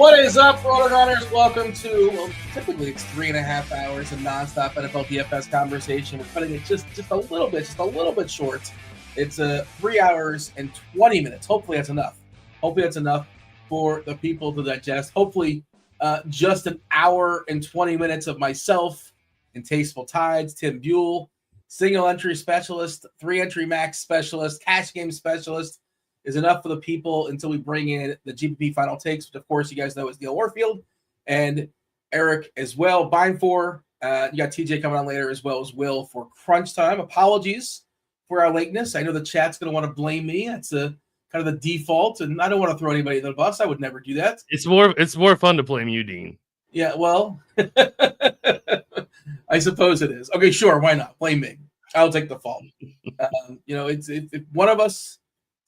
What is up, RotoGrinders? Welcome to, typically it's 3.5 hours of nonstop NFL DFS conversation. We're cutting it just a little bit short. It's 3 hours and 20 minutes. Hopefully that's enough. Hopefully that's enough for the people to digest. Hopefully just an hour and 20 minutes of myself and TastefulTides, Tim Buell, single entry specialist, 3-entry max specialist, cash game specialist, is enough for the people until we bring in the GPP Final Takes, which of course you guys know is Neil Orfield and Erik as well. Beimfohr, you got TJ coming on later as well as Will for crunch time. Apologies for our lateness. I know the chat's going to want to blame me. That's kind of the default, and I don't want to throw anybody under the bus. I would never do that. It's more fun to blame you, Dean. Yeah, well, I suppose it is. Okay, sure, why not? Blame me. I'll take the fault. It's one of us.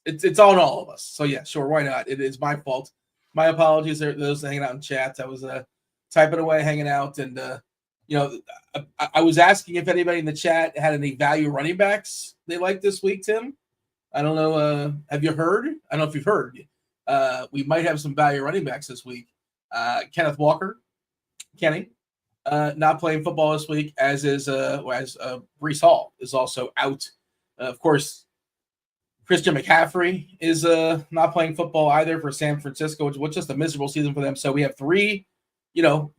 It's on all of us. So yeah, sure, why not? It is my fault. My apologies to those hanging out in chat. I was typing away, hanging out, and I was asking if anybody in the chat had any value running backs they like this week. Tim, I don't know. Have you heard? I don't know if you've heard. We might have some value running backs this week. Kenneth Walker, Kenny, not playing football this week, as is Breece Hall is also out. Of course, Christian McCaffrey is not playing football either for San Francisco, which was just a miserable season for them. So we have 3,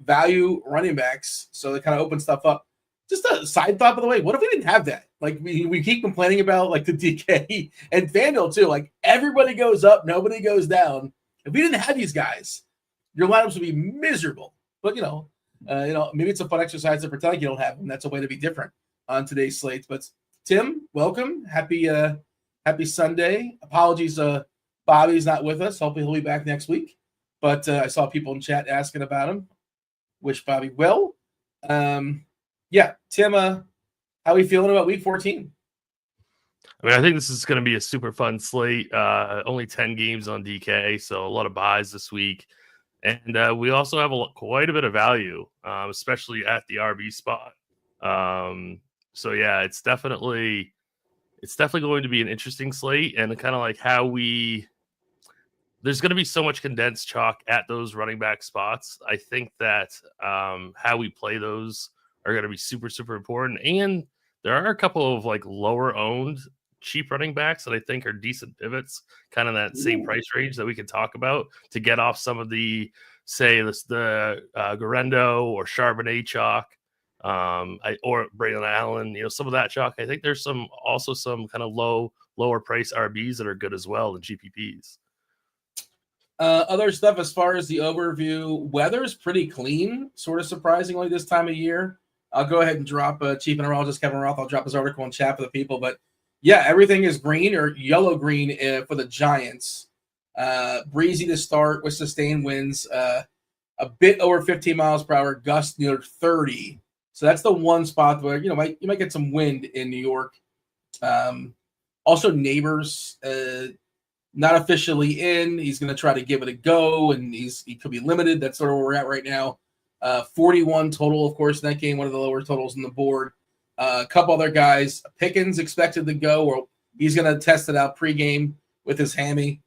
value running backs. So they kind of open stuff up. Just a side thought, by the way, what if we didn't have that? Like we keep complaining about like the DK and FanDuel too. Like everybody goes up, nobody goes down. If we didn't have these guys, your lineups would be miserable. But maybe it's a fun exercise to pretend like you don't have them. That's a way to be different on today's slate. But Tim, welcome. Happy Sunday. Apologies, Bobby's not with us. Hopefully he'll be back next week. But I saw people in chat asking about him. Wish Bobby well. Tim, how are we feeling about week 14? I think this is going to be a super fun slate. Only 10 games on DK, so a lot of buys this week. And we also have quite a bit of value, especially at the RB spot. It's definitely going to be an interesting slate, and kind of like there's going to be so much condensed chalk at those running back spots. I think that how we play those are going to be super, super important. And there are a couple of like lower owned cheap running backs that I think are decent pivots, kind of that same price range that we can talk about to get off some of the Garendo or Charbonnet chalk. Or Braylon Allen, some of that chalk. I think there's also some kind of lower price RBs that are good as well in GPPs. Other stuff as far as the overview, weather's pretty clean, sort of surprisingly this time of year. I'll go ahead and drop Chief Mineralogist Kevin Roth. I'll drop his article in chat for the people, but yeah, everything is green or yellow green for the Giants. Breezy to start with sustained winds, a bit over 15 miles per hour, gust near 30. So that's the one spot where you might get some wind in New York. Also, Neighbors not officially in. He's going to try to give it a go, and he could be limited. That's sort of where we're at right now. 41 total, of course, in that game, one of the lower totals on the board. A couple other guys. Pickens expected to go, or he's going to test it out pregame with his hammy.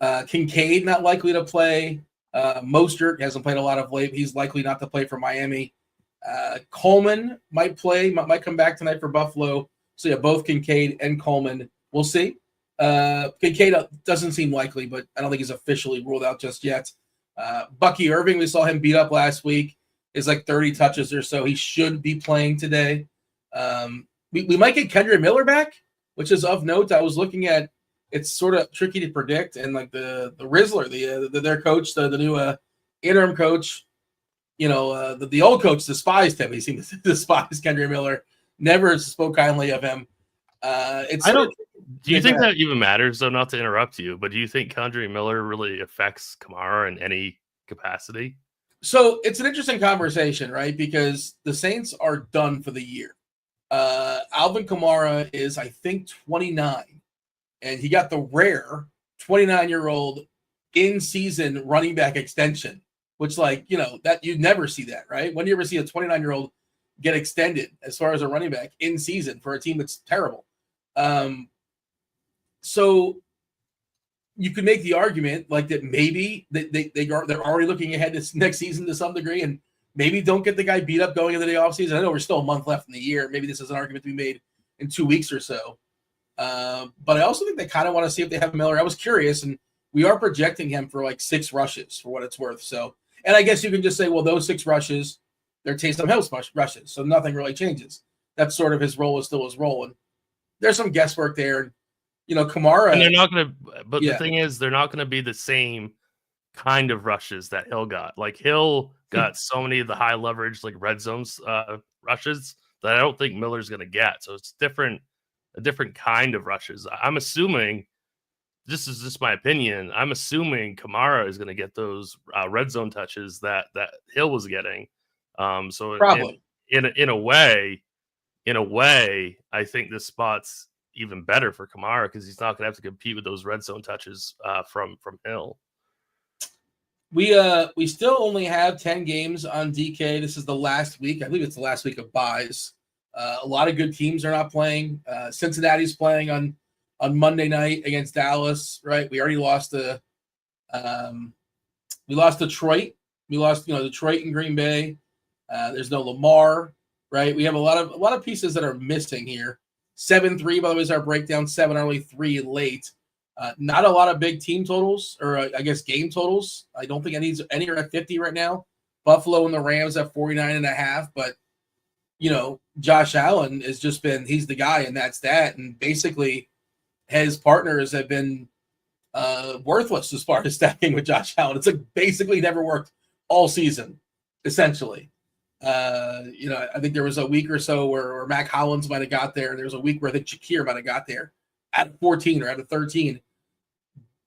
Kincaid not likely to play. Mostert hasn't played a lot of late. He's likely not to play for Miami. Coleman might play, might come back tonight for Buffalo. So yeah, both Kincaid and Coleman. We'll see. Kincaid doesn't seem likely, but I don't think he's officially ruled out just yet. Bucky Irving, we saw him beat up last week, is like 30 touches or so. He should be playing today. We might get Kendre Miller back, which is of note. I was looking at, it's sort of tricky to predict, and like the Rizzler, their coach, the new interim coach, the old coach despised him. He seemed to despise Kendre Miller. Never spoke kindly of him. Do you think that even matters, though? Not to interrupt you, but do you think Kendre Miller really affects Kamara in any capacity? So it's an interesting conversation, right? Because the Saints are done for the year. Alvin Kamara is, I think, 29. And he got the rare 29-year-old in-season running back extension, which, that you never see that, right? When do you ever see a 29-year-old get extended as far as a running back in-season for a team that's terrible? So you could make the argument like that maybe they're already looking ahead to next season to some degree, and maybe don't get the guy beat up going into the offseason. I know we're still a month left in the year. Maybe this is an argument to be made in 2 weeks or so. But I also think they kind of want to see if they have Miller. I was curious, and we are projecting him for like 6 rushes for what it's worth. So, and I guess you can just say, well, those 6 rushes, they're Taysom Hill's rushes, so nothing really changes. That's sort of his role is still his role, and there's some guesswork there. You know, Kamara. And they're not going to, but yeah. the thing is, they're not going to be the same kind of rushes that Hill got. Like Hill got so many of the high leverage, like red zones rushes that I don't think Miller's going to get. So it's a different kind of rushes. I'm assuming, this is just my opinion, I'm assuming Kamara is going to get those red zone touches that Hill was getting. So probably in a way, I think this spot's even better for Kamara because he's not going to have to compete with those red zone touches from Hill. We still only have 10 games on DK. This is the last week. I believe it's the last week of buys. A lot of good teams are not playing. Cincinnati's playing on Monday night against Dallas, right? We already lost we lost Detroit. We lost, Detroit and Green Bay. There's no Lamar, right? We have a lot of pieces that are missing here. 7-3, by the way, is our breakdown. 7 early, 3 late. Not a lot of big team totals, or I guess game totals. I don't think any are at 50 right now. Buffalo and the Rams at 49.5, but Josh Allen has just been, he's the guy, and that's that. And basically, his partners have been worthless as far as stacking with Josh Allen. It's like basically never worked all season, essentially. I think there was a week or so where Mac Hollins might have got there. There was a week where I think Shakir might have got there at 14 or at 13.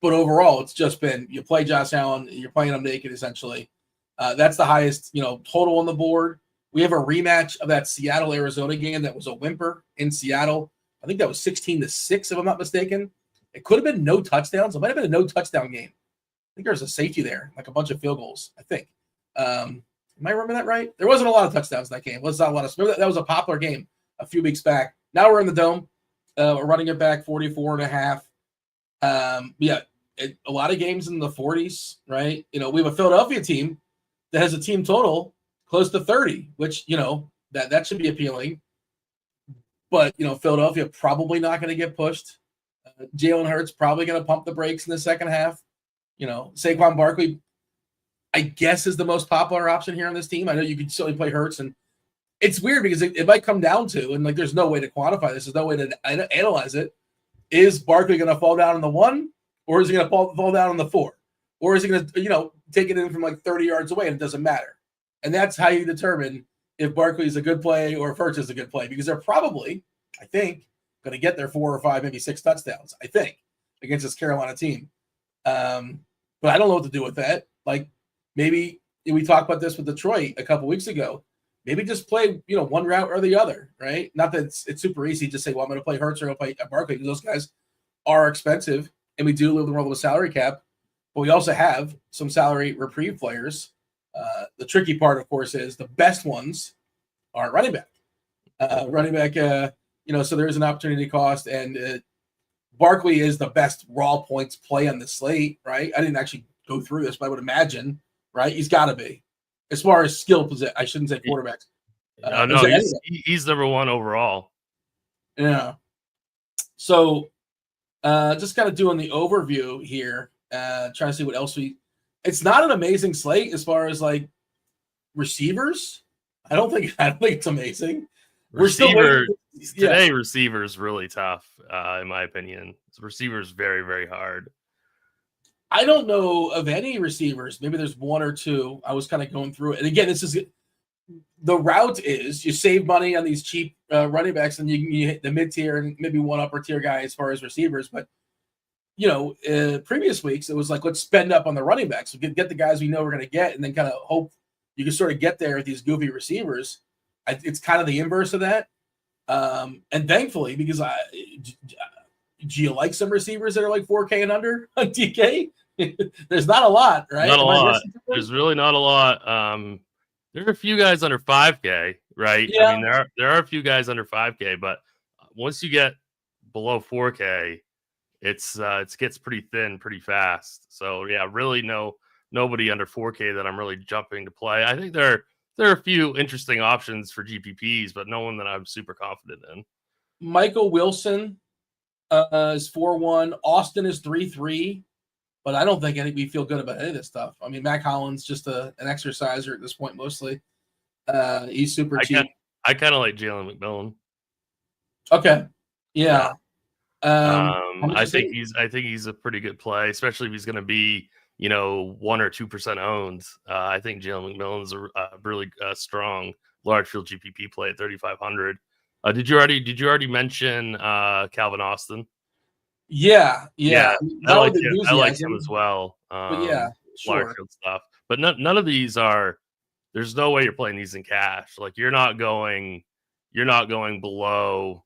But overall, it's just been you play Josh Allen, you're playing him naked, essentially. That's the highest, total on the board. We have a rematch of that Seattle-Arizona game that was a whimper in Seattle. I think that was 16-6, if I'm not mistaken. It could have been no touchdowns. It might have been a no touchdown game. I think there was a safety there, like a bunch of field goals, I think. Am I remember that right? There wasn't a lot of touchdowns in that game. Was not a lot of. Remember that was a popular game a few weeks back. Now we're in the dome. We're running it back 44.5. A lot of games in the 40s, right? We have a Philadelphia team that has a team total close to 30, which that should be appealing. But Philadelphia probably not going to get pushed. Jalen Hurts probably going to pump the brakes in the second half. Saquon Barkley, I guess, is the most popular option here on this team. I know you could certainly play Hurts, and it's weird because it might come down to, and there's no way to quantify this. There's no way to analyze it. Is Barkley going to fall down on the 1, or is he going to fall down on the 4, or is he going to take it in from 30 yards away, and it doesn't matter? And that's how you determine if Barkley is a good play or if Hurts is a good play, because they're probably, I think, going to get their 4 or 5, maybe 6 touchdowns, I think, against this Carolina team. But I don't know what to do with that. Maybe we talked about this with Detroit a couple weeks ago. Maybe just play, one route or the other, right? Not that it's super easy to say, well, I'm going to play Hurts or I'm going to play Barkley, because those guys are expensive, and we do live in the world of a salary cap, but we also have some salary reprieve players. The tricky part, of course, is the best ones are running back. So there is an opportunity cost, and Barkley is the best raw points play on the slate, right? I didn't actually go through this, but I would imagine, right? He's got to be. As far as skill position, I shouldn't say quarterbacks. He's number 1 overall. Yeah. So just kind of doing the overview here, trying to see what else it's not an amazing slate as far as receivers. I don't think it's amazing. Receivers really tough, in my opinion. Receivers very, very hard. I don't know of any receivers. Maybe there's 1 or 2. I was kind of going through it. And again, the route is you save money on these cheap running backs, and you hit the mid-tier and maybe 1 upper tier guy as far as receivers. But, previous weeks, it was let's spend up on the running backs. We get the guys we know we're going to get, and then kind of hope you can sort of get there with these goofy receivers. It's kind of the inverse of that. And thankfully, because do you like some receivers that are 4K and under on DK? There's not a lot, right? Not a lot. There's really not a lot. There are a few guys under 5K, right? Yeah. I mean, there are a few guys under 5K, but once you get below 4K, it gets pretty thin pretty fast. So yeah, really nobody under 4K that I'm really jumping to play. I think there are a few interesting options for GPPs, but no one that I'm super confident in. Michael Wilson is 4-1. Austin is 3-3. But I don't think we feel good about any of this stuff. I mean, Mac Hollins just an exerciser at this point mostly. He's super cheap. I kind of like Jalen McMillan. Okay, yeah. I think he's a pretty good play, especially if he's going to be 1 or 2% owned. I think Jalen McMillan is a really strong large field GPP play at 3,500. Did you already mention Calvin Austin? Yeah. I like him as well. But yeah, sure. Large field stuff, but none of these are. There's no way you're playing these in cash. Like you're not going below.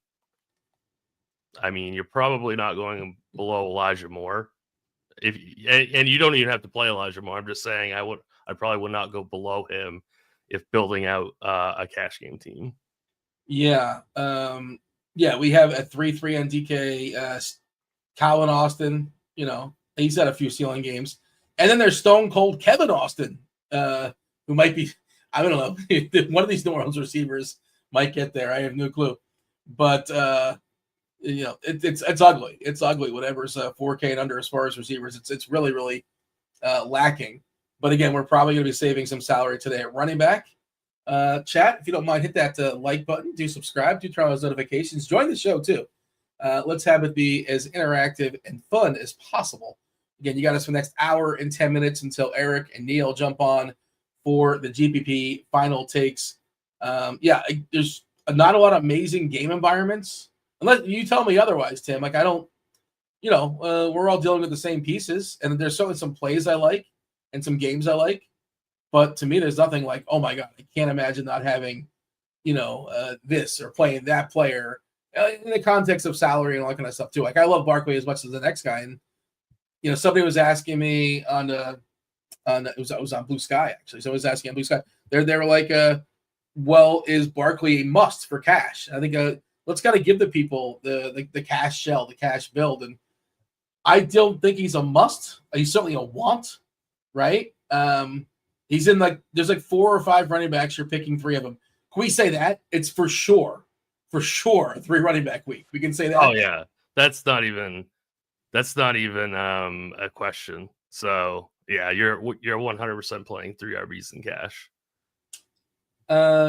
I mean, you're probably not going below Elijah Moore. And you don't even have to play Elijah Moore. I'm just saying I probably would not go below him if building out a cash game team. Yeah. We have a 3-3 on DK. Calvin Austin, he's had a few ceiling games. And then there's Stone Cold Kevin Austin, who might be, I don't know, one of these New Orleans receivers might get there. I have no clue. But, it's ugly. It's ugly, whatever's 4K and under as far as receivers. It's really, really lacking. But again, we're probably going to be saving some salary today at running back. Chat, if you don't mind, hit that like button. Do subscribe. Do turn on those notifications. Join the show, too. Let's have it be as interactive and fun as possible. Again, you got us for the next hour and 10 minutes until Erik and Neil jump on for the GPP Final Takes. There's not a lot of amazing game environments. Unless you tell me otherwise, Tim. Like, I don't, we're all dealing with the same pieces. And there's certainly some plays I like and some games I like. But to me, there's nothing like, oh, my God, I can't imagine not having, this or playing that player. In the context of salary and all that kind of stuff too. Like I love Barkley as much as the next guy. And somebody was asking me on it was on Blue Sky actually. Someone was asking on Blue Sky. They were like, well, is Barkley a must for cash? I think let's gotta give the people the cash shell, the cash build. And I don't think he's a must. He's certainly a want, right? He's in there's 4 or 5 running backs. You're picking 3 of them. Can we say that? It's for sure, a 3 running back week. We can say that. Oh yeah, that's not even a question. So yeah, you're 100% playing 3 RBs in cash.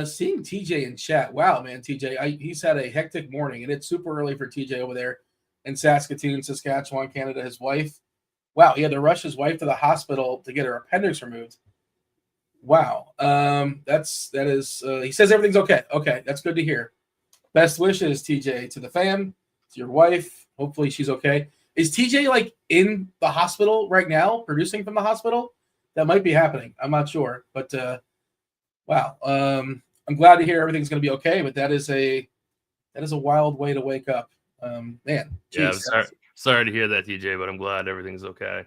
Seeing TJ in chat. Wow, man, TJ, he's had a hectic morning, and it's super early for TJ over there in Saskatoon, Saskatchewan, Canada. His wife. Wow, he had to rush his wife to the hospital to get her appendix removed. Wow. That is. He says everything's okay. Okay, that's good to hear. Best wishes, TJ, to the fam, to your wife. Hopefully she's okay. Is TJ in the hospital right now, producing from the hospital? That might be happening. I'm not sure, but wow. I'm glad to hear everything's going to be okay. But that is a wild way to wake up, man. Geez. Yeah, sorry to hear that, TJ, but I'm glad everything's okay.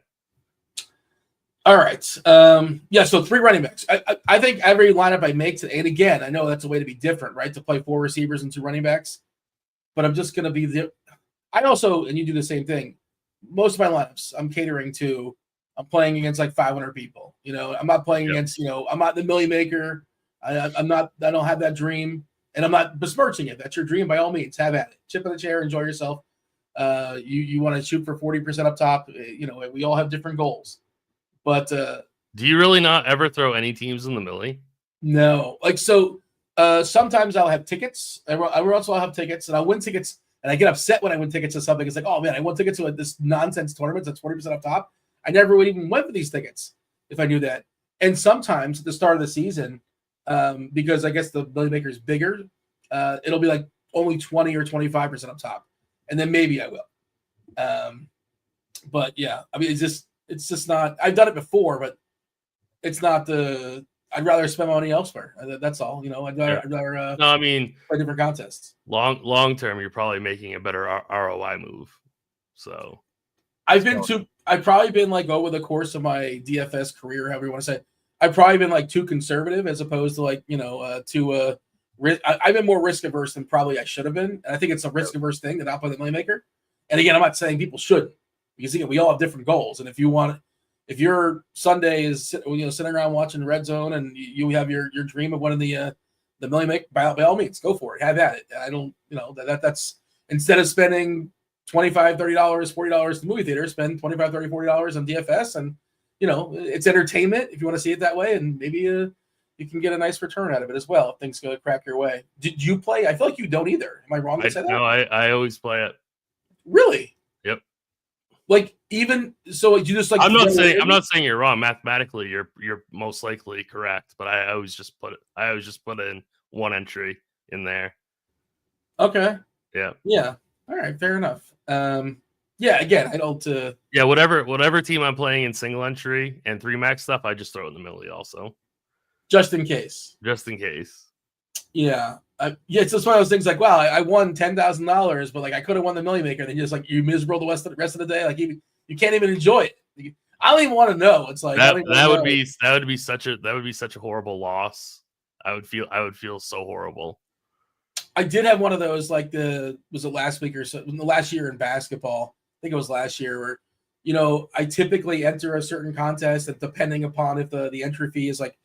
All right. So 3 running backs. I think every lineup I make today, and again, I know that's a way to be different, right? To play 4 receivers and 2 running backs. But I'm just going to be I also, and you do the same thing, most of my lineups I'm catering to, I'm playing against 500 people. I'm not playing against, I'm not the million maker. I don't have that dream, and I'm not besmirching it. That's your dream, by all means. Have at it. Chip in the chair, enjoy yourself. You want to shoot for 40% up top. We all have different goals. But do you really not ever throw any teams in the millie? No. Sometimes I'll have tickets. I also have tickets, and I'll win tickets, and I get upset when I win tickets to something. It's like, oh, man, I won tickets to this nonsense tournament that's 40% up top. I never would even went for these tickets if I knew that. And sometimes at the start of the season, because I guess the millie maker is bigger, it'll be only 20 or 25% up top. And then maybe I will. But, yeah, I mean, it's just not. I've done it before, but it's not the. I'd rather spend money elsewhere. That's all. I'd rather. No, I mean, play different contests. Long term, you're probably making a better ROI move. So, I've probably been over the course of my DFS career, however you want to say, I've probably been too conservative as opposed to I've been more risk averse than probably I should have been. And I think it's a risk averse thing that I'll play the money maker. And again, I'm not saying people shouldn't, because again, we all have different goals. And if your Sunday is sitting around watching Red Zone and you have your dream of winning the million make, by all means, go for it. Have at it. I don't, that's instead of spending $25, $30, $40 to the movie theater, spend $25, $30, $40 on DFS, and it's entertainment if you want to see it that way, and maybe you can get a nice return out of it as well if things go crack your way. Did you play? I feel like you don't either. Am I wrong to say that? No, I always play it. Really? Yep. Like, even so, you just like. I'm not saying you're wrong. Mathematically, you're most likely correct, but I always just put in one entry in there. Okay. Yeah. Yeah. All right. Fair enough. Yeah. Again, I don't. Yeah. Whatever team I'm playing in single entry and 3 max stuff, I just throw it in the middle also. Just in case. Just in case. Yeah. It's just one of those things like, wow, I won $10,000, but like I could have won the Million Maker, and then just like you miserable the rest of the day. Like you can't even enjoy it. I don't even want to know. It's like that would be such a horrible loss. I would feel so horrible. I did have one of those, like was it last week or so? Last year in basketball, I think it was last year, where I typically enter a certain contest, and depending upon if the entry fee is like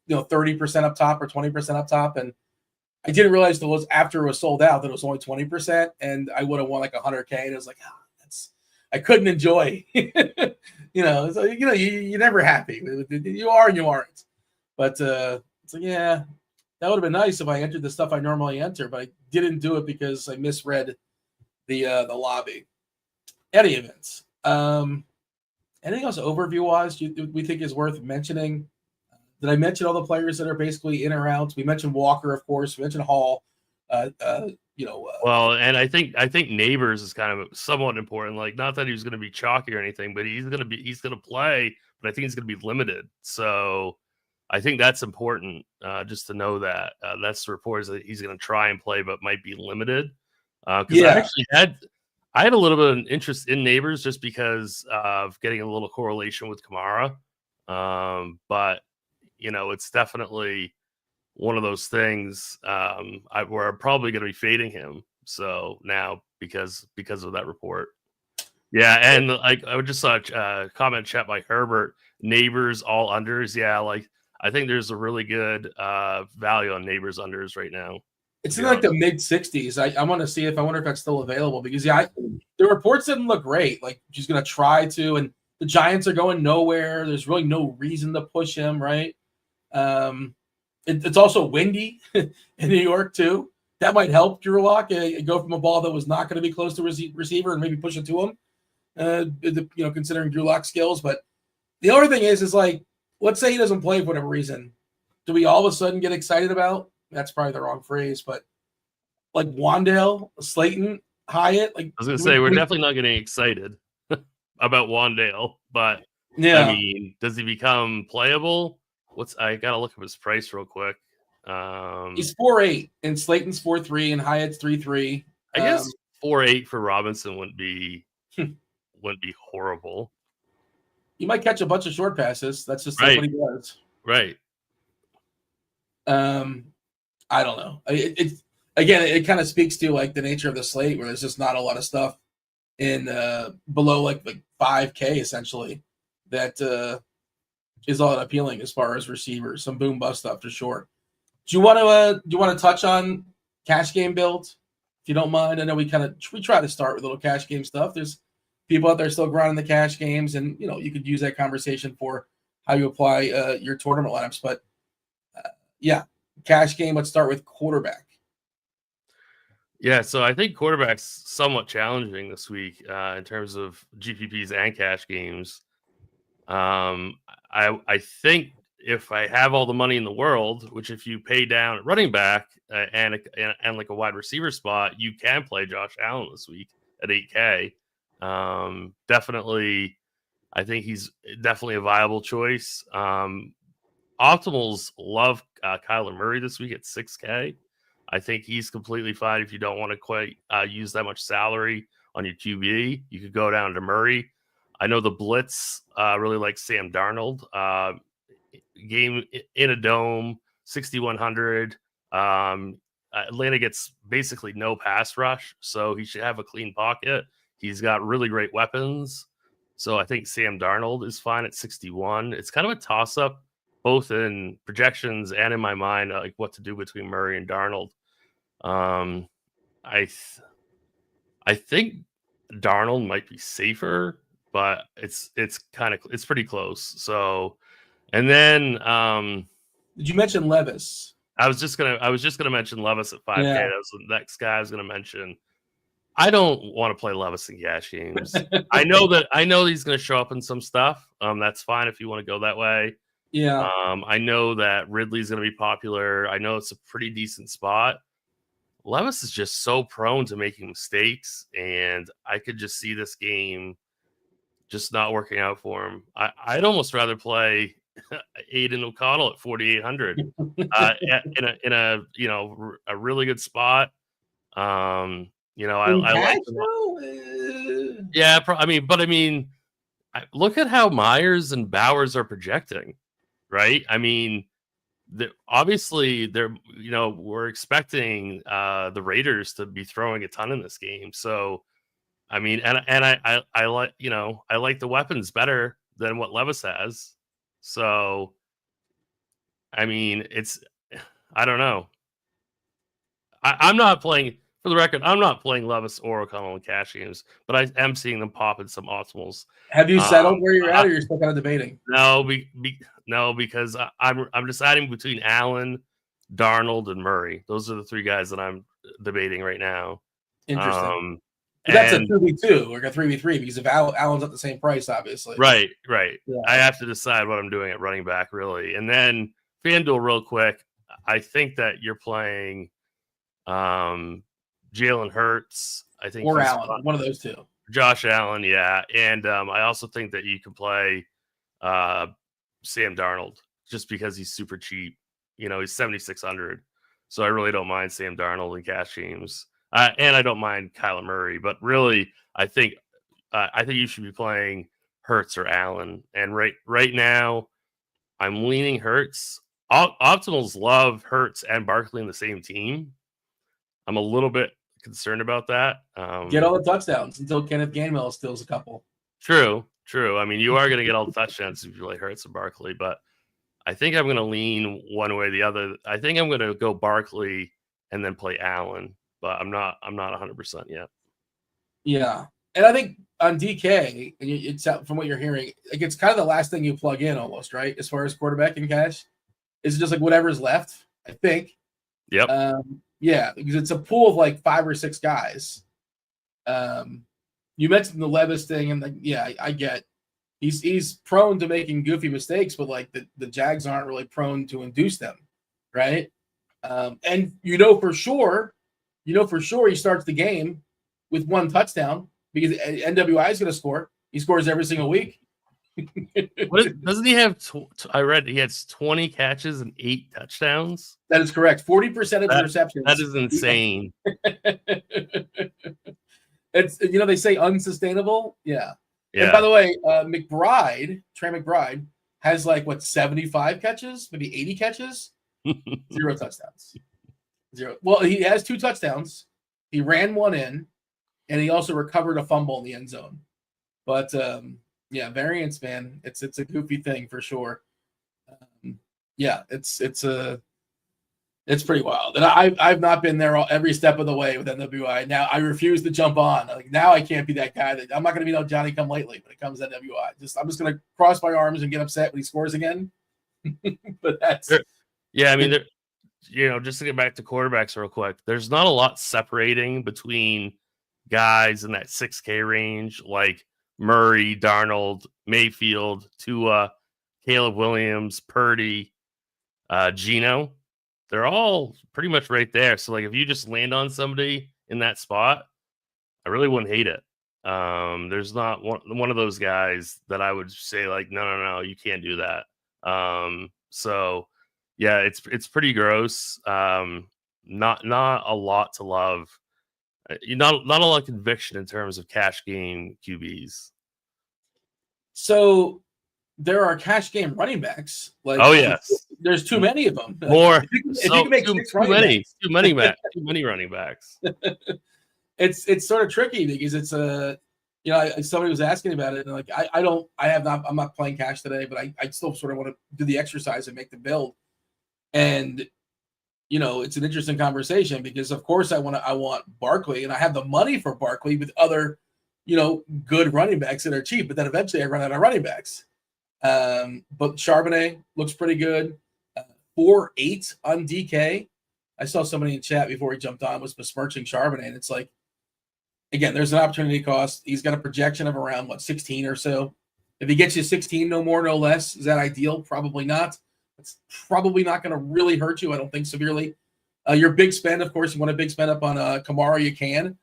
30% up top or 20% up top, and I didn't realize after it was sold out that it was only 20%, and I would have won like $100K, and it was like, I couldn't enjoy. So you're never happy. You are and you aren't. But it's like, yeah, that would have been nice if I entered the stuff I normally enter, but I didn't do it because I misread the lobby. Any events. Anything else overview wise we think is worth mentioning? Did I mention all the players that are basically in or out? We mentioned Walker, of course. We mentioned Hall. Well, and I think Neighbors is kind of somewhat important. Like, not that he's going to be chalky or anything, but he's going to play. But I think he's going to be limited. So I think that's important, just to know that. That's the reports that he's going to try and play, but might be limited. Because I had a little bit of interest in Neighbors just because of getting a little correlation with Kamara. But it's definitely one of those things where I'm probably going to be fading him. So now because of that report. Yeah, and like I just saw a comment chat by Herbert, Neighbors all unders. Yeah, like I think there's a really good value on Neighbors unders right now. It's in like the mid 60s. I want to see I wonder if that's still available, because the reports didn't look great. Like she's going to try to, and the Giants are going nowhere. There's really no reason to push him, right? It's also windy in New York too. That might help Drew Lock go from a ball that was not going to be close to receiver and maybe push it to him. Considering Drew Lock's skills. But the other thing is like, let's say he doesn't play for whatever reason. Do we all of a sudden get excited about? That's probably the wrong phrase, but like Wandale, Slayton, Hyatt. Like I was going to say, we're definitely not getting excited about Wandale, but yeah, I mean, does he become playable? I gotta look up his price real quick. He's 4.8 and Slayton's 4.3 and Hyatt's 3.3. I guess 4.8 for Robinson wouldn't be horrible. You might catch a bunch of short passes. That's just right. Like what he does. Right. I don't know. It kind of speaks to like the nature of the slate, where there's just not a lot of stuff in below like 5K essentially that is all that appealing as far as receivers. Some boom bust stuff for sure. Do you want to touch on cash game builds, if you don't mind? I know we try to start with little cash game stuff. There's people out there still grinding the cash games, and you could use that conversation for how you apply your tournament lineups. But yeah, cash game. Let's start with quarterback. Yeah, so I think quarterback's somewhat challenging this week in terms of GPPs and cash games. I think if I have all the money in the world, which if you pay down at running back and like a wide receiver spot, you can play Josh Allen this week at 8K. Definitely, I think he's definitely a viable choice. Optimals love Kyler Murray this week at 6K. I think he's completely fine if you don't want to quite use that much salary on your QB. You could go down to Murray. I know the Blitz really like Sam Darnold. Game in a dome, 6,100. Atlanta gets basically no pass rush, so he should have a clean pocket. He's got really great weapons. So I think Sam Darnold is fine at 61. It's kind of a toss-up, both in projections and in my mind, like what to do between Murray and Darnold. I think Darnold might be safer, but it's pretty close. So, and then did you mention Levis? I was just gonna mention Levis at 5K. Yeah. That was the next guy I was gonna mention. I don't want to play Levis in cash games. I know he's gonna show up in some stuff. That's fine if you want to go that way. Yeah. I know that Ridley's gonna be popular. I know it's a pretty decent spot. Levis is just so prone to making mistakes, and I could just see this game just not working out for him. I'd almost rather play Aiden O'Connell at 4,800 in a really good spot. I like them. Yeah, I mean, look at how Myers and Bowers are projecting, right? I mean, obviously we're expecting the Raiders to be throwing a ton in this game. So, I mean, and I like I like the weapons better than what Levis has. So, I mean, I don't know. I'm not playing, for the record, I'm not playing Levis or O'Connell in cash games, but I am seeing them pop in some optimals. Have you settled where you're at, or you're still kind of debating? No, because I'm deciding between Allen, Darnold, and Murray. Those are the three guys that I'm debating right now. Interesting. That's a 2v2 or a 3v3 because if Allen's at the same price, obviously. Right. Yeah. I have to decide what I'm doing at running back, really. And then FanDuel, real quick. I think that you're playing Jalen Hurts. I think or Allen, one of those two. Josh Allen, yeah. And I also think that you can play Sam Darnold just because he's super cheap. He's 7,600. So I really don't mind Sam Darnold in cash games. And I don't mind Kyler Murray, but really, I think you should be playing Hurts or Allen. And right now, I'm leaning Hurts. Optimals love Hurts and Barkley in the same team. I'm a little bit concerned about that. Get all the touchdowns until Kenneth Gainwell steals a couple. True. I mean, you are going to get all the touchdowns if you play Hurts and Barkley, but I think I'm going to lean one way or the other. I think I'm going to go Barkley and then play Allen. But I'm not 100% yet. Yeah, and I think on DK, it's from what you're hearing, like it's kind of the last thing you plug in almost, right? As far as quarterback in cash, is it just like whatever's left? I think. Yep. Yeah, because it's a pool of like 5 or 6 guys. You mentioned the Levis thing, and like, yeah, I get he's prone to making goofy mistakes, but like the Jags aren't really prone to induce them, right? And for sure he starts the game with 1 touchdown because NWI is going to score. He scores every single week. Doesn't he have? I read he has 20 catches and 8 touchdowns. That is correct. 40% of the receptions. That is insane. It's they say unsustainable. Yeah. And by the way, Trey McBride has 75 catches, maybe 80 catches, 0 touchdowns. 0. Well, he has 2 touchdowns. He ran 1 in, and he also recovered a fumble in the end zone. But variance, man, it's a goofy thing for sure. It's pretty wild, and I've not been there every step of the way with NWI. Now I refuse to jump on. Now I can't be that guy. I'm not going to be no Johnny Come Lately when it comes to NWI. I'm just going to cross my arms and get upset when he scores again. But that's I mean. Just to get back to quarterbacks real quick, there's not a lot separating between guys in that 6K range like Murray, Darnold, Mayfield, Tua, Caleb Williams, Purdy, Geno. They're all pretty much right there. So if you just land on somebody in that spot, I really wouldn't hate it. There's not one of those guys that I would say no, you can't do that. So yeah, it's pretty gross. Not a lot to love. Not a lot of conviction in terms of cash game QBs. So there are cash game running backs. Yes, there's too many of them. More. If you can make too many running backs. It's sort of tricky because somebody was asking about it, and like I'm not playing cash today, but I still sort of want to do the exercise and make the build. And it's an interesting conversation because of course I want Barkley, and I have the money for Barkley with other, good running backs that are cheap, but then eventually I run out of running backs. But Charbonnet looks pretty good. 4.8 on DK. I saw somebody in chat before he jumped on was besmirching Charbonnet, and it's like, again, there's an opportunity cost. He's got a projection of around 16 or so. If he gets you 16, no more, no less, is that ideal? Probably not. It's probably not going to really hurt you, I don't think, severely. Your big spend, of course, you want a big spend up on Kamara, you can.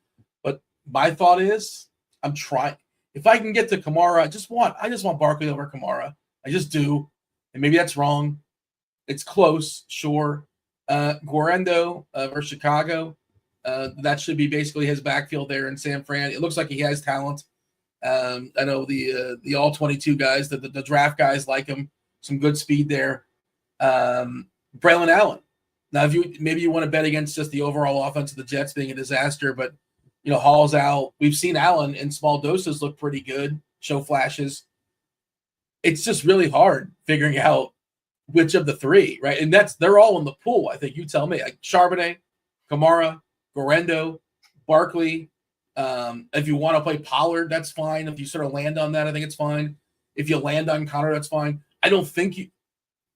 But my thought is, I'm trying. If I can get to Kamara, I just want Barkley over Kamara. I just do. And maybe that's wrong. It's close, sure. Guarendo versus Chicago. That should be basically his backfield there in San Fran. It looks like he has talent. I know the all 22 guys, the draft guys like him. Some good speed there. Braylon Allen. Now, if you want to bet against just the overall offense of the Jets being a disaster, but Hall's out. We've seen Allen in small doses look pretty good, show flashes. It's just really hard figuring out which of the three, right? And they're all in the pool. I think you tell me. Like Charbonnet, Kamara, Guarendo, Barkley. If you want to play Pollard, that's fine. If you sort of land on that, I think it's fine. If you land on Connor, that's fine. I don't think you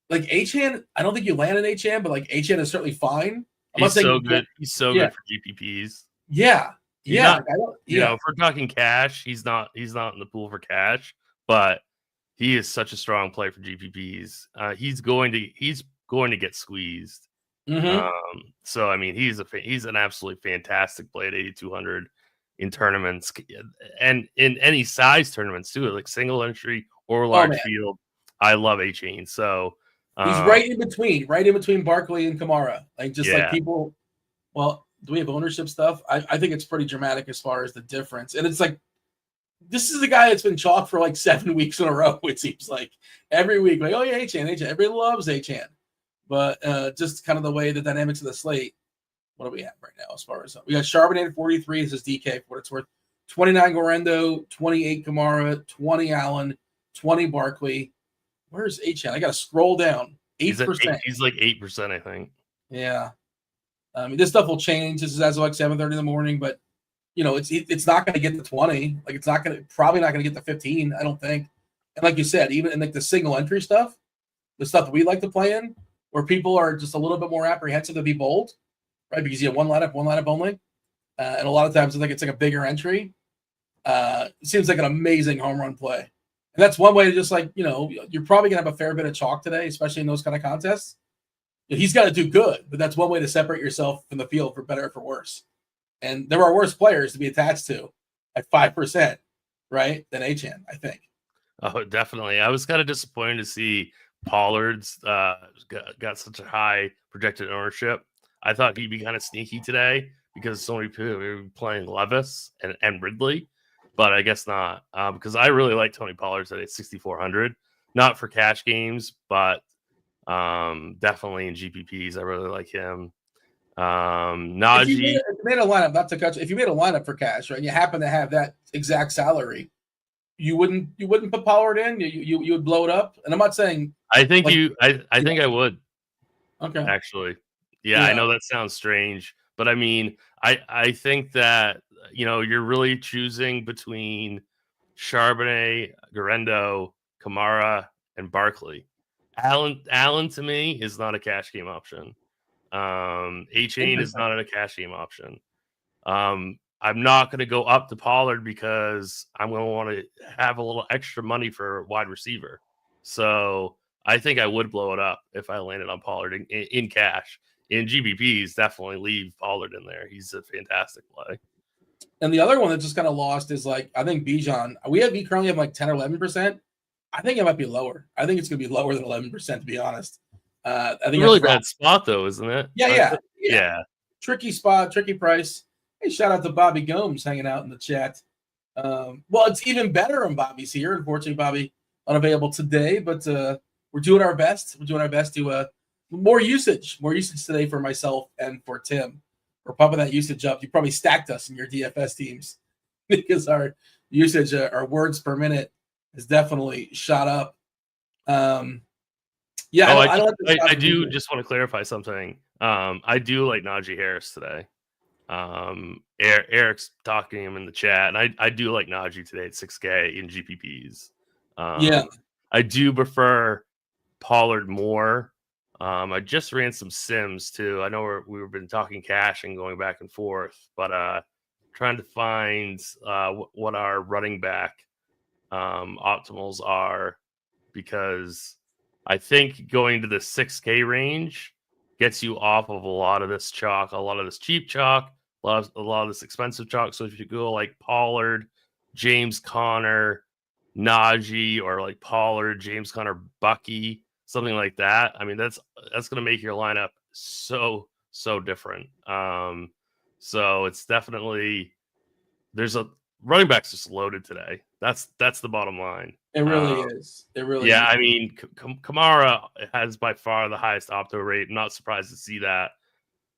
like Achane. I don't think you land on Achane, but like Achane is certainly fine. He's so good. He's so good for GPPs. Yeah. If we're talking cash, he's not in the pool for cash, but he is such a strong play for GPPs. He's going to get squeezed. Mm-hmm. So I mean, he's an absolutely fantastic play at 8,200 in tournaments and in any size tournaments too, like single entry or large field. I love Achane. So he's right in between Barkley and Kamara. Like people. Well, do we have ownership stuff? I think it's pretty dramatic as far as the difference. And it's like, this is a guy that's been chalked for like 7 weeks in a row, it seems like. Every week, like, oh yeah, Achane. Everybody loves Achane. But just kind of the way the dynamics of the slate, what do we have right now as far as we got Charbonnet at 43. This is DK for what it's worth. 29 Guarendo, 28 Kamara, 20 Allen, 20 Barkley. Where's Achane? I got to scroll down. 8%. He's like 8%, I think. Yeah. This stuff will change. This is as of like 7:30 in the morning, but it's not going to get to 20. Like it's probably not going to get to 15. I don't think. And like you said, even in like the single entry stuff, the stuff that we like to play in, where people are just a little bit more apprehensive to be bold, right? Because you have one lineup only, and a lot of times I think it's like a bigger entry. It seems like an amazing home run play, and that's one way to just like you're probably gonna have a fair bit of chalk today, especially in those kind of contests. He's got to do good, but that's one way to separate yourself from the field for better or for worse. And there are worse players to be attached to at 5%, right, than Achane, I think. Oh, definitely. I was kind of disappointed to see Pollard's got such a high projected ownership. I thought he'd be kind of sneaky today because so many people were playing Levis and Ridley, but I guess not because I really like Tony Pollard's at 6,400. Not for cash games, but definitely in GPPs. I really like him. Najee. If you made a lineup, not to cut you, if you made a lineup for cash, right, and you happen to have that exact salary, you wouldn't put Pollard in. You would blow it up. And I'm not saying. I think I think I would. Okay. Actually, yeah, I know that sounds strange, but I mean, I think that you're really choosing between Charbonnet, Guarendo, Kamara, and Barkley. Allen to me is not a cash game option. Achane is not a cash game option. I'm not going to go up to Pollard because I'm going to want to have a little extra money for wide receiver. So I think I would blow it up if I landed on Pollard in cash. In GPPs, definitely leave Pollard in there. He's a fantastic play. And the other one that just kind of lost is like, I think Bijan, we currently have like 10 or 11%. I think it might be lower. I think it's going to be lower than 11%, to be honest. I think really bad spot, though, isn't it? Yeah. Tricky spot, tricky price. Hey, shout out to Bobby Gomes hanging out in the chat. Well, it's even better when Bobby's here. Unfortunately, Bobby unavailable today, but we're doing our best. We're doing our best to more usage today for myself and for Tim. We're pumping that usage up. You probably stacked us in your DFS teams because our usage, our words per minute, has definitely shot up. Yeah, I do just want to clarify something. I do like Najee Harris today. Eric's talking him in the chat, and I do like Najee today at 6K in GPPs. I do prefer Pollard more. I just ran some sims too. I know we've been talking cash and going back and forth, but trying to find what our running back optimals are, because I think going to the 6K range gets you off of a lot of this chalk, a lot of this cheap chalk, a lot of this expensive chalk. So if you go like Pollard, James Conner, Najee, or like Pollard, James Conner, Bucky, something like that, I mean, that's going to make your lineup so different. So it's definitely, there's a running back's just loaded today. That's the bottom line. It really is. It really is. I mean, Kamara has by far the highest opto rate. I'm not surprised to see that.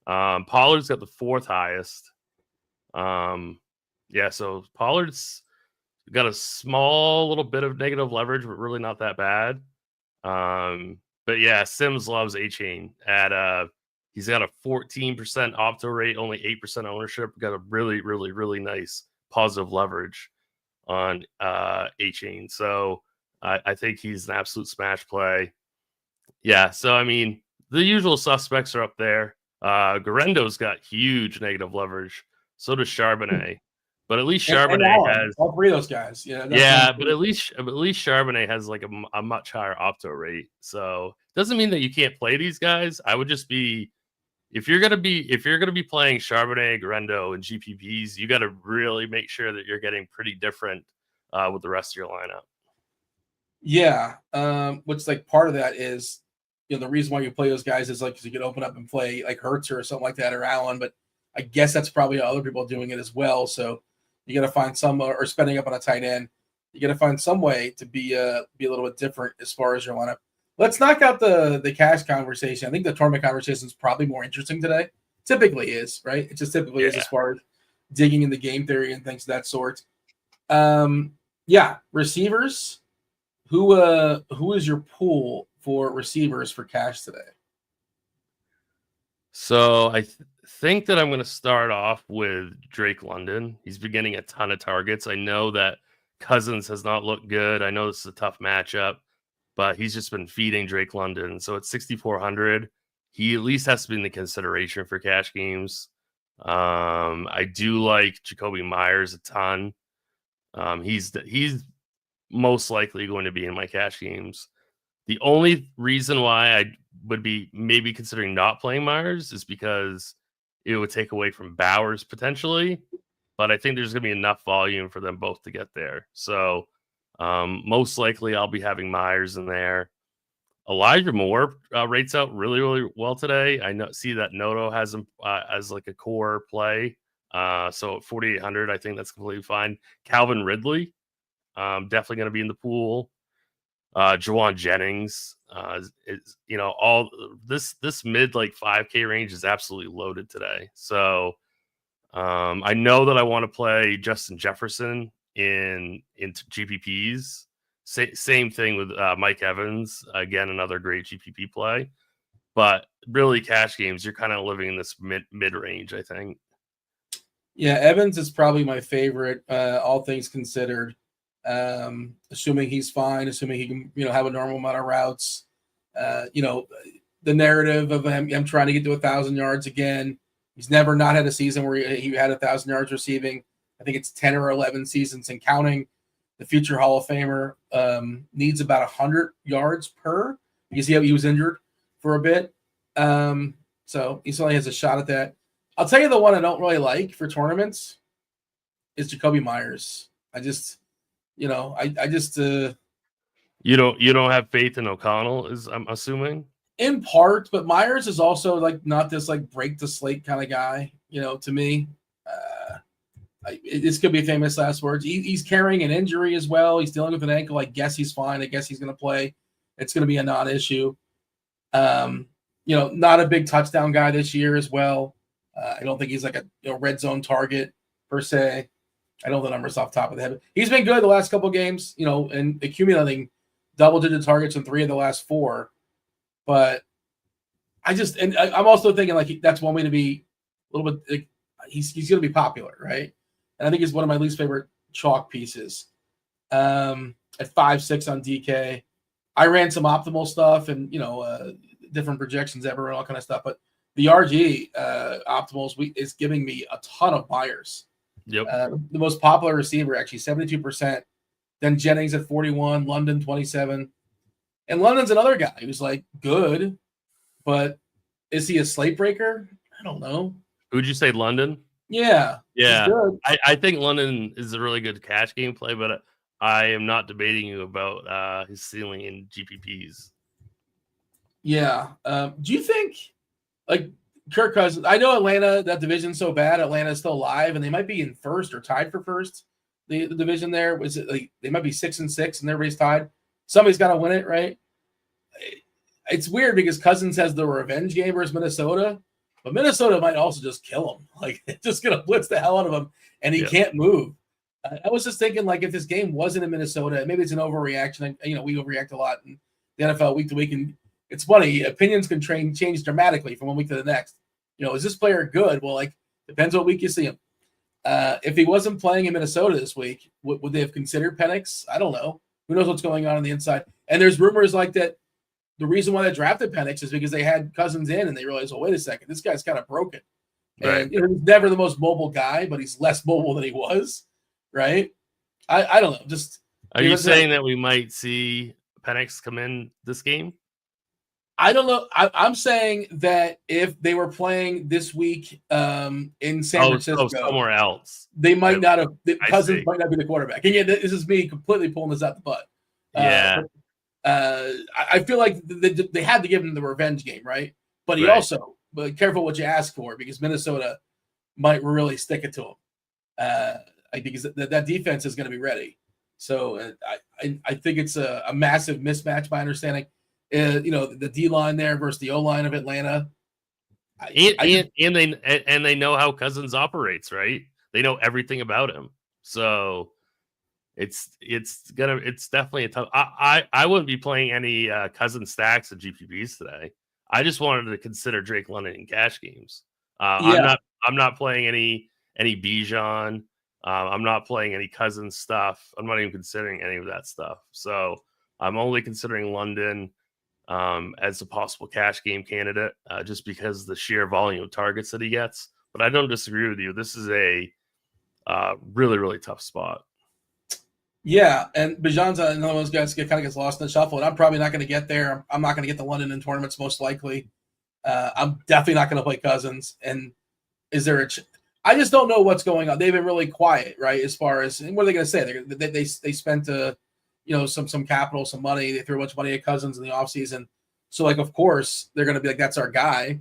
Pollard's got the 4th highest. So Pollard's got a small little bit of negative leverage, but really not that bad. But yeah, Sims loves A-Chain at he's got a 14% opto rate, only 8% ownership. Got a really nice positive leverage on A-Chain. So I think he's an absolute smash play. Yeah, so I mean, the usual suspects are up there. Garendo's got huge negative leverage. So does Charbonnet. But at least Charbonnet has all 3 of those guys. But at least Charbonnet has like a much higher opto rate. So doesn't mean that you can't play these guys. I would just be, if you're gonna be playing Charbonnet, Garendo, and GPPs, you got to really make sure that you're getting pretty different with the rest of your lineup. Yeah, which like part of that is, the reason why you play those guys is like because you could open up and play like Hurts or something like that, or Allen. But I guess that's probably other people doing it as well. So you got to find some, or spending up on a tight end. You got to find some way to be a little bit different as far as your lineup. Let's knock out the cash conversation. I think the tournament conversation is probably more interesting today. Typically is, right? It just typically is, as far as digging into game theory and things of that sort. Receivers. Who is your pool for receivers for cash today? So I think that I'm going to start off with Drake London. He's been getting a ton of targets. I know that Cousins has not looked good. I know this is a tough matchup, but he's just been feeding Drake London. So at 6,400, he at least has to be in the consideration for cash games. I do like Jacoby Myers a ton. He's most likely going to be in my cash games. The only reason why I would be maybe considering not playing Myers is because it would take away from Bowers potentially, but I think there's going to be enough volume for them both to get there. So most likely I'll be having Myers in there. Elijah Moore rates out really well today. See that Noto has him as like a core play. So at 4,800, I think that's completely fine. Calvin Ridley, definitely going to be in the pool. Jawan Jennings, is all this mid like 5K range is absolutely loaded today. So I know that I want to play Justin Jefferson into GPPs. Same thing with Mike Evans, again another great GPP play. But really, cash games, you're kind of living in this mid range, I think. Yeah, Evans is probably my favorite, all things considered. Assuming he's fine, assuming he can, have a normal amount of routes. The narrative of him trying to get to 1,000 yards again. He's never not had a season where he had 1,000 yards receiving. I think it's 10 or 11 seasons and counting. The future Hall of Famer needs about 100 yards per, because he was injured for a bit. So he certainly has a shot at that. I'll tell you the one I don't really like for tournaments is Jacoby Myers. I just you don't have faith in O'Connell, I'm assuming. In part, but Myers is also like not this like break the slate kind of guy. To me, this could be famous last words. He's carrying an injury as well. He's dealing with an ankle. I guess he's fine. I guess he's going to play. It's going to be a non-issue. Not a big touchdown guy this year as well. I don't think he's like a red zone target per se. I know the numbers off the top of the head. He's been good the last couple games, and accumulating double-digit targets in 3 of the last 4. But I'm also thinking like that's one way to be a little bit. Like, he's going to be popular, right? And I think he's one of my least favorite chalk pieces. At 5.6 on DK, I ran some optimal stuff and different projections everywhere, all kind of stuff. But the RG optimals is giving me a ton of buyers. Yep. The most popular receiver, actually, 72%. Then Jennings at 41, London 27. And London's another guy who's like good, but is he a slate breaker? I don't know. Who'd you say, London? Yeah. Good. I think London is a really good cash game play, but I am not debating you about his ceiling in GPPs. Yeah. Do you think, like, Kirk Cousins, I know Atlanta, that division's so bad, Atlanta's still alive, and they might be in first or tied for first. The division there, was it like they might be 6-6 and everybody's tied. Somebody's got to win it, right? It's weird because Cousins has the revenge game versus Minnesota, but Minnesota might also just kill him. Like, it's just going to blitz the hell out of him, and he can't move. I was just thinking, like, if this game wasn't in Minnesota, maybe it's an overreaction. We overreact a lot in the NFL week to week, and it's funny. Opinions can change dramatically from one week to the next. Is this player good? Well, like, depends what week you see him. If he wasn't playing in Minnesota this week, would they have considered Penix? I don't know. Who knows what's going on the inside? And there's rumors like that. The reason why they drafted Penix is because they had Cousins in and they realized, well, wait a second, this guy's kind of broken. Right. And he's never the most mobile guy, but he's less mobile than he was. Right. I don't know. Just are you saying that we might see Penix come in this game? I don't know. I'm saying that if they were playing this week in San Francisco, somewhere else, they might not have. Cousins might not be the quarterback. And yeah, this is me completely pulling this out the butt. I feel like they had to give him the revenge game, right? But he also, careful what you ask for, because Minnesota might really stick it to him. Because that defense is going to be ready. So I think it's a massive mismatch. My understanding, the D line there versus the O line of Atlanta, and they know how Cousins operates, right? They know everything about him, so it's definitely a tough. I wouldn't be playing any Cousins stacks of GPPs today. I just wanted to consider Drake London in cash games. I'm not playing any Bijan. I'm not playing any Cousins stuff. I'm not even considering any of that stuff. So I'm only considering London as a possible cash game candidate, just because of the sheer volume of targets that he gets. But I don't disagree with you. This is a really, really tough spot. Yeah, and Bijan's another one of those guys that kind of gets lost in the shuffle, and I'm probably not going to get there. I'm not going to get the London in tournaments, most likely. I'm definitely not going to play Cousins. And is there I just don't know what's going on. They've been really quiet, right? As far as, and what are they going to say? They spent some capital, some money. They threw a bunch of money at Cousins in the offseason. So, like, of course, they're going to be like, that's our guy,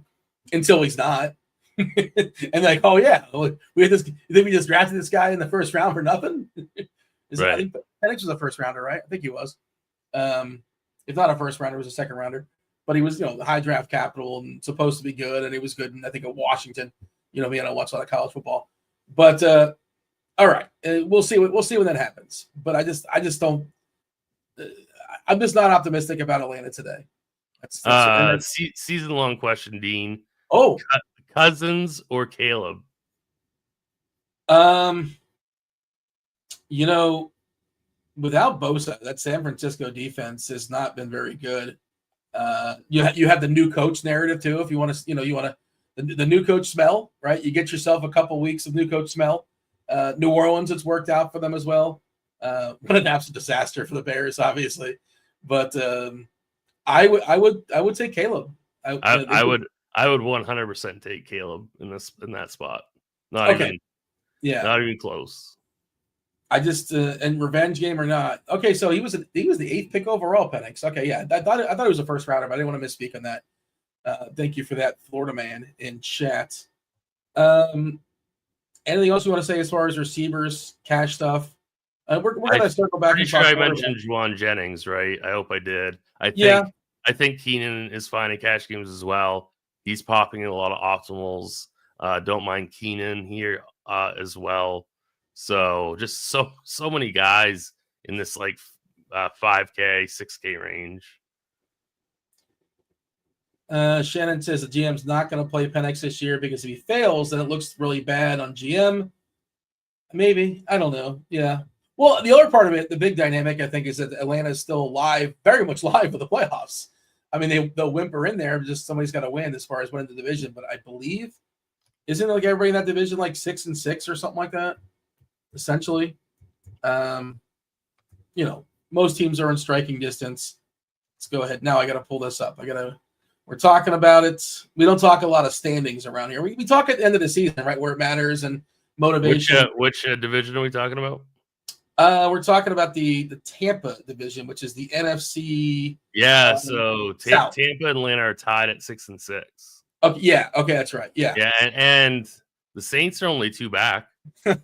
until he's not. And like, oh, yeah, we had this. You think we just drafted this guy in the first round for nothing? I think Penix was a first rounder, right? I think he was. If not a first rounder, it was a second rounder. But he was, high draft capital and supposed to be good, and he was good. And I think at Washington, I don't watch a lot of college football. But all right, we'll see. We'll see when that happens. But I just don't. I'm just not optimistic about Atlanta today. That's season-long question, Dean. Oh, Cousins or Caleb? Without Bosa, that San Francisco defense has not been very good. You have the new coach narrative too. If you want to, the new coach smell, right? You get yourself a couple weeks of new coach smell. New Orleans, it's worked out for them as well. What an absolute disaster for the Bears, obviously. But I would take Caleb. I would 100% take Caleb in that spot. Not even close. I just and revenge game or not. Okay, so he was the 8th pick overall, Penix. Okay, yeah, I thought it was a first rounder, but I didn't want to misspeak on that. Thank you for that, Florida man in chat. Anything else you want to say as far as receivers, cash stuff? We're gonna circle back. Pretty sure I mentioned Juwan Jennings, right? I hope I did. I think Keenan is fine in cash games as well. He's popping in a lot of optimals. Don't mind Keenan here as well. So just so many guys in this like 5K, 6K range. Shannon says the GM's not going to play Penix this year because if he fails, then it looks really bad on GM. Maybe. I don't know. Yeah. Well, the other part of it, the big dynamic, I think, is that Atlanta is still live, very much live for the playoffs. I mean, they'll whimper in there, just somebody's got to win as far as winning the division. But I believe, isn't it like everybody in that division like 6-6 or something like that? Essentially. Most teams are in striking distance. Let's go ahead. Now I got to pull this up. We're talking about it. We don't talk a lot of standings around here. We talk at the end of the season, right, where it matters and motivation. Which division are we talking about? We're talking about the Tampa division, which is the NFC. Yeah, so Tampa and Atlanta are tied at 6-6. Okay, yeah, okay, that's right. Yeah, yeah, and the Saints are only 2 back. I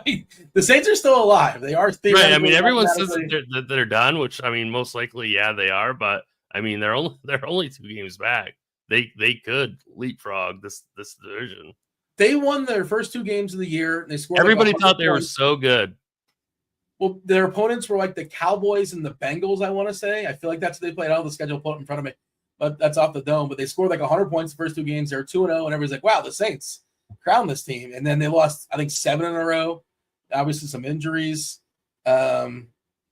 mean, the Saints are still alive. They are. Right. I mean, everyone says that they're done, which I mean, most likely, yeah, they are. But I mean, they're only 2 games back. They could leapfrog this division. They won their first 2 games of the year. And they scored. Everybody thought they were so good. Well, their opponents were like the Cowboys and the Bengals, I want to say. I feel like that's what they played. Out of the schedule put in front of me, but that's off the dome. But they scored like 100 points the first 2 games. They were 2-0, and everybody's like, "Wow, the Saints crown this team." And then they lost, I think, 7 in a row. Obviously, some injuries. Yeah,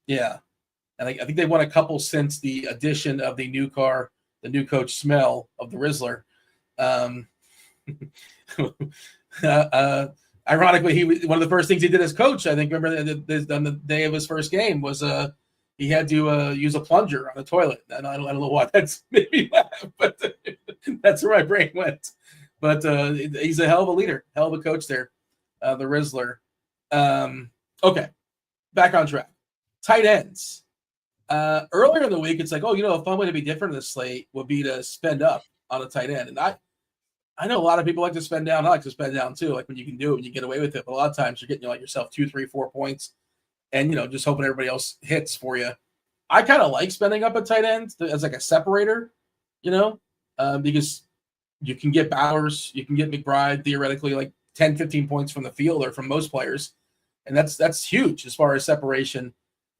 and I think they won a couple since the addition of the new coach Smell of the Rizzler. Ironically, one of the first things he did as coach, I think, remember on the day of his first game was he had to use a plunger on the toilet. And I don't know why that's made me laugh, but that's where my brain went. But he's a hell of a leader, hell of a coach there, the Rizzler. Okay, back on track. Tight ends. Earlier in the week, it's like, a fun way to be different in the slate would be to spend up on a tight end. And I know a lot of people like to spend down. I like to spend down too, like when you can do it, when you get away with it. But a lot of times you're getting yourself 2, 3, 4 points and, just hoping everybody else hits for you. I kind of like spending up a tight end as like a separator, because you can get Bowers, you can get McBride, theoretically like 10, 15 points from the field or from most players. And that's huge as far as separation.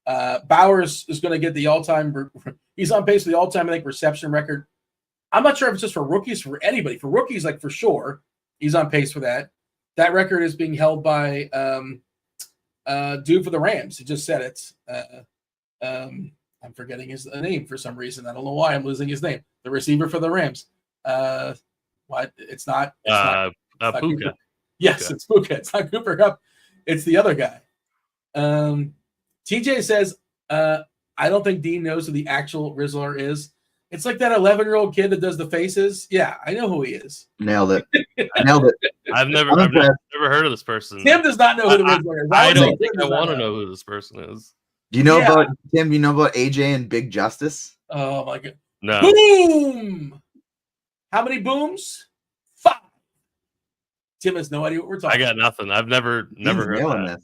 Bowers is going to get the all-time – he's on pace for the all-time, I think, reception record. I'm not sure if it's just for rookies, for anybody. For rookies, like for sure, he's on pace for that. That record is being held by dude for the Rams. He just said it. I'm forgetting his name for some reason. I don't know why I'm losing his name. The receiver for the Rams. What? It's not Puka. Yes, Puka. It's Puka. It's not Cooper Kupp. It's the other guy. TJ says, I don't think Dean knows who the actual Rizzler is. It's like that 11-year-old kid that does the faces. Yeah, I know who he is. Nailed it. Nailed it. I've never heard of this person. Tim does not know who the Rizzler is. I don't think I want to know who this person is. Do you know about Tim? You know about AJ and Big Justice? Oh my god! No. Boom! How many booms? 5. Tim has no idea what we're talking about. I got nothing. I've never heard that.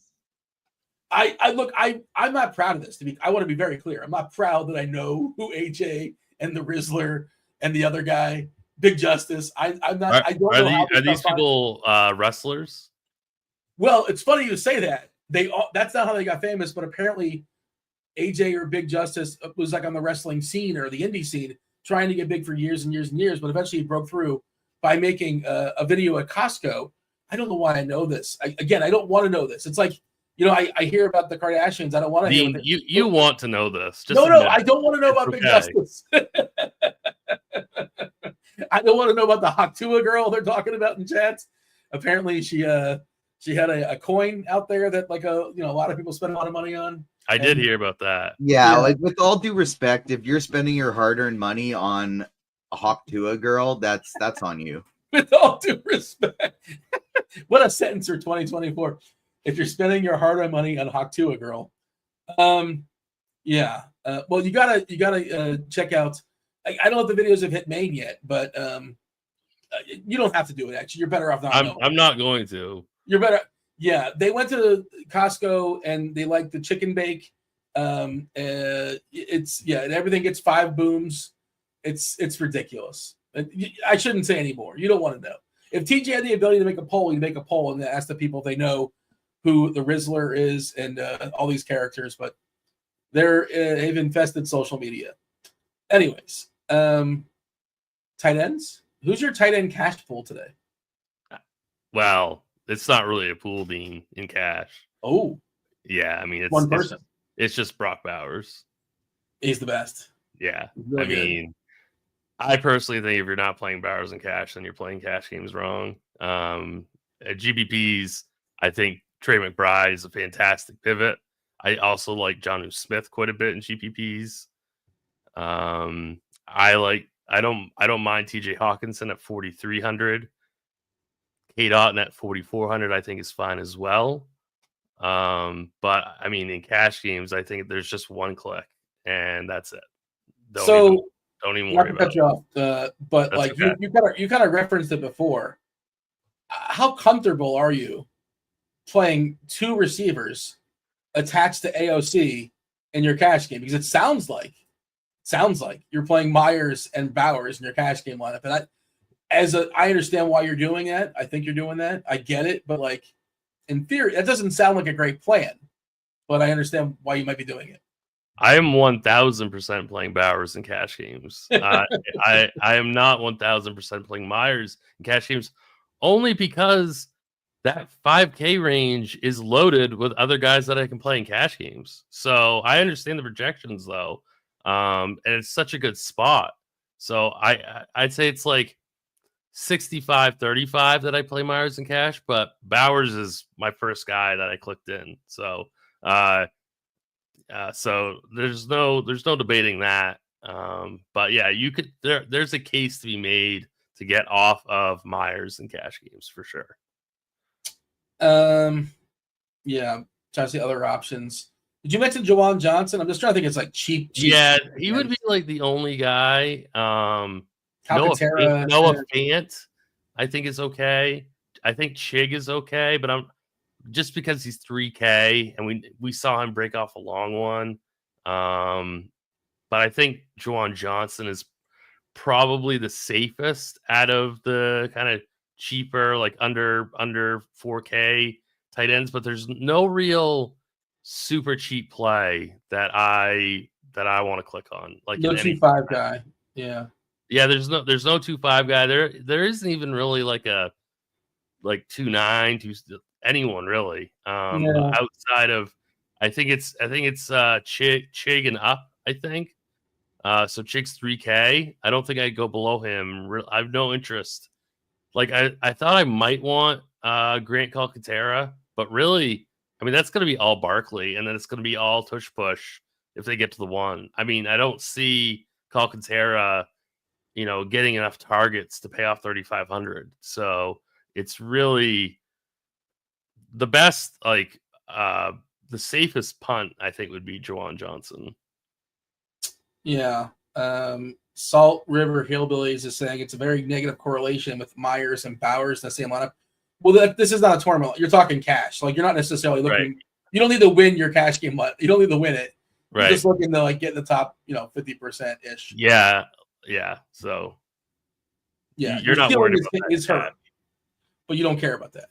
I'm not proud of this. I want to be very clear. I'm not proud that I know who AJ and the Rizzler and the other guy, Big Justice. I'm not. I don't know. Are these people wrestlers? Well, it's funny you say that. That's not how they got famous, but apparently AJ or Big Justice was like on the wrestling scene or the indie scene, trying to get big for years and years and years, but eventually he broke through by making a video at Costco. I don't know why I know this. I don't want to know this. It's like, I hear about the Kardashians. I don't want to hear it. You want to know this. No, I don't want to know about Big Justice. I don't want to know about the Haktua girl they're talking about in chats. Apparently she had a coin out there that a lot of people spend a lot of money on. I did hear about that. Yeah, like with all due respect, if you're spending your hard-earned money on a Haktua girl, that's on you. With all due respect. What a sentence for 2024. If you're spending your hard-earned money on Haktua girl. Well, you gotta check out. I don't know if the videos have hit Maine yet, but you don't have to do it. Actually, you're better off not. I'm not going to. You're better. Yeah, they went to Costco and they like the chicken bake. And everything gets 5 booms. It's ridiculous. I shouldn't say anymore. You don't want to know. If TJ had the ability to make a poll, he'd make a poll and ask the people if they know who the Rizzler is and all these characters, but they've infested social media. Anyways, tight ends. Who's your tight end cash pool today? Well, it's not really a pool being in cash. Oh, yeah. I mean, it's one person. It's just Brock Bowers. He's the best. Yeah. Really I mean, I personally think if you're not playing Bowers in cash, then you're playing cash games wrong. At GPPs, I think Trey McBride is a fantastic pivot. I also like Jonnu Smith quite a bit in GPPs. I don't mind TJ Hawkinson at 4,300. Kate Otten at 4,400, I think is fine as well. But I mean, in cash games, I think there's just one click, and that's it. Don't even worry about it. But that's like okay. you kind of referenced it before. How comfortable are you playing two receivers attached to AOC in your cash game? Because it sounds like you're playing Myers and Bowers in your cash game lineup. And I understand why you're doing that. I think you're doing that. I get it, but like in theory, that doesn't sound like a great plan. But I understand why you might be doing it. I am 1,000% playing Bowers in cash games. I am not 1,000% playing Myers in cash games, only because that 5K range is loaded with other guys that I can play in cash games. So I understand the projections though, and it's such a good spot. So I'd say it's like 65-35 that I play Myers in cash, but Bowers is my first guy that I clicked in. So so there's no debating that. But yeah, there's a case to be made to get off of Myers in cash games for sure. Yeah, trying to see other options. Did you mention Juwan Johnson? I'm just trying to think. It's like cheap. Yeah, he would be like the only guy. Noah Fant, I think is okay. I think Chig is okay, but I'm just because he's 3K and we saw him break off a long one. But I think Juwan Johnson is probably the safest out of the kind of cheaper, like under 4K tight ends, but there's no real super cheap play that I want to click on. Like no 2.5 guy. Yeah. Yeah, there's no 2.5 guy. There isn't even really like a 2.9 anyone really. Outside of I think it's Chig and up, I think. So Chig's 3K. I don't think I'd go below him. I have no interest. Like I thought I might want Grant Calcaterra, but really, I mean that's gonna be all Barkley, and then it's gonna be all tush push if they get to the one. I mean, I don't see Calcaterra, getting enough targets to pay off 3,500. So it's really the best, the safest punt, I think, would be Juwan Johnson. Yeah. Salt River Hillbillies is saying it's a very negative correlation with Myers and Bowers in the same lineup. Well, this is not a tournament. You're talking cash. Like, you're not necessarily looking. Right. You don't need to win your cash game. You don't need to win it. Right. You're just looking to get in the top, 50% ish. Yeah. Yeah. So. Yeah. You're not worried about that. It's hurt, but you don't care about that.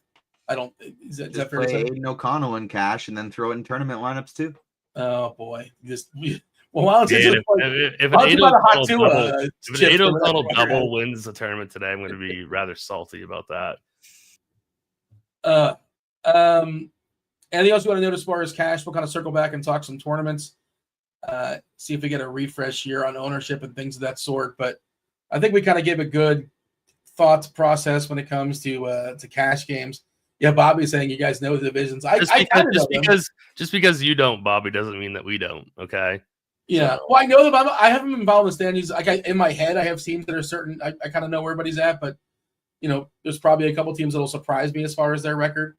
I don't. Is that fair to say? Play Aiden O'Connell in cash and then throw it in tournament lineups too. Oh boy, well, why don't you if an Aiden O'Connell double wins the tournament today, I'm going to be rather salty about that. Anything else you want to notice as far as cash? We'll kind of circle back and talk some tournaments. See if we get a refresh here on ownership and things of that sort. But I think we kind of gave a good thought process when it comes to cash games. Yeah, Bobby's saying you guys know the divisions. Just because you don't, Bobby, doesn't mean that we don't. Okay. Yeah. Well, I know them. I haven't been involved in the standings. In my head, I have teams that are certain. I kind of know where everybody's at, but there's probably a couple teams that'll surprise me as far as their record.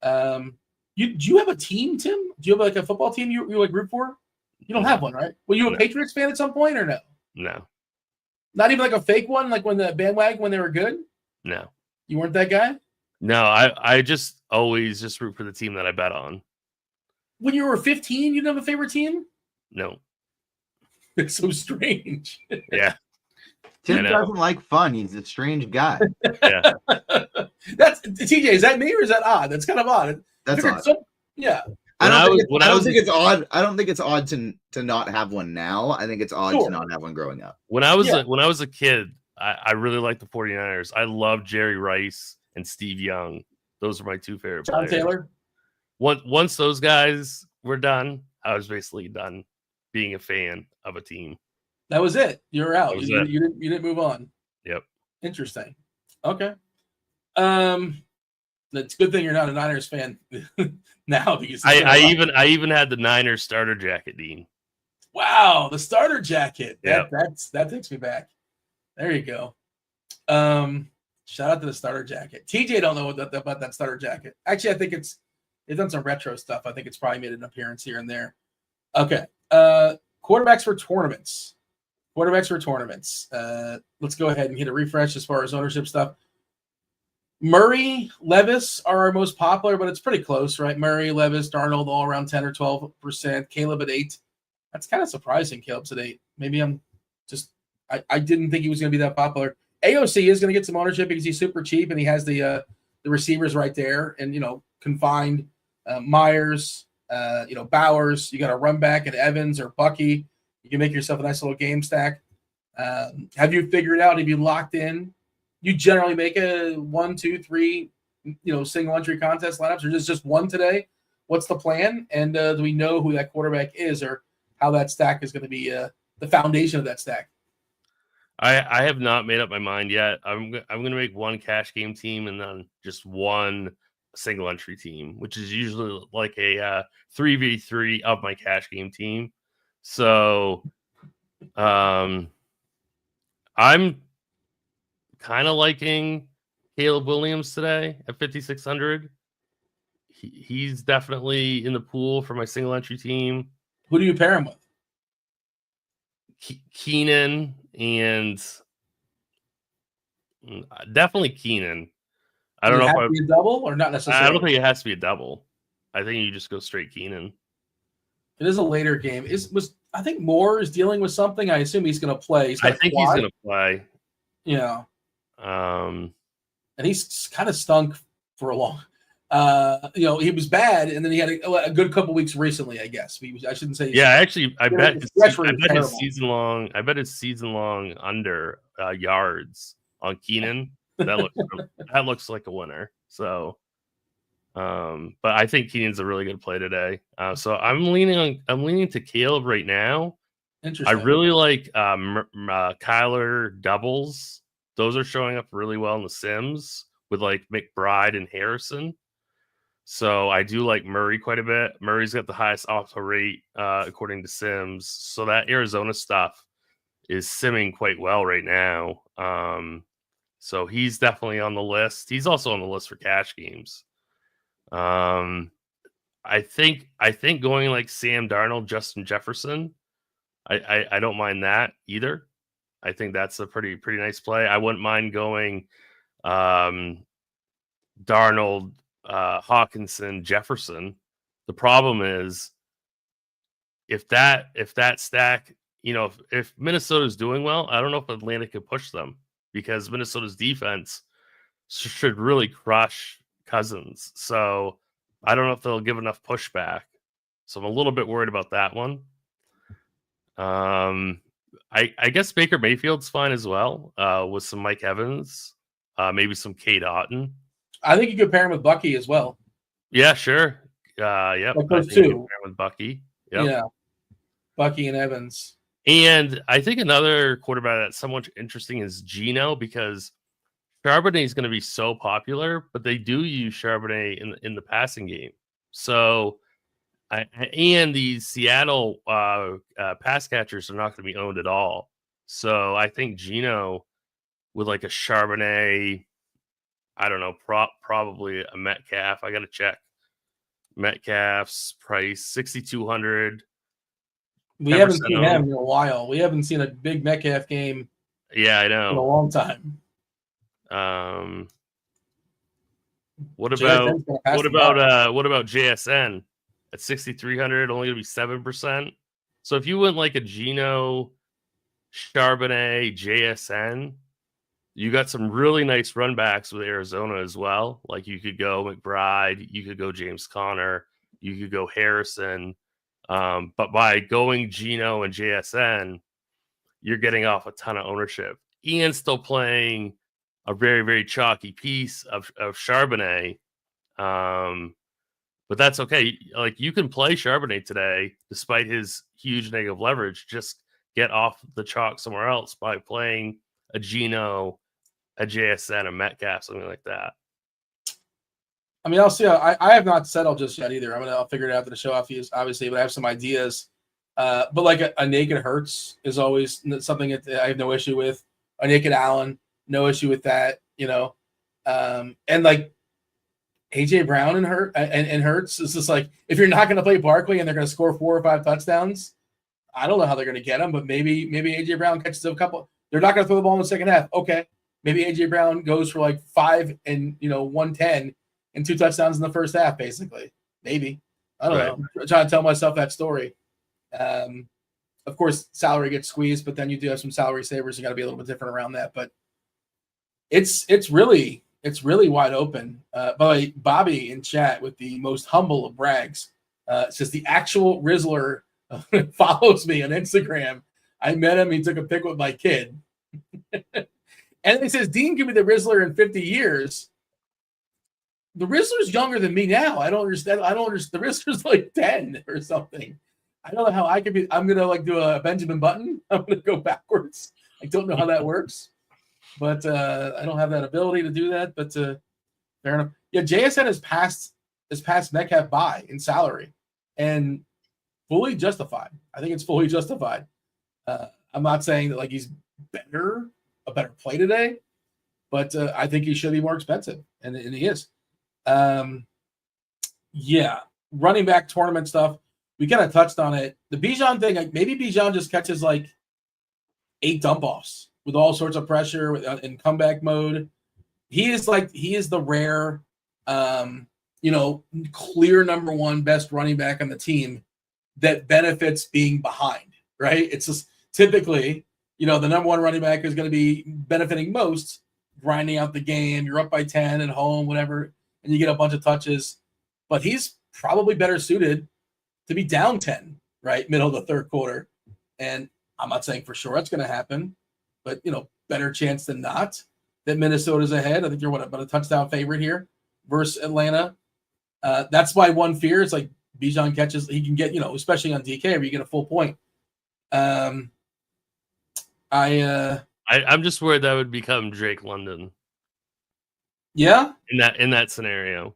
Do you have a team, Tim? Do you have a football team you root for? You don't have one, right? Were you a Patriots fan at some point or no? No. Not even a fake one, like when the bandwagon when they were good? No. You weren't that guy? No, I just always just root for the team that I bet on. When you were 15, you didn't have a favorite team? No. It's so strange. Yeah. Tim doesn't like fun. He's a strange guy. Yeah. That's TJ. Is that me or is that odd? That's kind of odd. That's Figured odd. yeah. I don't was think it's odd. I don't think it's odd to not have one now. I think it's odd Sure. to not have one growing up. When I was a kid, I really liked the 49ers. I loved Jerry Rice and Steve Young. Those were my two favorite John players. Taylor. Once those guys were done, I was basically done being a fan of a team. That was it. You were out. That was You it. didn't move on. Yep. Interesting. Okay. It's a good thing you're not a Niners fan now because I even had the Niners starter jacket, Dean. wow, the starter jacket. Yep. That takes me back. There you go. Shout out to the starter jacket. TJ don't know about that starter jacket. Actually, I think it's done some retro stuff. I think it's probably made an appearance here and there. Okay. Quarterbacks for tournaments. Let's go ahead and hit a refresh as far as ownership stuff. Murray, Levis are our most popular, but it's pretty close, right? Murray, Levis, Darnold, all around 10 or 12%. Caleb at 8. That's kind of surprising. Caleb's at 8. Maybe I didn't think he was going to be that popular. AOC is going to get some ownership because he's super cheap and he has the receivers right there and, confined Myers, Bowers. You got a run back at Evans or Bucky. You can make yourself a nice little game stack. Have you figured out, have you locked in? You generally make a 1, 2, 3, single entry contest lineups, or just one today? What's the plan? And do we know who that quarterback is, or how that stack is going to be the foundation of that stack? I have not made up my mind yet. I'm going to make one cash game team and then just one single entry team, which is usually like a 3v3 of my cash game team. So, I'm kind of liking Caleb Williams today at 5,600. He's definitely in the pool for my single entry team. Who do you pair him with? Keenan and definitely Keenan. I don't know if be a double or not necessarily. I don't think it has to be a double. I think you just go straight Keenan. It is a later game. I think Moore is dealing with something. I assume he's going to play. I think he's going to play. Yeah. And he's kind of stunk for a long. He was bad, and then he had a good couple weeks recently. I guess I shouldn't say. Yeah, actually, I bet his season long. I bet his season long under yards on Keenan. That looks like a winner. So, but I think Keenan's a really good play today. So I'm leaning to Caleb right now. Interesting. I really like Kyler doubles. Those are showing up really well in the Sims with like McBride and Harrison. So I do like Murray quite a bit. Murray's got the highest auto rate according to Sims. So that Arizona stuff is simming quite well right now. So he's definitely on the list. He's also on the list for cash games. I think going like Sam Darnold, Justin Jefferson. I don't mind that either. I think that's a pretty nice play. I wouldn't mind going Darnold, Hawkinson, Jefferson. The problem is if that stack, if Minnesota's doing well, I don't know if Atlanta could push them because Minnesota's defense should really crush Cousins. So I don't know if they'll give enough pushback. So I'm a little bit worried about that one. I guess Baker Mayfield's fine as well, with some Mike Evans, maybe some Cade Otton. I think you could pair him with Bucky as well. Yeah, sure. Yep. Like those two. With Bucky. Yep. Yeah. Bucky and Evans. And I think another quarterback that's somewhat interesting is Geno because Charbonnet is going to be so popular, but they do use Charbonnet in the passing game. So, and these Seattle pass catchers are not going to be owned at all. So I think Geno with like a Charbonnet, I don't know, probably a Metcalf. I got to check. Metcalf's price 6,200. We haven't seen him in a while. We haven't seen a big Metcalf game. Yeah, I know. In a long time. What about JSN at 6,300? Only gonna be 7%. So if you went like a Geno, Charbonnet, JSN, You got some really nice run backs with Arizona as well. Like you could go McBride, you could go James Conner, you could go Harrison. But by going Geno and JSN, you're getting off a ton of ownership. Ian's still playing a very, very chalky piece of Charbonnet. But that's okay. Like you can play Charbonnet today, despite his huge negative leverage. Just get off the chalk somewhere else by playing a Geno, a JSN, a Metcalf, something like that. I mean, I'll see. I have not settled just yet either. I'll figure it out to the show off, obviously, but I have some ideas. But like a naked Hurts is always something that I have no issue with. A naked Allen, no issue with that. And like AJ Brown and Hurts is just like, if you're not going to play Barkley and they're going to score 4 or 5 touchdowns, I don't know how they're going to get them. But maybe AJ Brown catches a couple. They're not going to throw the ball in the second half. Okay, maybe AJ Brown goes for like 5 and 110 and 2 touchdowns in the first half, basically. Maybe. I don't know. I'm trying to tell myself that story. Of course, salary gets squeezed, but then you do have some salary savers. You got to be a little bit different around that. But it's really wide open. By the way, Bobby in chat with the most humble of brags says the actual Rizzler follows me on Instagram. I met him. He took a pic with my kid. And he says, Dean could be the Rizzler in 50 years. The Rizzler's younger than me now. I don't understand. The Rizzler's like 10 or something. I don't know how I could be. I'm going to like do a Benjamin Button. I'm going to go backwards. I don't know how that works. But I don't have that ability to do that. But fair enough. Yeah, JSN has passed Metcalf by in salary. And fully justified. I think it's fully justified. I'm not saying that like he's a better play today, but I think he should be more expensive, and he is. Yeah, running back tournament stuff. We kind of touched on it. The Bijan thing, like maybe Bijan just catches like 8 dump offs with all sorts of pressure in comeback mode. He is the rare, clear number 1 best running back on the team that benefits being behind, right? It's just typically, the number 1 running back is going to be benefiting most, grinding out the game. You're up by 10 at home, whatever, and you get a bunch of touches. But he's probably better suited to be down 10, right? Middle of the third quarter. And I'm not saying for sure that's going to happen, but, better chance than not that Minnesota's ahead. I think you're about a touchdown favorite here versus Atlanta. That's my one fear. It's like Bijan catches, he can get, especially on DK where you get a full point. I'm just worried that would become Drake London. Yeah. In that scenario.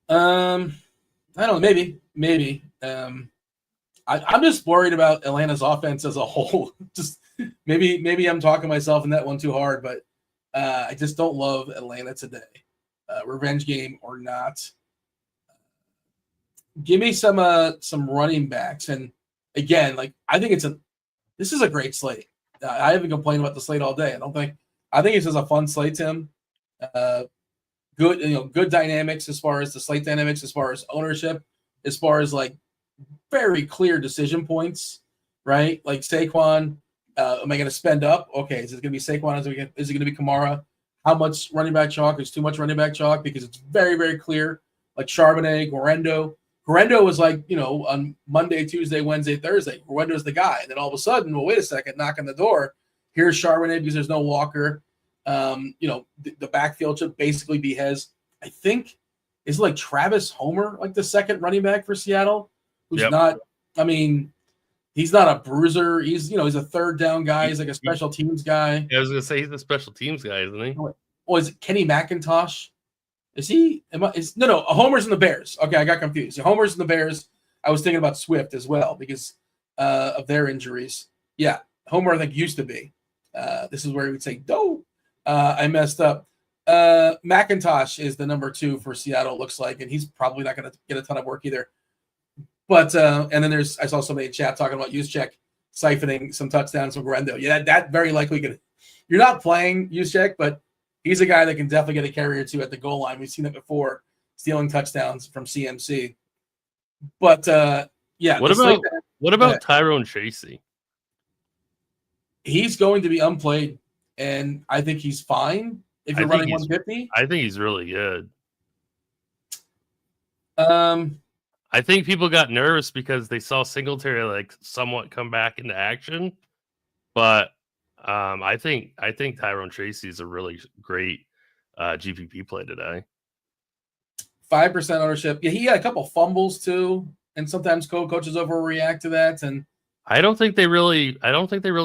I don't know. Maybe. I'm just worried about Atlanta's offense as a whole. Just maybe I'm talking myself in that one too hard, but I just don't love Atlanta today. Revenge game or not. Give me some running backs, and again, like I think this is a great slate. I haven't complained about the slate all day. I think it's just a fun slate, Tim. Good dynamics as far as the slate dynamics, as far as ownership, as far as like very clear decision points, right? Like Saquon, am I going to spend up? Okay, is it going to be Saquon? Is it going to be Kamara? How much running back chalk? Is too much running back chalk? Because it's very, very clear. Like Charbonnet, Guerrero. Guerrero was like, on Monday, Tuesday, Wednesday, Thursday. Guerendo's the guy. And then all of a sudden, well, wait a second, knock on the door. Here's Charbonnet because there's no Walker. The backfield should basically be his. I think is like Travis Homer, like the second running back for Seattle, who's not. I mean, he's not a bruiser. He's he's a third down guy. He's like a special teams guy. I was gonna say he's a special teams guy, isn't he? Oh, is it Kenny McIntosh? Is he? No. Homer's in the Bears. Okay, I got confused. Homer's in the Bears. I was thinking about Swift as well because of their injuries. Yeah, Homer I think used to be. This is where he would say, "No, I messed up." McIntosh is the number 2 for Seattle, it looks like, and he's probably not going to get a ton of work either. But and then I saw somebody in chat talking about Juszczyk siphoning some touchdowns from Guerrero. Yeah, that very likely could. You're not playing Juszczyk, but he's a guy that can definitely get a carry or 2 at the goal line. We've seen it before, stealing touchdowns from CMC. But yeah, what about Tyrone Tracy? He's going to be unplayed, and I think he's fine if you're running 150. I think he's really good. I think people got nervous because they saw Singletary like somewhat come back into action, but I think Tyrone Tracy is a really great GPP play today. 5% ownership. Yeah, he had a couple fumbles too, and sometimes coaches overreact to that. And I don't think they really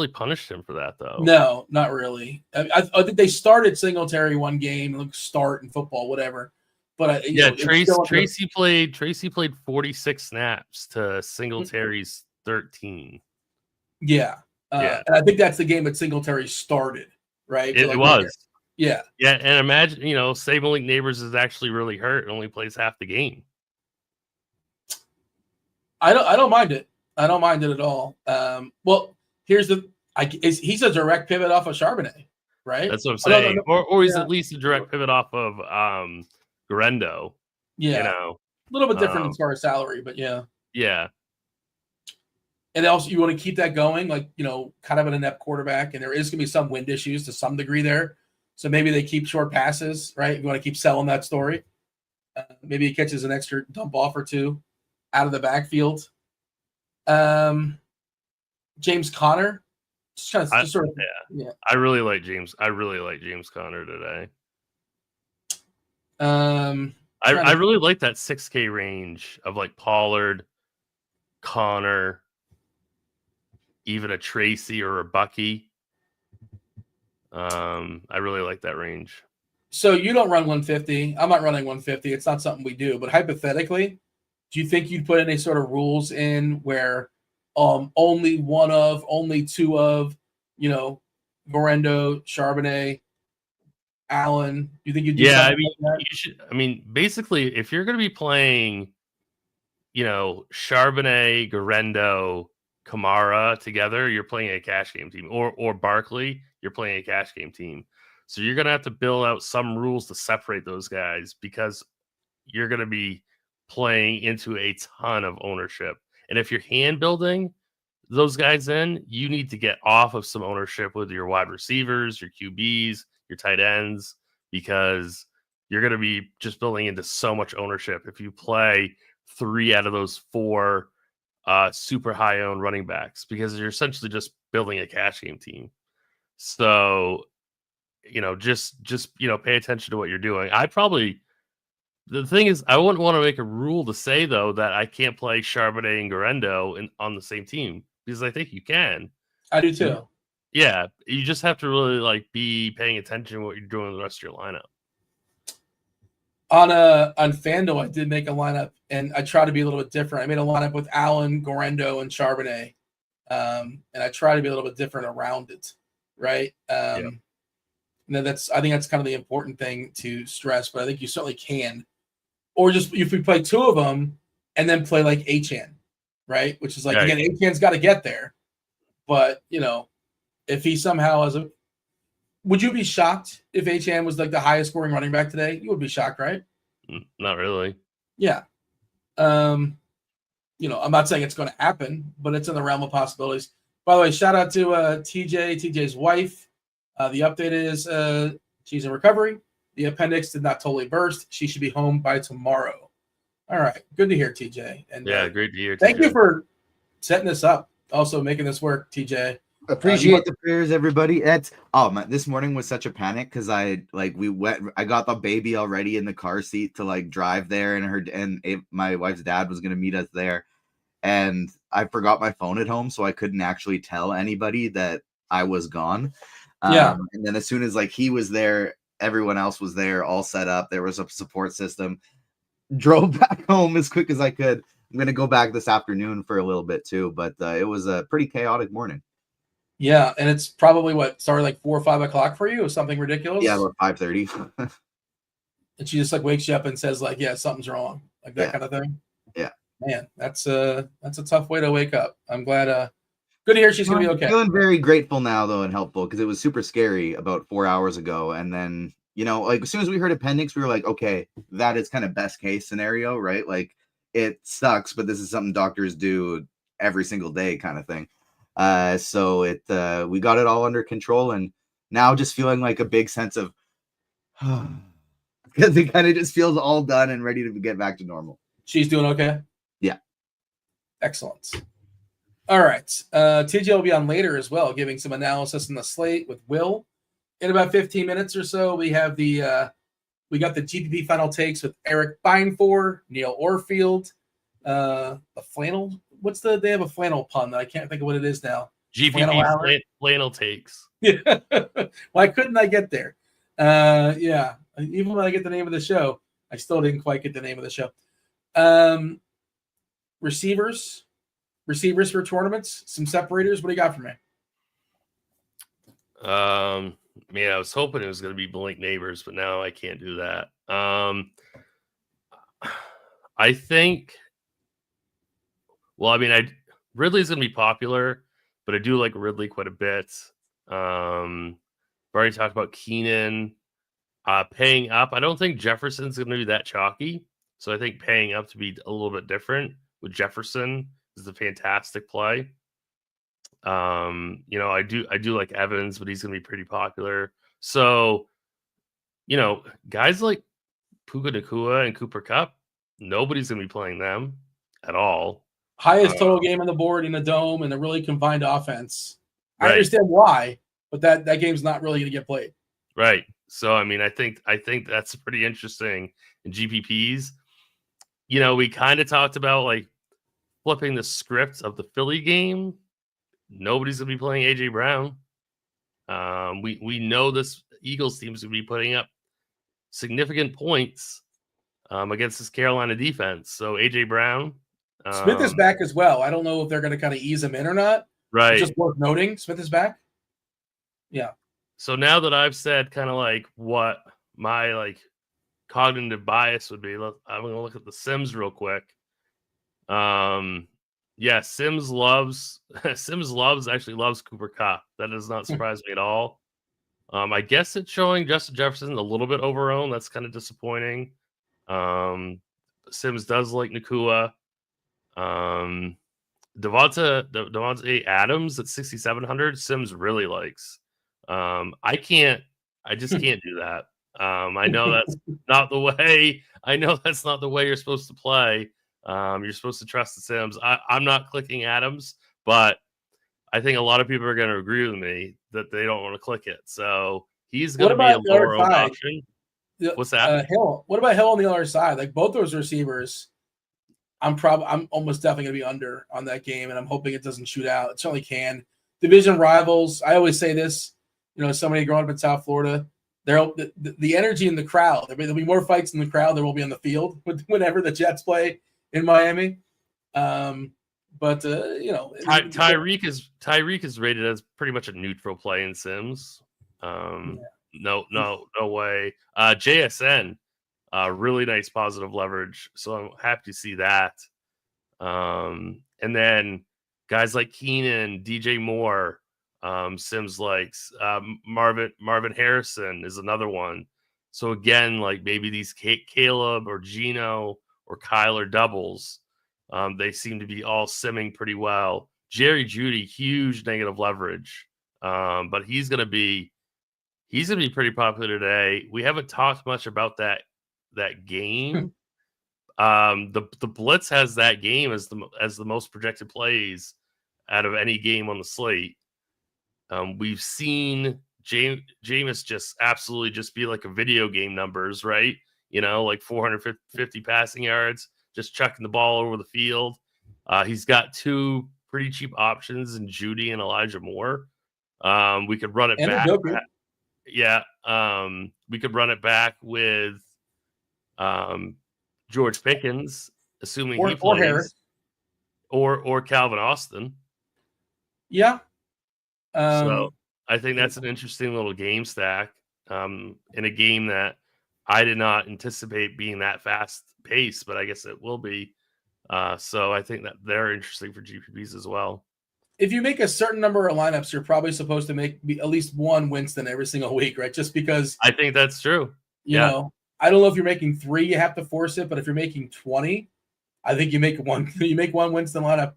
punished him for that though. No, not really. I think they started Singletary one game, like start in football, whatever. But Tracy played 46 snaps to Singletary's 13. Yeah. And I think that's the game that Singletary started, right? It was. Yeah. Yeah, and imagine, say Malik Neighbors is actually really hurt and only plays half the game. I don't mind it. I don't mind it at all. Well, here's he's a direct pivot off of Charbonnet, right? That's what I'm saying. Or he's at least a direct pivot off of Guerendo. Yeah. A little bit different as far as salary, but yeah. Yeah. And also you want to keep that going, like, kind of an inept quarterback, and there is going to be some wind issues to some degree there. So maybe they keep short passes, right? You want to keep selling that story. Maybe he catches an extra dump off or two out of the backfield. James Conner, I really like James. I really like James Conner today. I really like that 6K range of like Pollard, Connor, even a Tracy or a Bucky. I really like that range. So you don't run 150. I'm not running 150. It's not something we do. But hypothetically, do you think you'd put any sort of rules in where only one of, only two of, Guerendo, Charbonnet, Allen? Do you think you'd do something like that? You should. Basically, if you're going to be playing, Charbonnet, Guerendo, Kamara together, you're playing a cash game team, or Barkley, you're playing a cash game team. So you're going to have to build out some rules to separate those guys because you're going to be playing into a ton of ownership. And if you're hand building those guys in, you need to get off of some ownership with your wide receivers, your QBs, your tight ends, because you're going to be just building into so much ownership if you play 3 out of those 4 super high owned running backs, because you're essentially just building a cash game team. So, just pay attention to what you're doing. The thing is, I wouldn't want to make a rule to say though that I can't play Charbonnet and Guerendo on the same team, because I think you can. I do too. Yeah, you just have to really be paying attention to what you're doing with the rest of your lineup. On FanDuel, I did make a lineup, and I try to be a little bit different. I made a lineup with Allen, Guerendo, and Charbonnet, and I try to be a little bit different around it, right? I think that's kind of the important thing to stress, but I think you certainly can. Or just if we play 2 of them and then play like Achane, right? Which is again, Achane's got to get there. But, if he somehow has would you be shocked if Achane was like the highest scoring running back today? You would be shocked, right? Not really. Yeah. I'm not saying it's going to happen, but it's in the realm of possibilities. By the way, shout out to TJ's wife. The update is she's in recovery. The appendix did not totally burst. She should be home by tomorrow. All right. Good to hear, TJ. And great to hear. Thank you for setting this up. Also making this work, TJ. Appreciate the prayers, everybody. This morning was such a panic because I got the baby already in the car seat to drive there, and my wife's dad was gonna meet us there, and I forgot my phone at home, so I couldn't actually tell anybody that I was gone. And then as soon as he was there, everyone else was there, all set up. There was a support system. Drove back home as quick as I could. I'm gonna go back this afternoon for a little bit too, but it was a pretty chaotic morning. Yeah, and it's probably started 4 or 5 o'clock for you, or something ridiculous. Yeah, about 5:30. And she just wakes you up and says something's wrong, that kind of thing. Yeah, man, that's a tough way to wake up. I'm glad. Good to hear she's gonna be okay. Feeling very grateful now though, and helpful, because it was super scary about 4 hours ago, and then as soon as we heard appendix, we were like, okay, that is kind of best case scenario, right? It sucks, but this is something doctors do every single day, kind of thing. So we got it all under control, and now just feeling like a big sense of because it kind of just feels all done and ready to get back to normal. She's doing okay? Yeah. Excellent. All right. TJ will be on later as well, giving some analysis on the slate with Will. In about 15 minutes or so, we have we got the GPP Final Takes with Erik Beimfohr, Neil Orfield, the flannel. They have a flannel pun that I can't think of what it is now. GPP Final Takes. Yeah. Why couldn't I get there? Yeah. Even when I get the name of the show, I still didn't quite get the name of the show. Receivers for tournaments, some separators. What do you got for me? Man, I was hoping it was going to be Blink Neighbors, but now I can't do that. I think. Well, I mean, Ridley's going to be popular, but I do like Ridley quite a bit. I've already talked about Keenan. Paying up, I don't think Jefferson's going to be that chalky, so I think paying up to be a little bit different with Jefferson is a fantastic play. I do like Evans, but he's going to be pretty popular. So, guys like Puka Nacua and Cooper Kupp, nobody's going to be playing them at all. Highest total game on the board in the dome and a really combined offense. Right. I understand why, but that game's not really going to get played. Right. So, I mean, I think that's pretty interesting in GPPs. We kind of talked about like flipping the script of the Philly game. Nobody's going to be playing AJ Brown. We know this Eagles team is going to be putting up significant points against this Carolina defense. So AJ Brown. Smith is back as well. I don't know if they're going to kind of ease him in or not. Right. It's just worth noting. Smith is back. Yeah. So now that I've said kind of like what my like cognitive bias would be, I'm going to look at the Sims real quick. Yeah, Sims actually loves Cooper Kupp. That does not surprise me at all. I guess it's showing Justin Jefferson a little bit overowned. That's kind of disappointing. Sims does like Nacua. Devontae Adams at 6,700. Sims really likes. I just can't do that. I know that's not the way. I know that's not the way you're supposed to play. You're supposed to trust the Sims. I'm not clicking Adams, but I think a lot of people are going to agree with me that they don't want to click it. So he's going to be a lower owned option. What's that? Hill. What about Hill on the other side? Like both those receivers, I'm almost definitely going to be under on that game, and I'm hoping it doesn't shoot out. It certainly can. Division rivals. I always say this. Somebody growing up in South Florida, the energy in the crowd. There'll be more fights in the crowd than will be on the field whenever the Jets play in Miami. Tyreek is rated as pretty much a neutral play in Sims. No way. JSN, really nice positive leverage. So I'm happy to see that. And then guys like Keenan, DJ Moore, Sims likes. Marvin Harrison is another one. So again, like maybe these Caleb or Gino or Kyler doubles, they seem to be all simming pretty well. Jerry Jeudy, huge negative leverage, but he's gonna be pretty popular today. We haven't talked much about that game. The Blitz has that game as the most projected plays out of any game on the slate. We've seen Jameis just absolutely just be like a video game numbers, right? Like 450 passing yards, just chucking the ball over the field. He's got two pretty cheap options in Judy and Elijah Moore. We could run it back. Yeah. We could run it back with George Pickens, assuming he plays, Harris. or Calvin Austin. Yeah. So I think that's an interesting little game stack in a game that I did not anticipate being that fast paced, but I guess it will be. So I think that they're interesting for GPPs as well. If you make a certain number of lineups, you're probably supposed to make at least one Winston every single week, right? Just because I think that's true. You know, I don't know if you're making 3, you have to force it, but if you're making 20, I think you make one. You make one Winston lineup.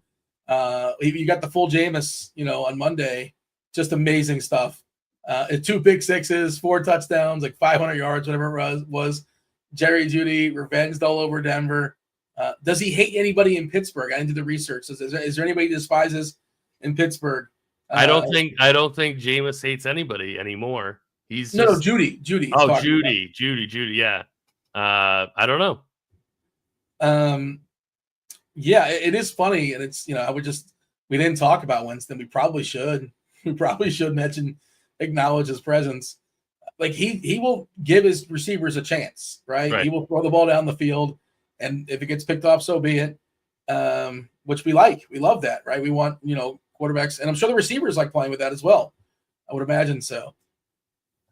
You got the full Jameis, on Monday, just amazing stuff. 2 pick sixes, 4 touchdowns, like 500 yards, whatever it was. Jerry Jeudy revenged all over Denver. Does he hate anybody in Pittsburgh? I didn't do the research. Is there anybody he despises in Pittsburgh? I don't think Jameis hates anybody anymore. He's no, Jeudy. Oh, Jeudy. Yeah. I don't know. Yeah, it is funny, and it's we didn't talk about Winston. We probably should. We probably should acknowledge his presence. Like he will give his receivers a chance, right? He will throw the ball down the field, and if it gets picked off, so be it. Which we like. We love that, right? We want quarterbacks, and I'm sure the receivers like playing with that as well. I would imagine so.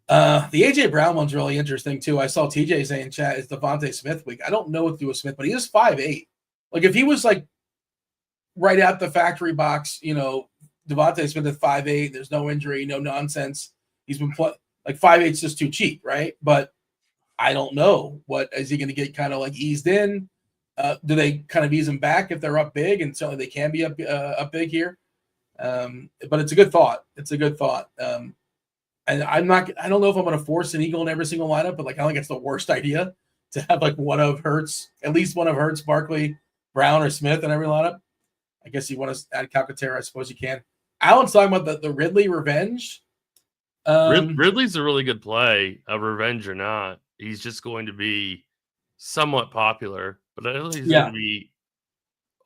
The AJ Brown one's really interesting too. I saw TJ saying chat it's Devontae Smith week. I don't know what to do with Smith, but he is 5'8". Like if he was like right out the factory box, Devontae Smith at 5'8", there's no injury, no nonsense. He's been like 5'8" is just too cheap, right? But I don't know. What is he going to get kind of like eased in? Do they kind of ease him back if they're up big? And certainly they can be up big here. But it's a good thought. And I don't know if I'm going to force an Eagle in every single lineup, but like I think it's the worst idea to have like at least one of Hurts, Barkley, Brown, or Smith in every lineup. I guess you want to add Calcaterra, I suppose you can. Alan's talking about the Ridley revenge. Ridley's a really good play, a revenge or not. He's just going to be somewhat popular, but I don't think he's going to be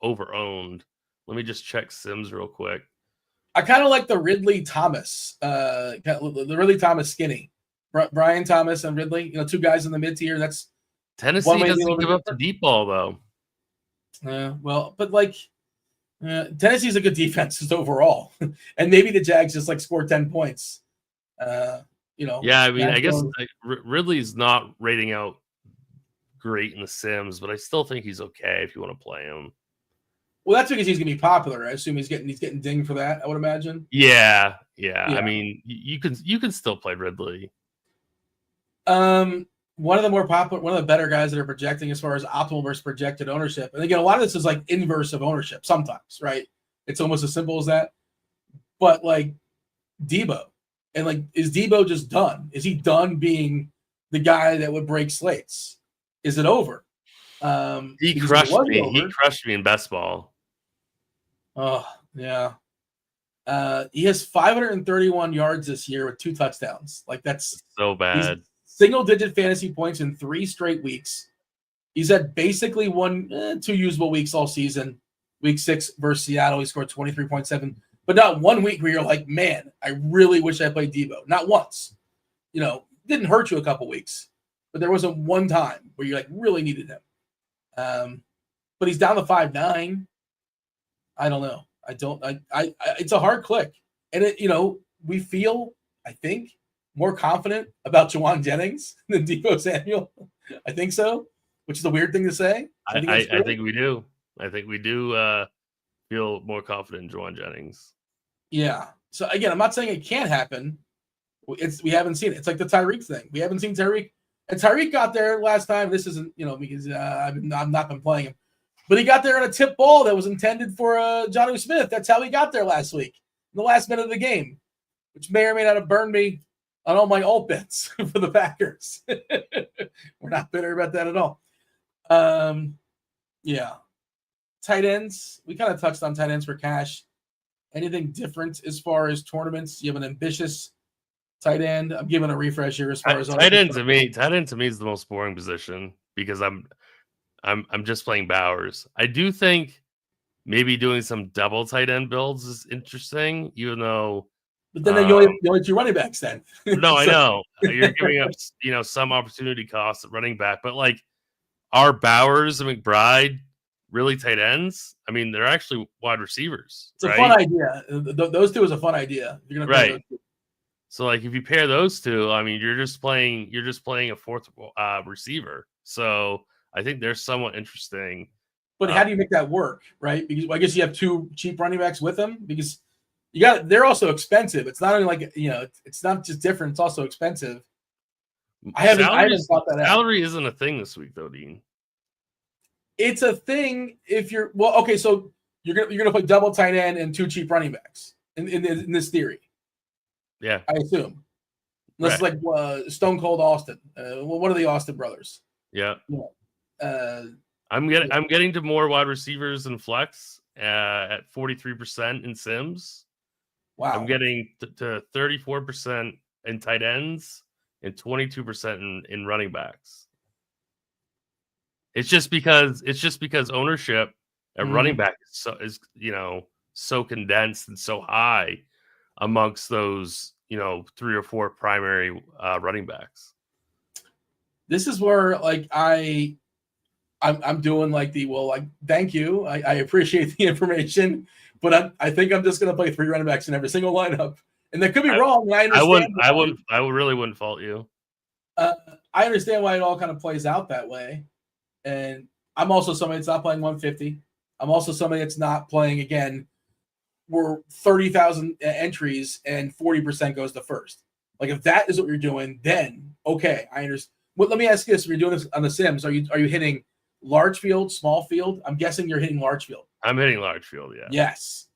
over-owned. Let me just check Sims real quick. I kind of like the Ridley Thomas, the Ridley Thomas skinny. Brian Thomas and Ridley, 2 guys in the mid-tier. That's Tennessee doesn't give up the deep ball, though. Well, but like Tennessee's a good defense just overall. And maybe the Jags just like score 10 points. Yeah, I mean, I guess Ridley's not rating out great in the Sims, but I still think he's okay if you want to play him. Well, that's because he's going to be popular. I assume he's getting dinged for that, I would imagine. Yeah. I mean, you can still play Ridley. One of the more popular, one of the better guys that are projecting as far as optimal versus projected ownership. And again, a lot of this is like inverse of ownership sometimes, right? It's almost as simple as that. But like Debo, and like, is Debo just done? Is he done being the guy that would break slates? Is it over? He crushed me. He crushed me in best ball. Oh, yeah. He has 531 yards this year with 2 touchdowns. Like that's so bad. Single-digit fantasy points in 3 straight weeks. He's had basically 2 usable weeks all season. Week 6 versus Seattle, he scored 23.7. But not one week where you're like, man, I really wish I played Debo. Not once. Didn't hurt you a couple weeks. But there wasn't one time where you like really needed him. But he's down to 5'9". I don't know. It's a hard click. And we feel, I think, more confident about Juwan Jennings than Deebo Samuel. I think so, which is a weird thing to say. I think we do. I think we do feel more confident in Juwan Jennings. Yeah. So again, I'm not saying it can't happen. We haven't seen it. It's like the Tyreek thing. We haven't seen Tyreek. And Tyreek got there last time. This isn't, because I've not been playing him. But he got there on a tip ball that was intended for Jonnu Smith. That's how he got there last week, in the last minute of the game, which may or may not have burned me on all my alt bets for the Packers. We're not bitter about that at all. Yeah. Tight ends. We kind of touched on tight ends for cash. Anything different as far as tournaments? You have an ambitious tight end. I'm giving a refresh here as far as tight end to me. Tight end to me is the most boring position because I'm just playing Bowers. I do think maybe doing some double tight end builds is interesting, even though. But then you only 2 running backs then. No, I know you're giving up some opportunity costs at running back, but like, are Bowers and McBride really tight ends? I mean, they're actually wide receivers. It's a fun idea. Those 2 is a fun idea. You're gonna right. So like, if you pair those 2, I mean, you're just playing a 4th receiver. So I think they're somewhat interesting. But how do you make that work, right? Because I guess you have 2 cheap running backs with them because they're also expensive. It's not only like, it's not just different. It's also expensive. I haven't thought that out. Salary isn't a thing this week though, Dean. It's a thing if you're, well, okay. So you're gonna play double tight end and 2 cheap running backs in this theory. Yeah, I assume. Unless right. it's like Stone Cold Austin. What are the Austin brothers? Yeah. Uh, I'm getting to more wide receivers and flex at 43% in Sims. wow. I'm getting to 34% in tight ends and 22% in running backs. It's just because ownership at running back is so condensed and so high amongst those 3 or 4 primary running backs. This is where like I'm doing like thank you. I appreciate the information, but I think I'm just going to play 3 running backs in every single lineup, and that could be wrong. And I understand. I really wouldn't fault you. I understand why it all kind of plays out that way, and I'm also somebody that's not playing 150. I'm also somebody that's not playing again. We're 30,000 entries and 40% goes to first. Like if that is what you're doing, then okay, I understand. Well, let me ask you this: if you're doing this on the Sims, are you hitting large field, small field? I'm guessing you're hitting large field. I'm hitting large field, yeah. Yes.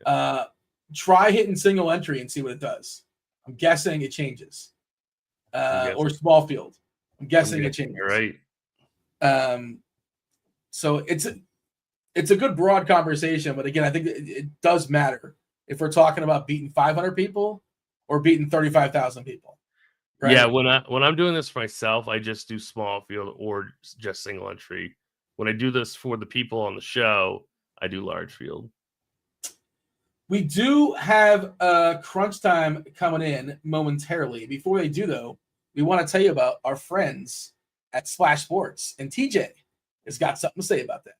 Yeah. Try hitting single entry and see what it does. I'm guessing it changes. Or small field. I'm guessing it changes. Right. So it's a good broad conversation, but again, I think it does matter if we're talking about beating 500 people or beating 35,000 people. Right? Yeah, when I'm doing this for myself, I just do small field or just single entry. When I do this for the people on the show, I do large field. We do have crunch time coming in momentarily. Before they do, though, we want to tell you about our friends at Splash Sports, and TJ has got something to say about that.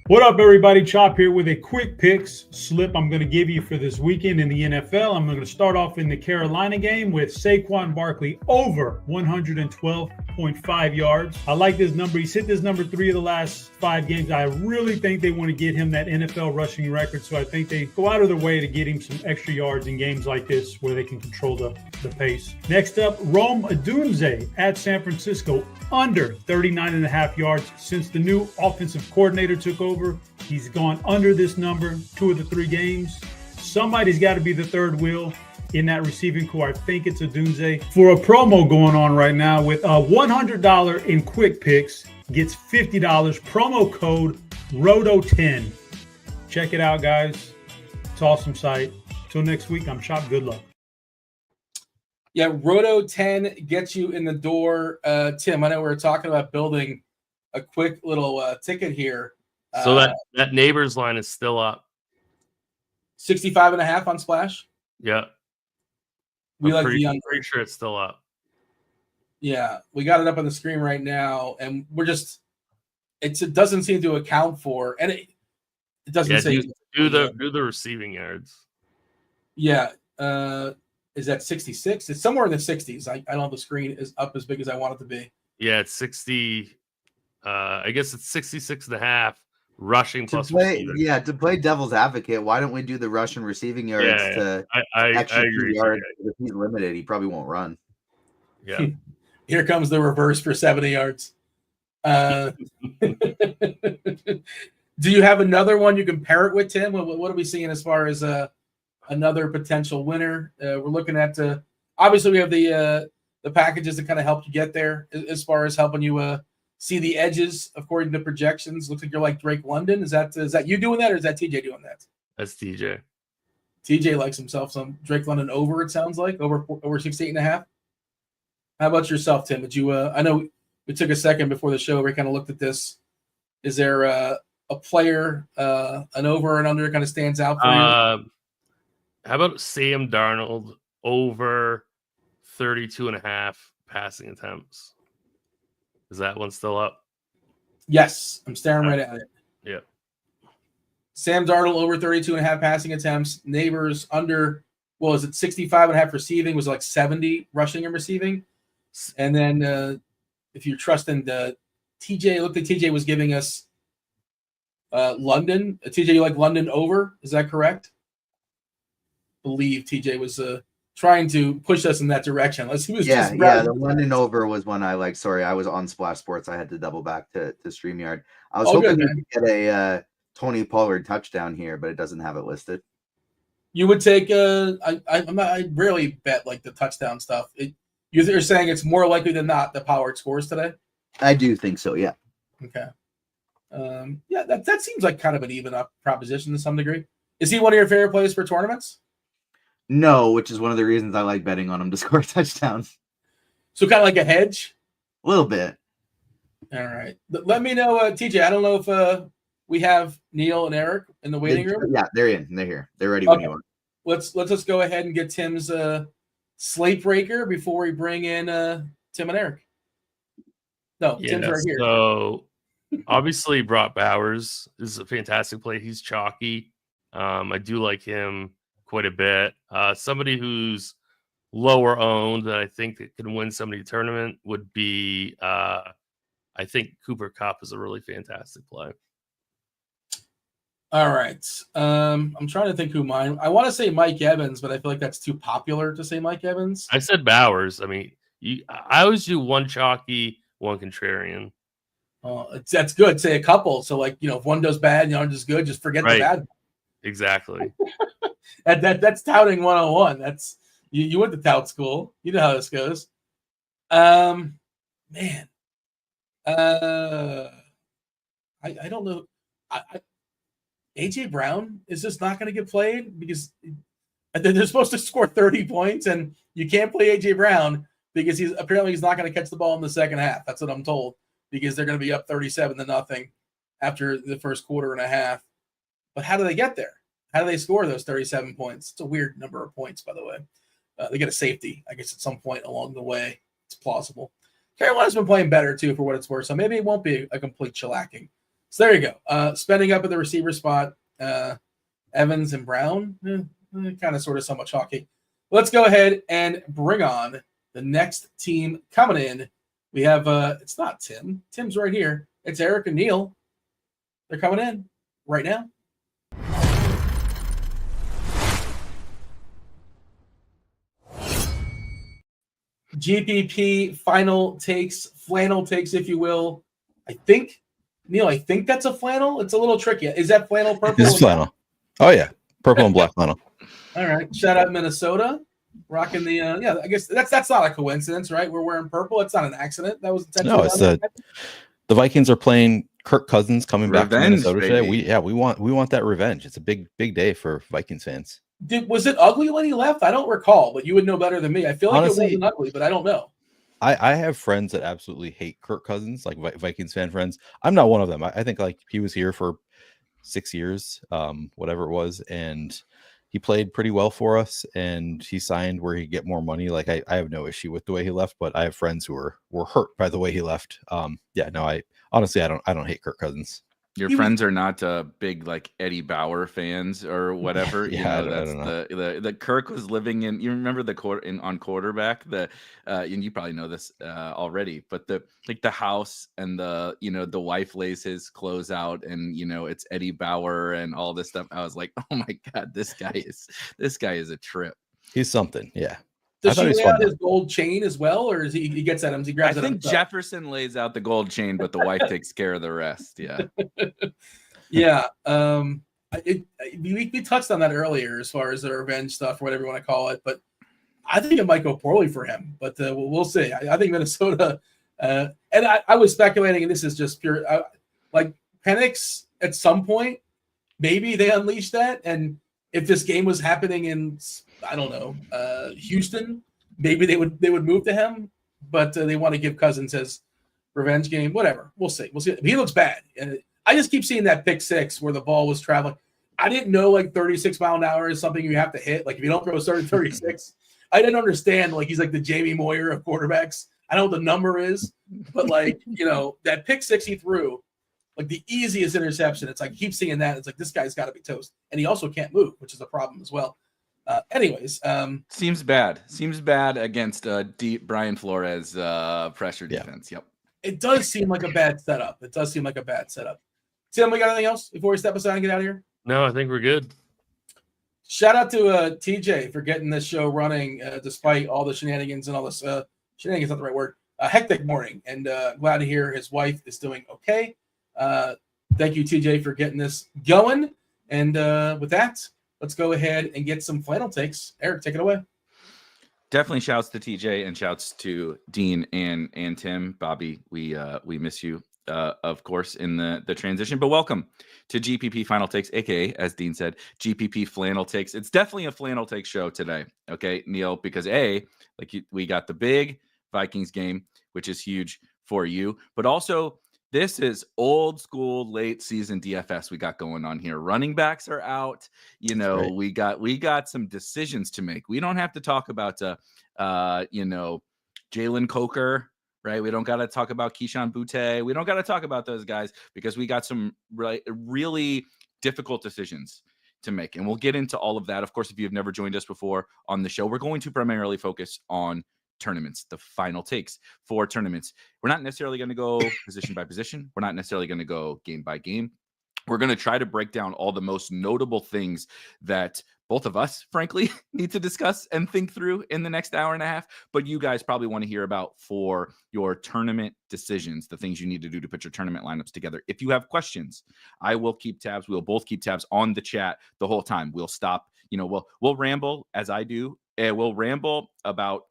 What up, everybody? Chop here with a quick picks slip I'm going to give you for this weekend in the NFL. I'm going to start off in the Carolina game with Saquon Barkley over 112.5 yards. I like this number. He's hit this number 3 of the last 5 games. I really think they want to get him that NFL rushing record, so I think they go out of their way to get him some extra yards in games like this where they can control the pace. Next up, Rome Odunze at San Francisco, under 39.5 yards. Since the new offensive coordinator took over, he's gone under this number 2 of the 3 games. Somebody's got to be the third wheel in that receiving core. I think it's Odunze. For a promo going on right now with a $100 in quick picks, gets $50. Promo code ROTO10. Check it out, guys. It's an awesome site. Till next week, I'm Chop. Good luck. Yeah, Roto10 gets you in the door. Tim, I know we were talking about building a quick little ticket here. So that neighbors line is still up. 65.5 on Splash. Yeah. We I'm like the under. Pretty sure it's still up. Yeah, we got it up on the screen right now, and we're just it doesn't seem to account for, and it doesn't say do the receiving yards. Yeah. Is that 66? It's somewhere in the 60s. I don't know if the screen is up as big as I want it to be. Yeah, it's 60. I guess it's 66.5 rushing plus receiving. Yeah, to play devil's advocate, why don't we do the rush and receiving yards to extra 2 yards? If he's limited, he probably won't run. Yeah. Here comes the reverse for 70 yards. Do you have another one you can pair it with, Tim? What are we seeing as far as another potential winner? We're looking at obviously we have the packages that kind of help you get there as far as helping you see the edges according to projections. Looks like you're like Drake London. Is that you doing that, or is that TJ doing that? That's TJ. TJ likes himself some Drake London over. It sounds like over 68.5. How about yourself, Tim? Did you? I know we took a second before the show. We kind of looked at this. Is there a player, an over and under, kind of stands out for you? How about Sam Darnold over 32.5 passing attempts? Is that one still up? Yes, I'm staring right at it. Yeah. Sam Darnold over 32.5 passing attempts. Neighbors under, well, is it 65.5 receiving? Was it like 70 rushing and receiving? And then if you're trusting the TJ, it looked like TJ was giving us London. TJ, you like London over? Is that correct? Believe TJ was trying to push us in that direction. He was yeah, just the London over was one I like. Sorry, I was on Splash Sports. I had to double back to StreamYard. I was hoping to get a Tony Pollard touchdown here, but it doesn't have it listed. You would take I rarely bet like the touchdown stuff. You're saying it's more likely than not that Pollard scores today? I do think so, yeah. Okay. Yeah, that seems like kind of an even up proposition to some degree. Is he one of your favorite plays for tournaments? No, which is one of the reasons I like betting on him to score touchdowns. So kind of like a hedge? A little bit. All right. Let me know, TJ. I don't know if we have Neil and Erik in the waiting room. Yeah, they're in. They're here. They're ready when you are. Let's just go ahead and get Tim's slate breaker before we bring in Tim and Erik. No, Tim's right here. So obviously Brock Bowers is a fantastic play. He's chalky. I do like him quite a bit. Somebody who's lower owned that I think that can win somebody tournament would be I think Cooper Kupp is a really fantastic play. All right. I'm trying to think who mine. I want to say Mike Evans, but I feel like that's too popular to say Mike Evans. I said Bowers. I mean, I always do one chalky, one contrarian. That's good. Say a couple. So if one does bad and the other does good, just forget the bad. Exactly. That's touting 101. That's you went to tout school. You know how this goes. Man. I don't know. AJ Brown is just not going to get played because they're supposed to score 30 points, and you can't play AJ Brown because he's not going to catch the ball in the second half. That's what I'm told, because they're going to be up 37-0 after the first quarter and a half. But how do they get there? How do they score those 37 points? It's a weird number of points, by the way. They get a safety, I guess, at some point along the way. It's plausible. Carolina's been playing better, too, for what it's worth, so maybe it won't be a complete shellacking. So there you go. Spending up at the receiver spot, Evans and Brown, kind of sort of somewhat chalky. Let's go ahead and bring on the next team coming in. We have, it's not Tim. Tim's right here. It's Erik and Neil. They're coming in right now. GPP Final Takes, flannel takes, if you will. I think that's a flannel. It's a little tricky. Is that flannel purple? It's flannel. Oh, yeah. Purple and black flannel. All right. Shout out Minnesota. Rocking the I guess that's not a coincidence, right? We're wearing purple. It's not an accident. That was no, it's the Vikings are playing Kirk Cousins coming back to Minnesota today. We want that revenge. It's a big day for Vikings fans. Was it ugly when he left? I don't recall, but you would know better than me. I feel like honestly, it wasn't ugly, but I don't know. I have friends that absolutely hate Kirk Cousins, like Vikings fan friends. I'm not one of them. I think he was here for 6 years, whatever it was, and he played pretty well for us, and he signed where he'd get more money. Like I have no issue with the way he left, but I have friends who were hurt by the way he left. I honestly don't hate Kirk Cousins. Your friends are not big like Eddie Bauer fans or whatever. Yeah, you know, that's I don't know. the Kirk was living in. You remember the on quarterback, and you probably know this already. But the house and the wife lays his clothes out, and it's Eddie Bauer and all this stuff. I was like, oh my god, this guy is a trip. He's something, yeah. Does he lay out his gold chain as well, or is he gets at him? He grabs. I think Jefferson lays out the gold chain, but the wife takes care of the rest. Yeah, yeah. We touched on that earlier as far as the revenge stuff, or whatever you want to call it. But I think it might go poorly for him. But we'll see. I think Minnesota, and I was speculating, and this is just pure. Like Penix, at some point, maybe they unleash that, and if this game was happening in, I don't know, Houston, maybe they would move to him, but they want to give Cousins his revenge game. Whatever, we'll see. He looks bad. I just keep seeing that pick six where the ball was traveling. I didn't know 36 mile an hour is something you have to hit. Like if you don't throw a certain 36, I didn't understand. He's like the Jamie Moyer of quarterbacks. I know what the number is, but that pick six he threw. The easiest interception. It's keep seeing that. It's this guy's got to be toast. And he also can't move, which is a problem as well. Anyways. Seems bad against deep Brian Flores pressure defense. Yep. It does seem like a bad setup. Tim, we got anything else before we step aside and get out of here? No, I think we're good. Shout out to TJ for getting this show running despite all the shenanigans and all this shenanigans, not the right word. Hectic morning, and glad to hear his wife is doing okay. Thank you, TJ, for getting this going. And with that, let's go ahead and get some final takes. Erik, take it away. Definitely shouts to TJ and shouts to Dean and Tim. Bobby, we miss you, of course, in the transition. But welcome to GPP Final Takes, aka, as Dean said, GPP Flannel Takes. It's definitely a Flannel Take show today, okay, Neil? Because we got the big Vikings game, which is huge for you, but also this is old school late season DFS we got going on here. Running backs are out. Right. We got some decisions to make. We don't have to talk about Jalen Coker, right? We don't got to talk about Keyshawn Butte. We don't got to talk about those guys because we got some really difficult decisions to make. And we'll get into all of that. Of course, if you've never joined us before on the show, we're going to primarily focus on tournaments, the final takes for tournaments. We're not necessarily going to go position by position. We're not necessarily going to go game by game. We're going to try to break down all the most notable things that both of us, frankly, need to discuss and think through in the next hour and a half. But you guys probably want to hear about for your tournament decisions, the things you need to do to put your tournament lineups together. If you have questions, I will keep tabs. We'll both keep tabs on the chat the whole time. We'll stop. We'll ramble as I do. We'll ramble about,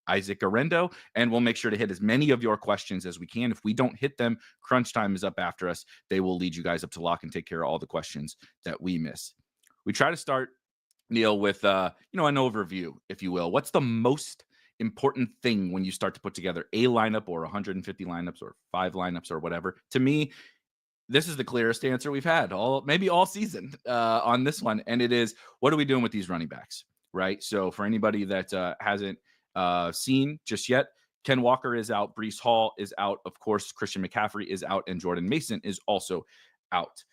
Isaac Arendo, and we'll make sure to hit as many of your questions as we can. If we don't hit them, crunch time is up after us. They will lead you guys up to lock and take care of all the questions that we miss. We try to start, Neil, with an overview, if you will. What's the most important thing when you start to put together a lineup or 150 lineups or 5 lineups or whatever? To me, this is the clearest answer we've had maybe all season on this one, and it is, what are we doing with these running backs, right? So for anybody that hasn't seen just yet, Ken Walker is out, Breece Hall is out, of course, Christian McCaffrey is out, and Jordan Mason is also out.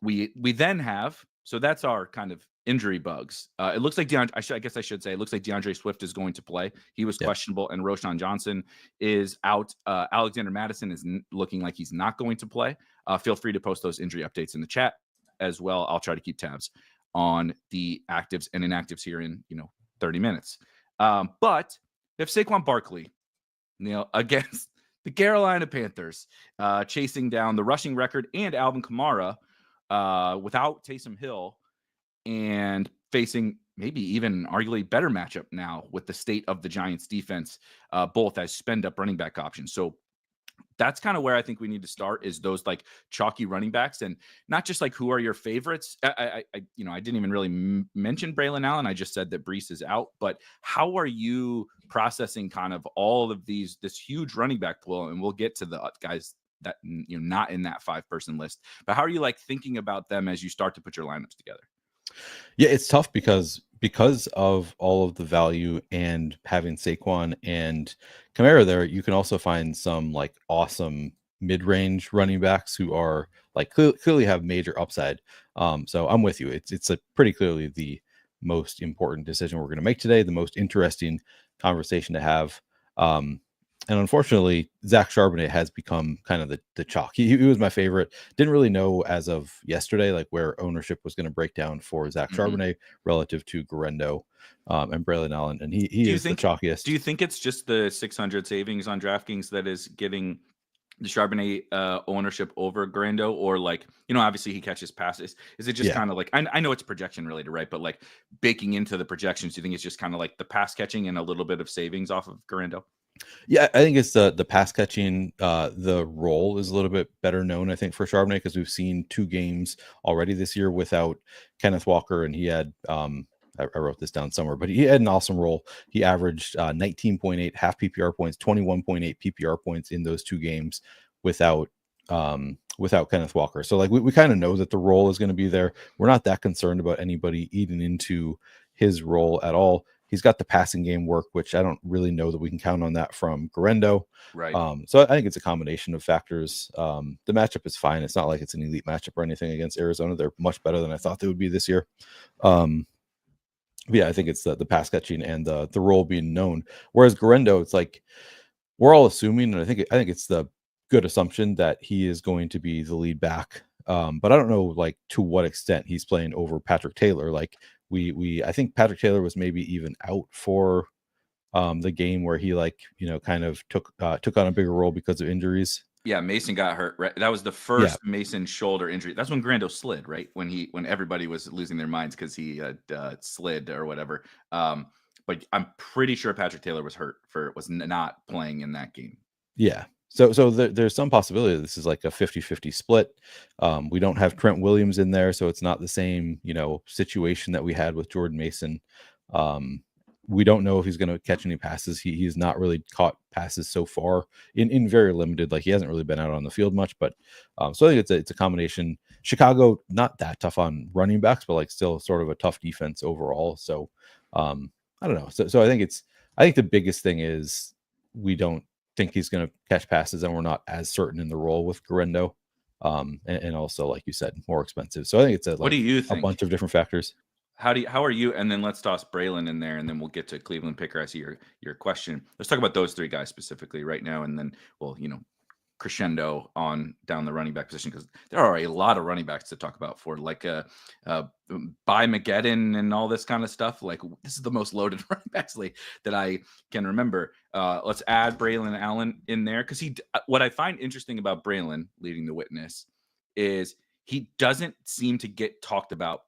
We then have, so that's our kind of injury bugs. It looks like it looks like DeAndre Swift is going to play. He was questionable, and Roshan Johnson is out. Alexander Madison is looking like he's not going to play. Feel free to post those injury updates in the chat as well. I'll try to keep tabs on the actives and inactives here in 30 minutes. But if Saquon Barkley, against the Carolina Panthers, chasing down the rushing record and Alvin Kamara without Taysom Hill, and facing maybe even arguably better matchup now with the state of the Giants defense, both as spend-up running back options. So that's kind of where I think we need to start, is those like chalky running backs, and not just like who are your favorites. I didn't even really mention Braylon Allen. I just said that Breece is out, but how are you processing kind of all of this huge running back pool? And we'll get to the guys that, not in that 5-person list, but how are you like thinking about them as you start to put your lineups together? Yeah, it's tough because of all of the value and having Saquon and Kamara there, you can also find some like awesome mid-range running backs who are like clearly have major upside. So I'm with you. It's a pretty clearly the most important decision we're going to make today, the most interesting conversation to have. And unfortunately, Zach Charbonnet has become kind of the chalk. He was my favorite. Didn't really know as of yesterday, like where ownership was going to break down for Zach Charbonnet relative to Garendo and Braylon Allen. And he is the chalkiest. Do you think it's just the 600 savings on DraftKings that is getting the Charbonnet ownership over Garendo? Or like, obviously he catches passes. Is it just kind of like, I know it's projection related, right? But like baking into the projections, do you think it's just kind of like the pass catching and a little bit of savings off of Garendo? Yeah, I think it's the pass catching. The role is a little bit better known, I think, for Charbonnet, because we've seen 2 games already this year without Kenneth Walker, and he had I wrote this down somewhere, but he had an awesome role. He averaged 19.8 half PPR points, 21.8 PPR points in those 2 games without Kenneth Walker. So like we kind of know that the role is going to be there. We're not that concerned about anybody eating into his role at all. He's got the passing game work, which I don't really know that we can count on that from Garendo. Right. So I think it's a combination of factors. The matchup is fine. It's not like it's an elite matchup or anything against Arizona. They're much better than I thought they would be this year. Yeah, I think it's the pass catching and the role being known. Whereas Garendo, it's like we're all assuming, and I think it's the good assumption that he is going to be the lead back but I don't know like to what extent he's playing over Patrick Taylor. Like I think Patrick Taylor was maybe even out for the game where he like kind of took on a bigger role because of injuries. Yeah, Mason got hurt. Right, that was the first Mason shoulder injury. That's when Grando slid, right? When everybody was losing their minds because he slid or whatever. But I'm pretty sure Patrick Taylor was not playing in that game. Yeah. So there's some possibility that this is like a 50-50 split. We don't have Trent Williams in there, so it's not the same situation that we had with Jordan Mason. We don't know if he's going to catch any passes. He's not really caught passes so far in very limited. Like he hasn't really been out on the field much, but so I think it's a combination. Chicago, not that tough on running backs, but like still sort of a tough defense overall. So I don't know. So I think the biggest thing is we don't think he's going to catch passes, and we're not as certain in the role with Guerendo. And also, like you said, more expensive. So I think it's what do you think? A bunch of different factors. How are you? And then let's toss Braylon in there, and then we'll get to Cleveland Picker. I see your question. Let's talk about those three guys specifically right now, and then we'll crescendo on down the running back position, because there are a lot of running backs to talk about for like Mageddon and all this kind of stuff. Like this is the most loaded running backs league that I can remember. Let's add Braylon Allen in there, because what I find interesting about Braylon leading the witness is he doesn't seem to get talked about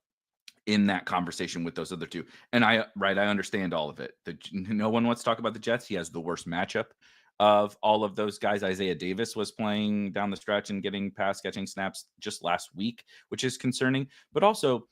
in that conversation with those other two. And I understand all of it. No one wants to talk about the Jets. He has the worst matchup of all of those guys. Isaiah Davis was playing down the stretch and getting pass catching snaps just last week, which is concerning. But also,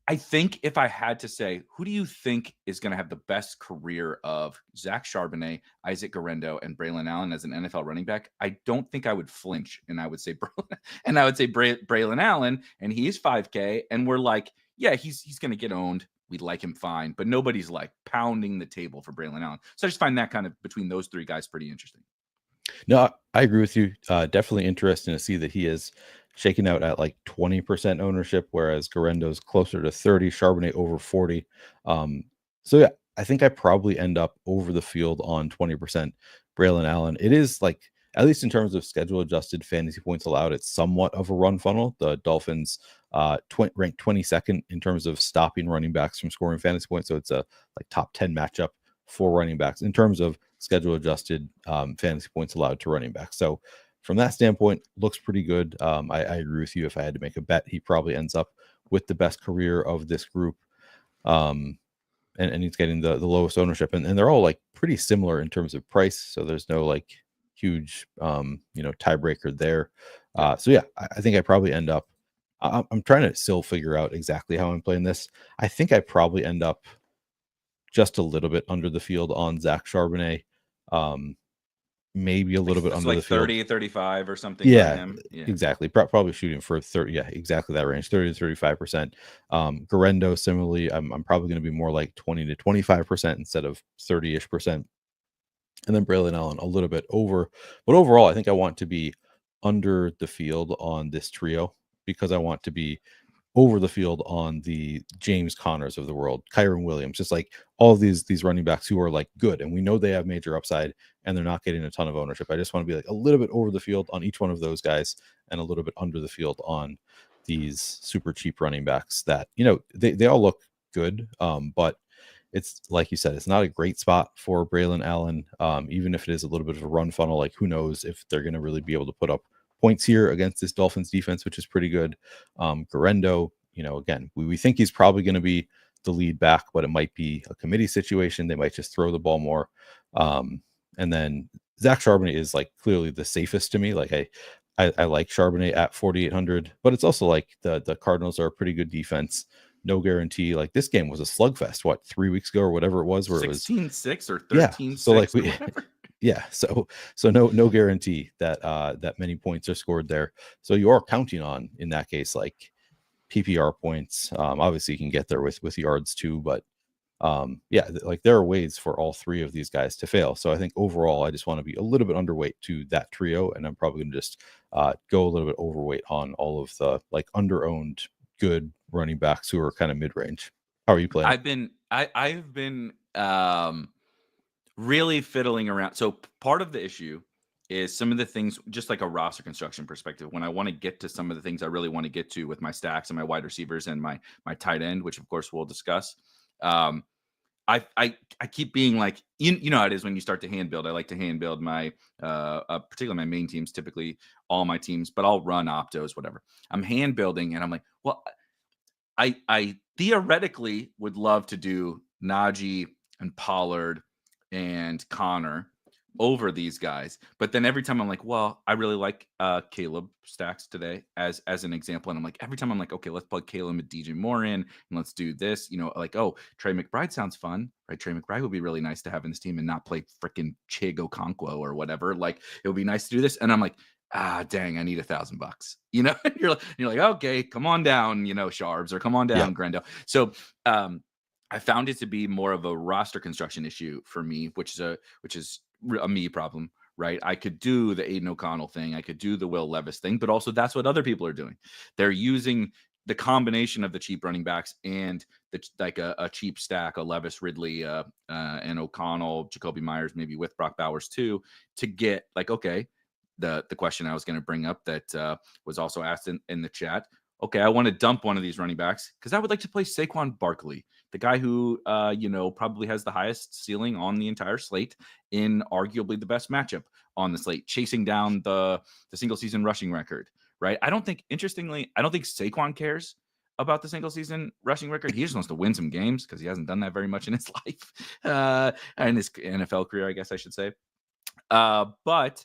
I think if I had to say, who do you think is going to have the best career of Zach Charbonnet, Isaac Guerendo, and Braylon Allen as an NFL running back? I don't think I would flinch, and I would say Braylon Allen, and he's 5K, and we're like, yeah, he's going to get owned. We like him fine, but nobody's like pounding the table for Braylon Allen. So I just find that kind of between those three guys pretty interesting. No, I agree with you. Definitely interesting to see that he is shaking out at like 20% ownership, whereas Guerendo's closer to 30, Charbonnet over 40. So yeah, I think I probably end up over the field on 20% Braylon Allen. It is like, at least in terms of schedule adjusted fantasy points allowed, it's somewhat of a run funnel. The Dolphins ranked 22nd in terms of stopping running backs from scoring fantasy points. So it's a like top 10 matchup for running backs in terms of schedule adjusted fantasy points allowed to running backs. So from that standpoint, looks pretty good. I agree with you. If I had to make a bet, he probably ends up with the best career of this group. And he's getting the lowest ownership, and they're all like pretty similar in terms of price. So there's no like huge tiebreaker there. So yeah, I think I probably end up, I'm trying to still figure out exactly how I'm playing this. I think I probably end up just a little bit under the field on Zach Charbonnet. Maybe a little bit under like the field. 30, 35 or something. Yeah, exactly. Probably shooting for 30. Yeah, exactly that range, 30 to 35%. Guerendo, similarly, I'm probably going to be more like 20 to 25% instead of 30-ish%. And then Braylon Allen a little bit over. But overall, I think I want to be under the field on this trio, because I want to be over the field on the James Connors of the world, Kyron Williams, just like all of these running backs who are like good, and we know they have major upside, and they're not getting a ton of ownership. I just want to be like a little bit over the field on each one of those guys, and a little bit under the field on these super cheap running backs that, they all look good, but it's like you said, it's not a great spot for Braylon Allen. Even if it is a little bit of a run funnel, like who knows if they're going to really be able to put up points here against this Dolphins defense, which is pretty good. Guerendo, again, we think he's probably going to be the lead back, but it might be a committee situation. They might just throw the ball more. And then Zach Charbonnet is like clearly the safest to me. Like I like Charbonnet at 4,800, but it's also like the Cardinals are a pretty good defense. No guarantee. Like this game was a slugfest, 3 weeks ago or whatever it was, where 16-6 or 13-6. Yeah, so like yeah, so no guarantee that that many points are scored there. So you are counting on, in that case, like PPR points. Obviously you can get there with yards too, but yeah, like there are ways for all three of these guys to fail. So I think overall I just want to be a little bit underweight to that trio, and I'm probably going to just go a little bit overweight on all of the like under-owned good running backs who are kind of mid-range. How are you playing? I've been really fiddling around. So part of the issue is some of the things, just like a roster construction perspective, when I want to get to some of the things I really want to get to with my stacks and my wide receivers and my tight end, which of course we'll discuss. I keep being like, you know how it is when you start to hand build. I like to hand build my particularly my main teams, typically all my teams, but I'll run optos, whatever. I'm hand building and I'm like, well, I theoretically would love to do Najee and Pollard and Connor over these guys. But then every time I'm like, well, I really like Caleb stacks today as an example. And I'm like, every time I'm like, okay, let's plug Caleb and DJ Moore in and let's do this, like, oh, Trey McBride sounds fun, right? Trey McBride would be really nice to have in this team and not play freaking Chig Okonkwo or whatever. Like, it would be nice to do this. And I'm like, dang, I need $1,000, you're like, okay, come on down, Sharbs, or come on down, Grendo. So, I found it to be more of a roster construction issue for me, which is a me problem, right? I could do the Aiden O'Connell thing. I could do the Will Levis thing, but also that's what other people are doing. They're using the combination of the cheap running backs and a cheap stack, a Levis, Ridley, and O'Connell, Jacoby Myers, maybe with Brock Bowers too, to get like, okay, the question I was going to bring up that was also asked in the chat. Okay, I want to dump one of these running backs because I would like to play Saquon Barkley, the guy who, probably has the highest ceiling on the entire slate in arguably the best matchup on the slate, chasing down the single season rushing record, right? Interestingly, I don't think Saquon cares about the single season rushing record. He just wants to win some games because he hasn't done that very much in his life, in his NFL career, I guess I should say. But,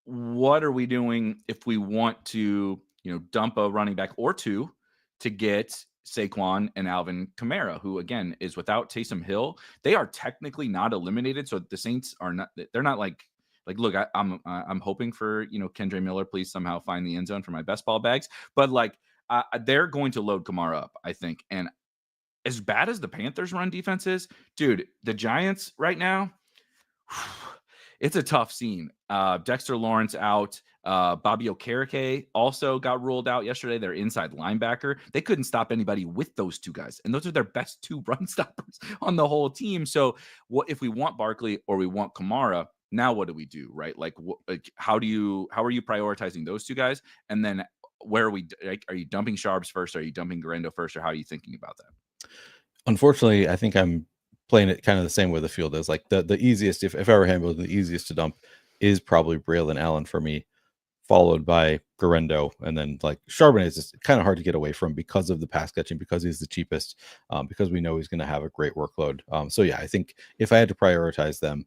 what are we doing if we want to, dump a running back or two to get Saquon and Alvin Kamara, who again is without Taysom Hill? They are technically not eliminated. So the Saints are not, they're not like, look, I'm hoping for, Kendre Miller, please somehow find the end zone for my best ball bags. But they're going to load Kamara up, I think. And as bad as the Panthers run defense is, dude, the Giants right now, it's a tough scene. Dexter Lawrence out. Bobby Okereke also got ruled out yesterday. Their inside linebacker. They couldn't stop anybody with those two guys. And those are their best two run stoppers on the whole team. So what if we want Barkley or we want Kamara? Now what do we do, right? How are you prioritizing those two guys? And then where are we? Are you dumping Sharbs first? Are you dumping Garendo first? Or how are you thinking about that? Unfortunately, I think I'm playing it kind of the same way the field is. Like the easiest, if I were handled, the easiest to dump is probably Braylon Allen for me, followed by Garendo, and then like Charbonnet is just kind of hard to get away from because of the pass catching, because he's the cheapest, because we know he's going to have a great workload. So yeah, I think if I had to prioritize them,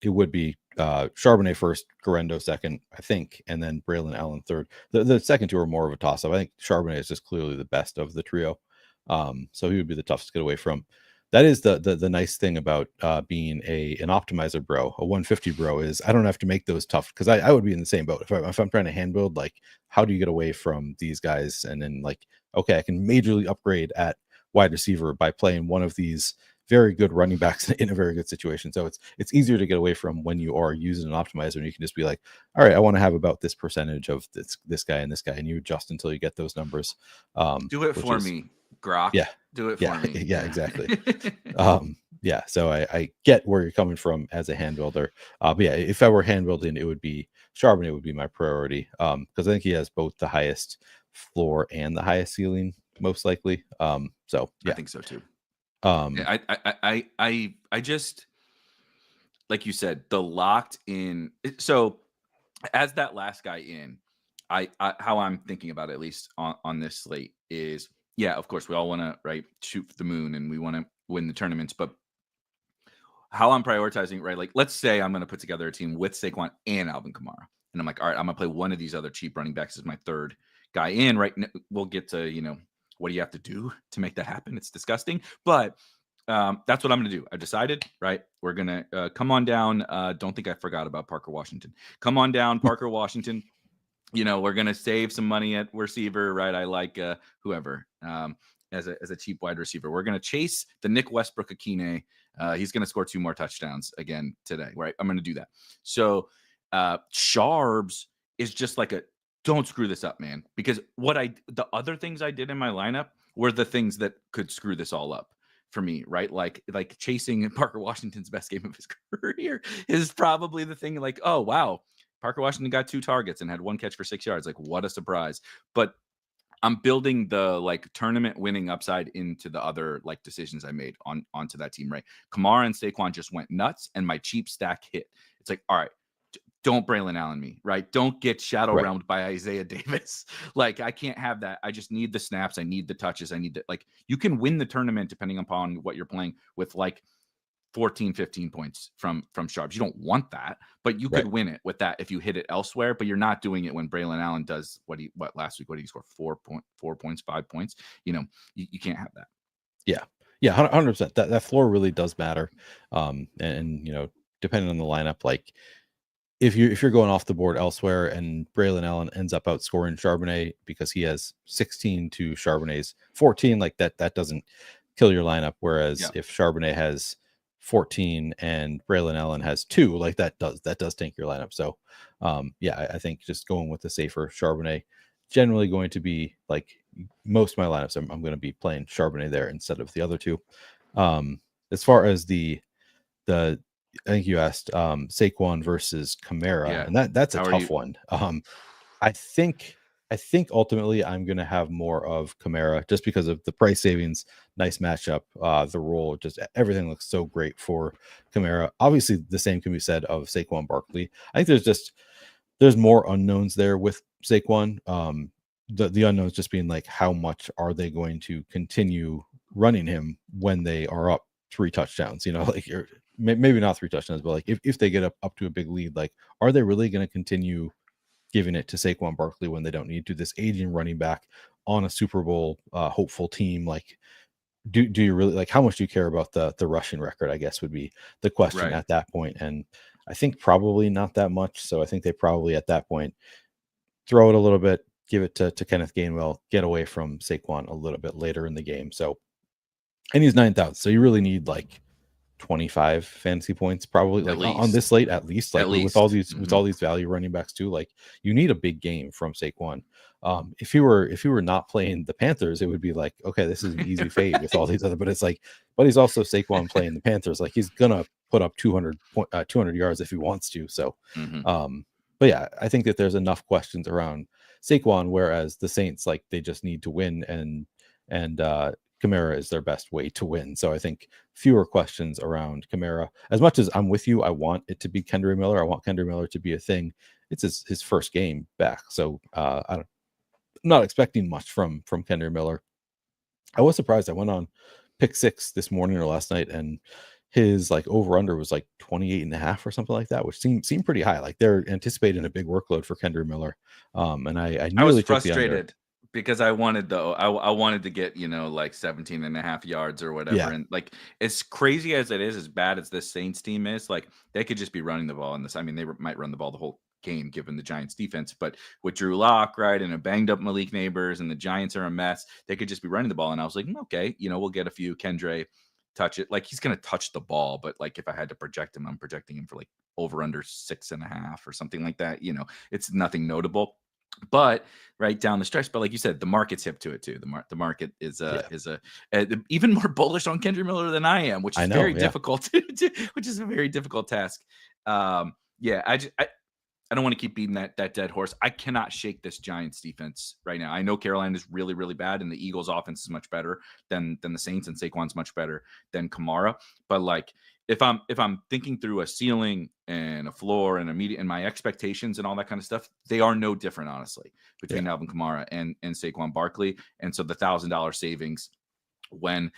it would be Charbonnet first, Garendo second, I think, and then Braylon Allen third. The second two are more of a toss-up. I think Charbonnet is just clearly the best of the trio. So he would be the toughest to get away from. That is the nice thing about being an optimizer bro, a 150 bro, is I don't have to make those tough, because I would be in the same boat. If I'm trying to hand build, like, how do you get away from these guys? And then like, okay, I can majorly upgrade at wide receiver by playing one of these very good running backs in a very good situation. So it's easier to get away from when you are using an optimizer, and you can just be like, all right, I want to have about this percentage of this guy and this guy, and you adjust until you get those numbers. Do it for me, Grok. Yeah. Do it for me. Yeah, exactly. Yeah, so I get where you're coming from as a hand builder. But yeah, if I were hand building, it would be Charbonnet would be my priority, because I think he has both the highest floor and the highest ceiling, most likely. So yeah, I think so too. I just, like you said, the locked in. So as that last guy in, I how I'm thinking about it, at least on this slate, is, yeah, of course we all want to shoot for the moon and we want to win the tournaments, but how I'm prioritizing, right? Like, let's say I'm going to put together a team with Saquon and Alvin Kamara, and I'm like, all right, I'm going to play one of these other cheap running backs as my third guy in. Right? We'll get to what do you have to do to make that happen? It's disgusting, but that's what I'm going to do. I've decided, right? We're going to come on down. Don't think I forgot about Parker Washington. Come on down, Parker Washington. We're going to save some money at receiver, right? I like whoever as a cheap wide receiver. We're going to chase the Nick Westbrook Akine. He's going to score 2 more touchdowns again today, right? I'm going to do that. So Sharbs is just like don't screw this up, man. Because the other things I did in my lineup were the things that could screw this all up. for me, right? Like chasing Parker Washington's best game of his career is probably the thing. Like, oh wow, Parker Washington got 2 targets and had 1 catch for 6 yards. Like, what a surprise! But I'm building the like tournament winning upside into the other like decisions I made onto that team, right? Kamara and Saquon just went nuts, and my cheap stack hit. It's like, all right, don't Braylon Allen me, right? Don't get shadow realmed by Isaiah Davis. Like, I can't have that. I just need the snaps. I need the touches. I need the, like, you can win the tournament depending upon what you're playing with, like 14, 15 points from sharps. You don't want that, but you could win it with that if you hit it elsewhere, but you're not doing it when Braylon Allen does what last week, what did he score? 4 points, 5 points. You know, you can't have that. Yeah. 100%. That floor really does matter. And you know, depending on the lineup, like if you're going off the board elsewhere and Braylon Allen ends up outscoring Charbonnet because he has 16 to Charbonnet's 14, like that doesn't kill your lineup. Whereas if Charbonnet has 14 and Braylon Allen has 2, like that does tank your lineup. So I think just going with the safer Charbonnet, generally going to be like most of my lineups, I'm going to be playing Charbonnet there instead of the other 2. As far as the I think you asked Saquon versus Kamara, and that's a tough one. I think ultimately I'm going to have more of Kamara just because of the price savings, nice matchup, the role, just everything looks so great for Kamara. Obviously, the same can be said of Saquon Barkley. I think there's more unknowns there with Saquon. The unknowns just being like, how much are they going to continue running him when they are up 3 touchdowns? You know, like you're maybe not 3 touchdowns, but like if they get up to a big lead, like are they really going to continue giving it to Saquon Barkley when they don't need to? This aging running back on a Super Bowl hopeful team, like do you really, like, how much do you care about the rushing record, I guess would be the question at that point. And I think probably not that much. So I think they probably at that point throw it a little bit, give it to Kenneth Gainwell, get away from Saquon a little bit later in the game. So, and he's 9,000, so you really need like 25 fantasy points probably, like on this slate at least, like with all these with all these value running backs too. Like you need a big game from Saquon. If you were not playing the Panthers, it would be like, okay, this is an easy fade with all these other, but it's like, but he's also Saquon playing the Panthers, like he's gonna put up 200 yards if he wants to. So but yeah, I think that there's enough questions around Saquon, whereas the Saints, like they just need to win, and Kamara is their best way to win. So I think fewer questions around Kamara. As much as I'm with you, I want it to be Kendra Miller. I want Kendra Miller to be a thing. It's his first game back. So I'm not expecting much from Kendra Miller. I was surprised. I went on pick 6 this morning or last night, and his like over under was like 28.5 or something like that, which seemed pretty high. Like they're anticipating a big workload for Kendra Miller. And I nearly was frustrated because I wanted I wanted to get, you know, like 17.5 yards or whatever. Yeah. And like, as crazy as it is, as bad as this Saints team is, like they could just be running the ball in this. I mean, they might run the ball the whole game given the Giants defense, but with Drew Lock, right, and a banged up Malik Neighbors, and the Giants are a mess, they could just be running the ball. And I was like, okay, you know, we'll get a few Kendra touch it. Like he's going to touch the ball, but like if I had to project him, I'm projecting him for like over under 6.5 or something like that. You know, it's nothing notable. But right down the stretch, but like you said, the market's hip to it too. The market is even more bullish on Kendra Miller than I am, which is very difficult. Which is a very difficult task. I don't want to keep beating that dead horse. I cannot shake this Giants defense right now. I know Carolina is really, really bad, and the Eagles' offense is much better than the Saints, and Saquon's much better than Kamara. But like, if I'm thinking through a ceiling and a floor and and my expectations and all that kind of stuff, they are no different, honestly, between Alvin Kamara and Saquon Barkley. And so the $1,000 savings, when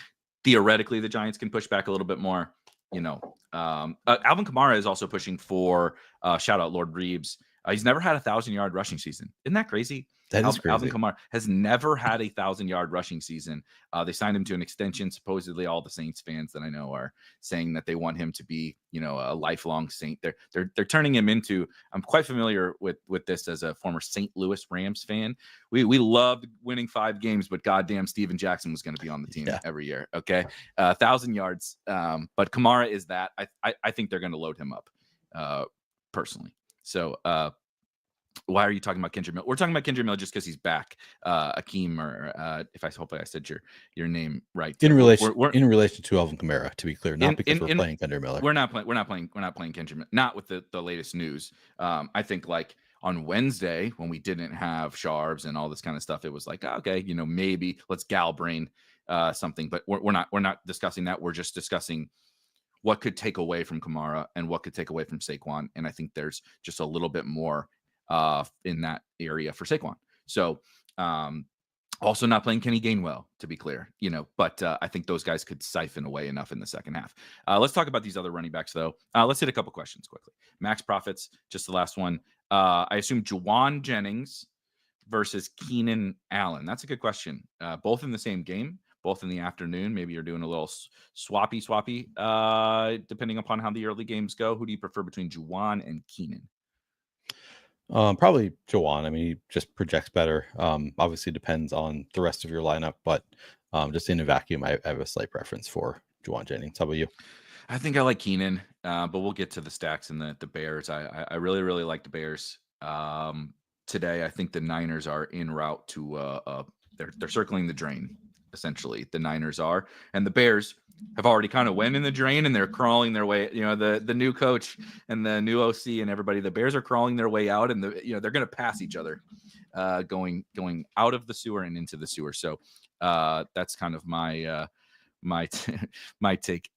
theoretically the Giants can push back a little bit more, you know, Alvin Kamara is also pushing for shout out Lord Reeves. He's never had a 1,000-yard rushing season. Isn't that crazy? That is crazy. Alvin Kamara has never had a 1,000-yard rushing season. They signed him to an extension. Supposedly, all the Saints fans that I know are saying that they want him to be, you know, a lifelong Saint. They're turning him into. I'm quite familiar with this as a former St. Louis Rams fan. We loved winning 5 games, but goddamn, Steven Jackson was going to be on the team every year. Okay, 1,000 yards. But Kamara is that. I think they're going to load him up personally. So Why are you talking about Kendrick Miller? We're talking about Kendrick Miller just because he's back. Akeem, or hopefully I said your name right. In relation to Alvin Kamara, to be clear, not because we're playing Kendrick Miller. We're not playing Kendrick Miller. Not with the latest news. I think like on Wednesday when we didn't have Sharbs and all this kind of stuff, it was like, okay, maybe let's gal brain something, but we're not discussing that. We're just discussing what could take away from Kamara and what could take away from Saquon. And I think there's just a little bit more in that area for Saquon. So also not playing Kenny Gainwell, to be clear, but I think those guys could siphon away enough in the second half. Let's talk about these other running backs, though. Let's hit a couple questions quickly. Max profits, just the last one. I assume Juwan Jennings versus Keenan Allen. That's a good question. Both in the same game, both in the afternoon. Maybe you're doing a little swappy, depending upon how the early games go. Who do you prefer between Juwan and Keenan? Probably Juwan. I mean, he just projects better. Obviously depends on the rest of your lineup, but just in a vacuum, I have a slight preference for Juwan Jennings. How about you? I think I like Keenan, but we'll get to the stacks and the Bears. I really, really like the Bears. Today, I think the Niners are en route to they're circling the drain, essentially. The Niners are, and the Bears have already kind of went in the drain and they're crawling their way. The new coach and the new OC and everybody, the Bears are crawling their way out, and they're going to pass each other, going out of the sewer and into the sewer. So that's kind of my my take.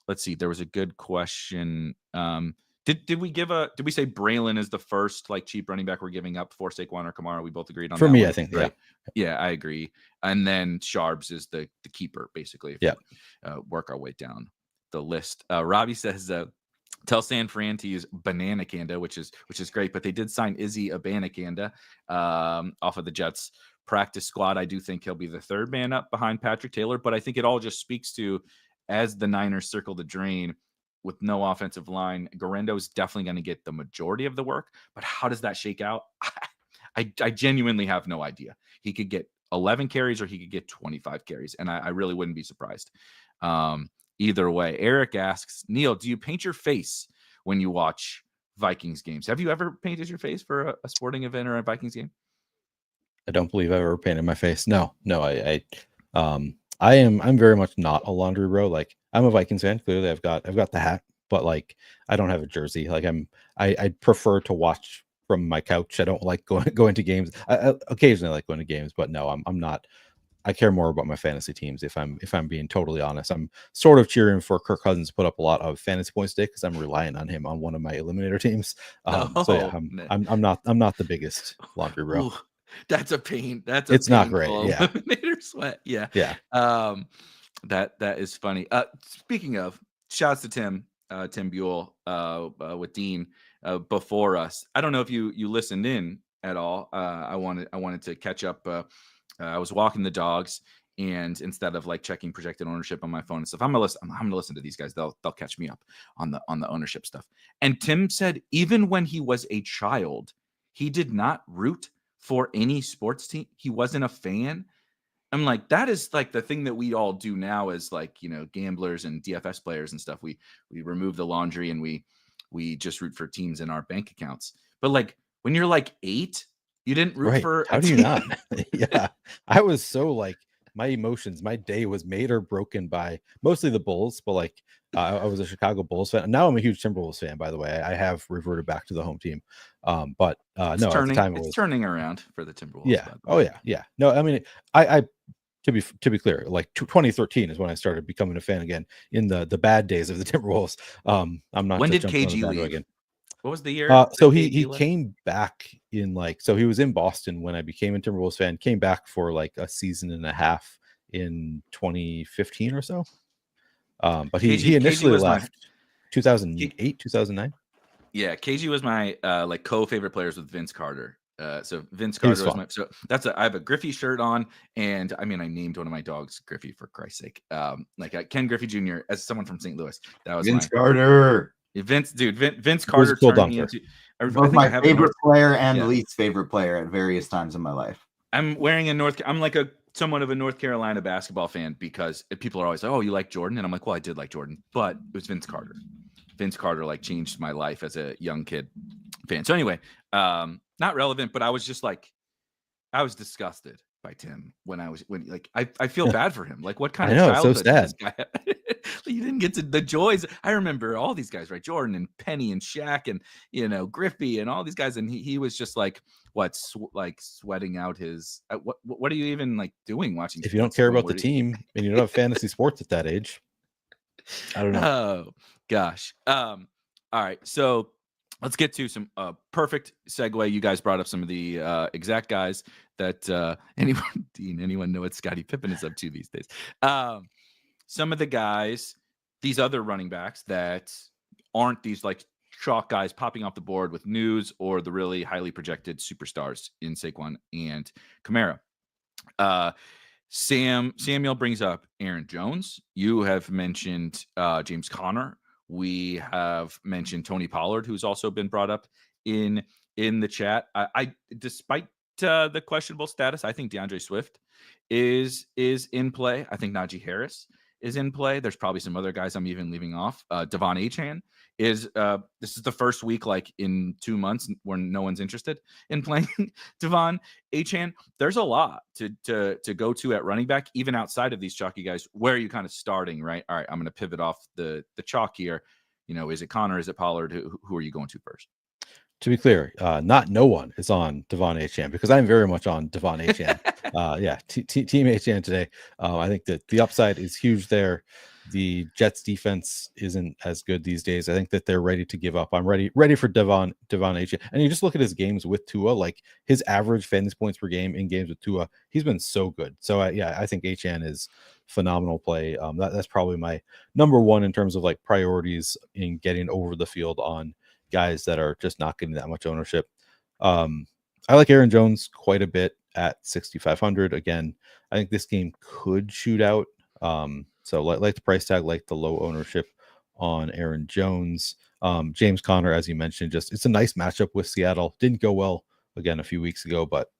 Let's see. There was a good question. Did we say Braylon is the first like cheap running back we're giving up for Saquon or Kamara? We both agreed on for that me, one, I think, right? Yeah, I agree. And then Sharbs is the keeper, basically. Work our way down the list. Robbie says, tell San Fran to use Banana Kanda, which is great, but they did sign Izzy Abanikanda off of the Jets practice squad. I do think he'll be the third man up behind Patrick Taylor, but I think it all just speaks to, as the Niners circle the drain with no offensive line, Guerendo is definitely going to get the majority of the work. But how does that shake out? I genuinely have no idea. He could get 11 carries or he could get 25 carries, and I really wouldn't be surprised. Either way. Eric asks, Neil, do you paint your face when you watch Vikings games? Have you ever painted your face for a sporting event or a Vikings game? I don't believe I've ever painted my face. No, I'm very much not a laundry bro. Like, I'm a Vikings fan. Clearly, I've got the hat, but like, I don't have a jersey. Like, I prefer to watch from my couch. I don't like going to games. I occasionally like going to games, but no, I'm not. I care more about my fantasy teams. If I'm being totally honest, I'm sort of cheering for Kirk Cousins to put up a lot of fantasy points today because I'm relying on him on one of my eliminator teams. So yeah, I'm not the biggest laundry bro. Ooh, that's a pain. It's not great. Yeah. Eliminator sweat. Yeah. Yeah. That is funny. Speaking of, shouts to Tim Buell with Dean before us. I don't know if you listened in at all. I wanted to catch up. I was walking the dogs, and instead of like checking projected ownership on my phone and stuff, I'm gonna listen to these guys. They'll catch me up on the ownership stuff. And Tim said even when he was a child, he did not root for any sports team. He wasn't a fan. I'm like, that is like the thing that we all do now as like, gamblers and DFS players and stuff. We remove the laundry and we just root for teams in our bank accounts. But like when you're like 8, you didn't root for how do you not? Yeah. I was so like, my emotions, my day was made or broken by mostly the Bulls, but like I was a Chicago Bulls fan. Now I'm a huge Timberwolves fan, by the way. I have reverted back to the home team. But no, at the time it was turning around for the Timberwolves. Yeah. Oh yeah. Yeah. No, I mean, I to be clear, like 2013 is when I started becoming a fan again in the bad days of the Timberwolves. I'm not. When did KG leave? Again. What was the year? So he came back in so he was in Boston when I became a Timberwolves fan, came back for like a season and a half in 2015 or so. But he initially left 2008, 2009. Yeah, KG was my like co-favorite players with Vince Carter. So Vince Carter was my, so that's I have a Griffey shirt on, and I mean I named one of my dogs Griffey for Christ's sake. Like Ken Griffey Jr. as someone from St. Louis. That was Vince Carter. Vince Carter turned me into both my favorite player and least favorite player at various times in my life. I'm wearing I'm like somewhat of a North Carolina basketball fan because people are always like, oh, you like Jordan? And I'm like, well, I did like Jordan, but it was Vince Carter. Vince Carter like changed my life as a young kid fan. So anyway, Not relevant, but I was just like, I was disgusted by Tim when I feel bad for him. Like, what kind I of know, so childhood did this sad. guy have? You didn't get to the joys. I remember all these guys, right? Jordan and Penny and Shaq and Griffey and all these guys, and he was just like sweating out his. What are you even like doing watching? If you don't care about the team and you don't have fantasy sports at that age, I don't know. Oh gosh. All right, so let's get to some perfect segue. You guys brought up some of the exact guys that anyone know what Scottie Pippen is up to these days. Some of the guys, these other running backs that aren't these like chalk guys popping off the board with news or the really highly projected superstars in Saquon and Kamara. Samuel brings up Aaron Jones. You have mentioned James Conner. We have mentioned Tony Pollard, who's also been brought up in the chat. I despite the questionable status, I think DeAndre Swift is in play. I think Najee Harris is in play. There's probably some other guys I'm even leaving off. Devon Achane is this is the first week like in 2 months where no one's interested in playing Devon Achane. There's a lot to go to at running back, even outside of these chalky guys. Where are you kind of starting, right? All right, I'm going to pivot off the chalk here. Is it Connor? Is it Pollard? Who are you going to first? To be clear, not no one is on Devon Achane because I'm very much on Devon Achane. Team Achane today. I think that the upside is huge there. The Jets defense isn't as good these days. I think that they're ready to give up. I'm ready for Devon Achane. And you just look at his games with Tua, like his average fantasy points per game in games with Tua, he's been so good. So I think Achane is phenomenal play. That's probably my number one in terms of like priorities in getting over the field on guys that are just not getting that much ownership. I like Aaron Jones quite a bit at 6,500. Again, I think this game could shoot out. So like the price tag, like the low ownership on Aaron Jones. James Conner, as you mentioned, it's a nice matchup with Seattle. Didn't go well again a few weeks ago, but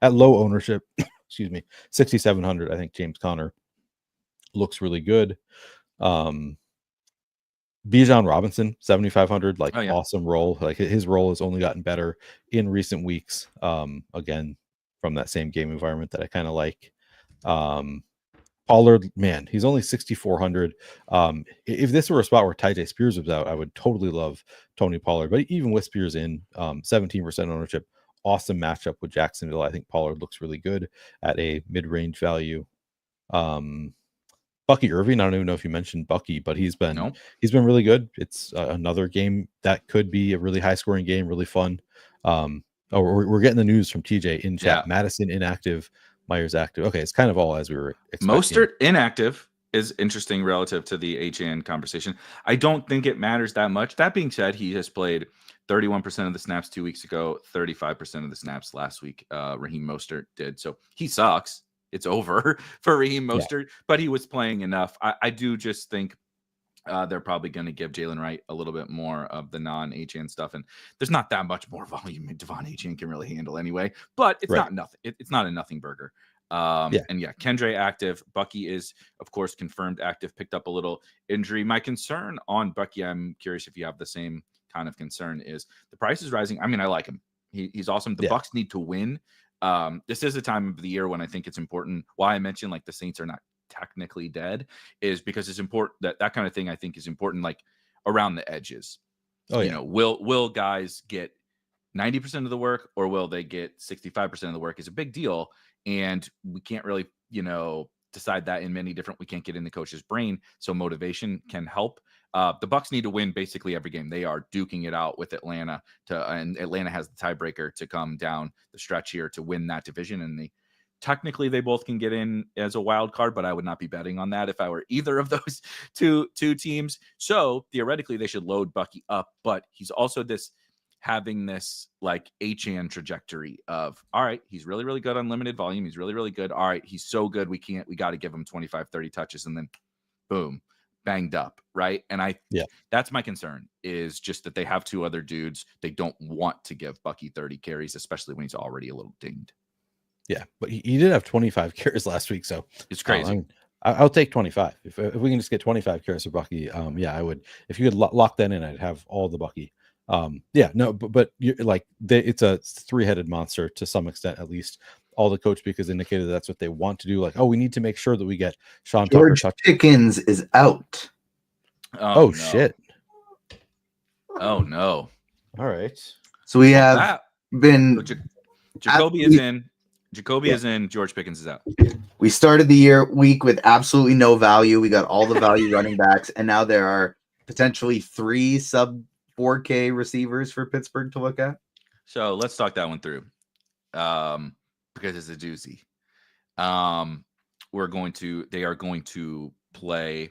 at low ownership, 6,700, I think James Conner looks really good. Bijan Robinson, 7,500, awesome role. Like his role has only gotten better in recent weeks. Again, from that same game environment that I kind of like. Pollard, man, he's only 6,400. If this were a spot where TJ Spears was out, I would totally love Tony Pollard. But even with Spears in, 17% ownership, awesome matchup with Jacksonville. I think Pollard looks really good at a mid-range value. Bucky Irving, I don't even know if you mentioned Bucky, but he's been really good. It's another game that could be a really high-scoring game, really fun. We're getting the news from TJ in chat. Yeah. Madison inactive, Myers active. Okay, it's kind of all as we were expecting. Mostert inactive is interesting relative to the HN conversation. I don't think it matters that much. That being said, he has played 31% of the snaps 2 weeks ago, 35% of the snaps last week. Raheem Mostert did. So he sucks. It's over for Raheem Mostert, but he was playing enough. I do just think they're probably going to give Jalen Wright a little bit more of the non-HN stuff. And there's not that much more volume Devon HN can really handle anyway, but it's not nothing. It's not a nothing burger. And Kendre active. Bucky is, of course, confirmed active, picked up a little injury. My concern on Bucky, I'm curious if you have the same kind of concern, is the price is rising. I mean, I like him. He's awesome. The Bucs need to win. This is the time of the year when I think it's important. Why I mentioned like the Saints are not technically dead is because it's important that kind of thing I think is important, like around the edges. Will guys get 90% of the work or will they get 65% of the work is a big deal. And we can't really, decide that in many different, we can't get in the coach's brain. So motivation can help. The Bucs need to win basically every game. They are duking it out with Atlanta and Atlanta has the tiebreaker to come down the stretch here to win that division. And technically they both can get in as a wild card, but I would not be betting on that if I were either of those two teams. So theoretically they should load Bucky up, but he's also having this like HN trajectory of, all right, he's really, really good on limited volume. He's really, really good. All right, he's so good. We got to give him 25, 30 touches and then boom, banged up. Right. And that's my concern, is just that they have two other dudes. They don't want to give Bucky 30 carries, especially when he's already a little dinged. Yeah, but he did have 25 carries last week. So it's crazy. I'll take 25. If we can just get 25 carries for Bucky, I would. If you could lock that in, I'd have all the Bucky Yeah, no, but you're like it's a three-headed monster to some extent, at least. All the coach speakers indicated that's what they want to do. Like, oh, we need to make sure that we get Sean George Tucker. Pickens is out. Oh no. shit! Oh no! All right. So we have been. Jacoby is in. Jacoby is in. George Pickens is out. We started the week with absolutely no value. We got all the value running backs, and now there are potentially 3 sub 4K receivers for Pittsburgh to look at. So let's talk that one through, because it's a doozy. They are going to play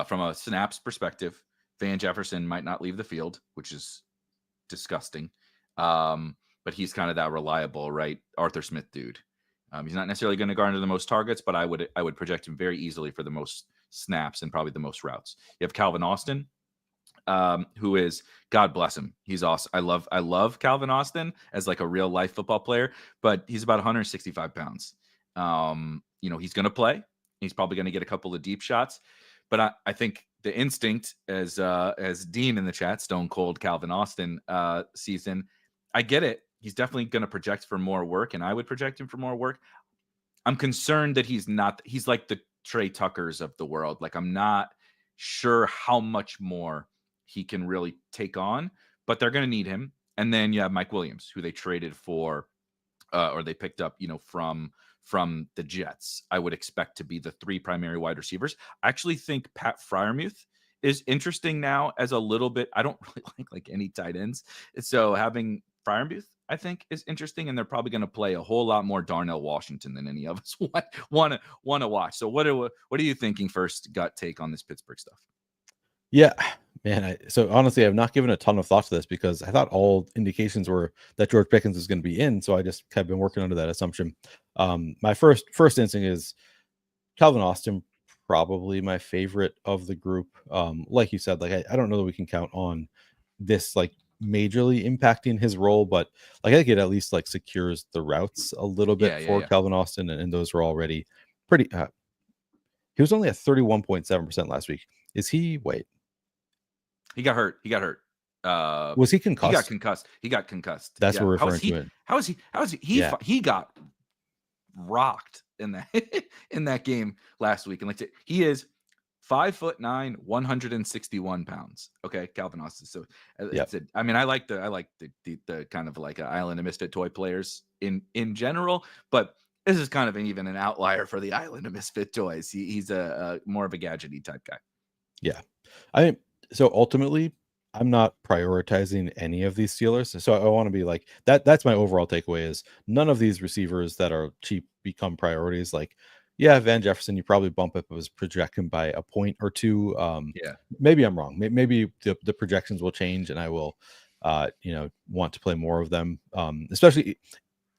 from a snaps perspective. Van Jefferson might not leave the field, which is disgusting. But he's kind of that reliable, right? Arthur Smith dude. He's not necessarily going to garner the most targets, but I would project him very easily for the most snaps and probably the most routes. You have Calvin Austin, who is, God bless him, he's awesome. I love Calvin Austin as like a real life football player, but he's about 165 pounds. He's going to play. He's probably going to get a couple of deep shots, but I think the instinct, as Dean in the chat, Stone Cold Calvin Austin season, I get it. He's definitely going to project for more work, and I would project him for more work. I'm concerned that he's like the Trey Tuckers of the world. Like, I'm not sure how much more he can really take on, but they're going to need him. And then you have Mike Williams, who they traded for, or they picked up, from the Jets. I would expect to be the 3 primary wide receivers. I actually think Pat Freiermuth is interesting now as a little bit. I don't really like any tight ends. So having Freiermuth, I think, is interesting, and they're probably going to play a whole lot more Darnell Washington than any of us want to watch. So what are you thinking? First gut take on this Pittsburgh stuff? Yeah, man. So honestly, I've not given a ton of thought to this because I thought all indications were that George Pickens was going to be in. So I just have been working under that assumption. My first instinct is Calvin Austin, probably my favorite of the group. Like you said, like I don't know that we can count on this like majorly impacting his role, but like I think it at least like secures the routes a little bit for Calvin Austin, and those were already pretty. He was only at 31.7% last week. Is he? Wait. He got hurt. Was he concussed? He got concussed. That's what we're referring to it. How is he? He got rocked in that game last week. And he is 5'9", 161 pounds. Okay, Calvin Austin. So I mean, I like the kind of like Island of Misfit Toy players in general, but this is kind of even an outlier for the Island of Misfit Toys. He's a more of a gadgety type guy. Yeah, so ultimately, I'm not prioritizing any of these Steelers. So I want to be like that. That's my overall takeaway: is none of these receivers that are cheap become priorities. Like, yeah, Van Jefferson, you probably bump up his projection by a point or two. Maybe I'm wrong. Maybe the projections will change, and I will, want to play more of them, especially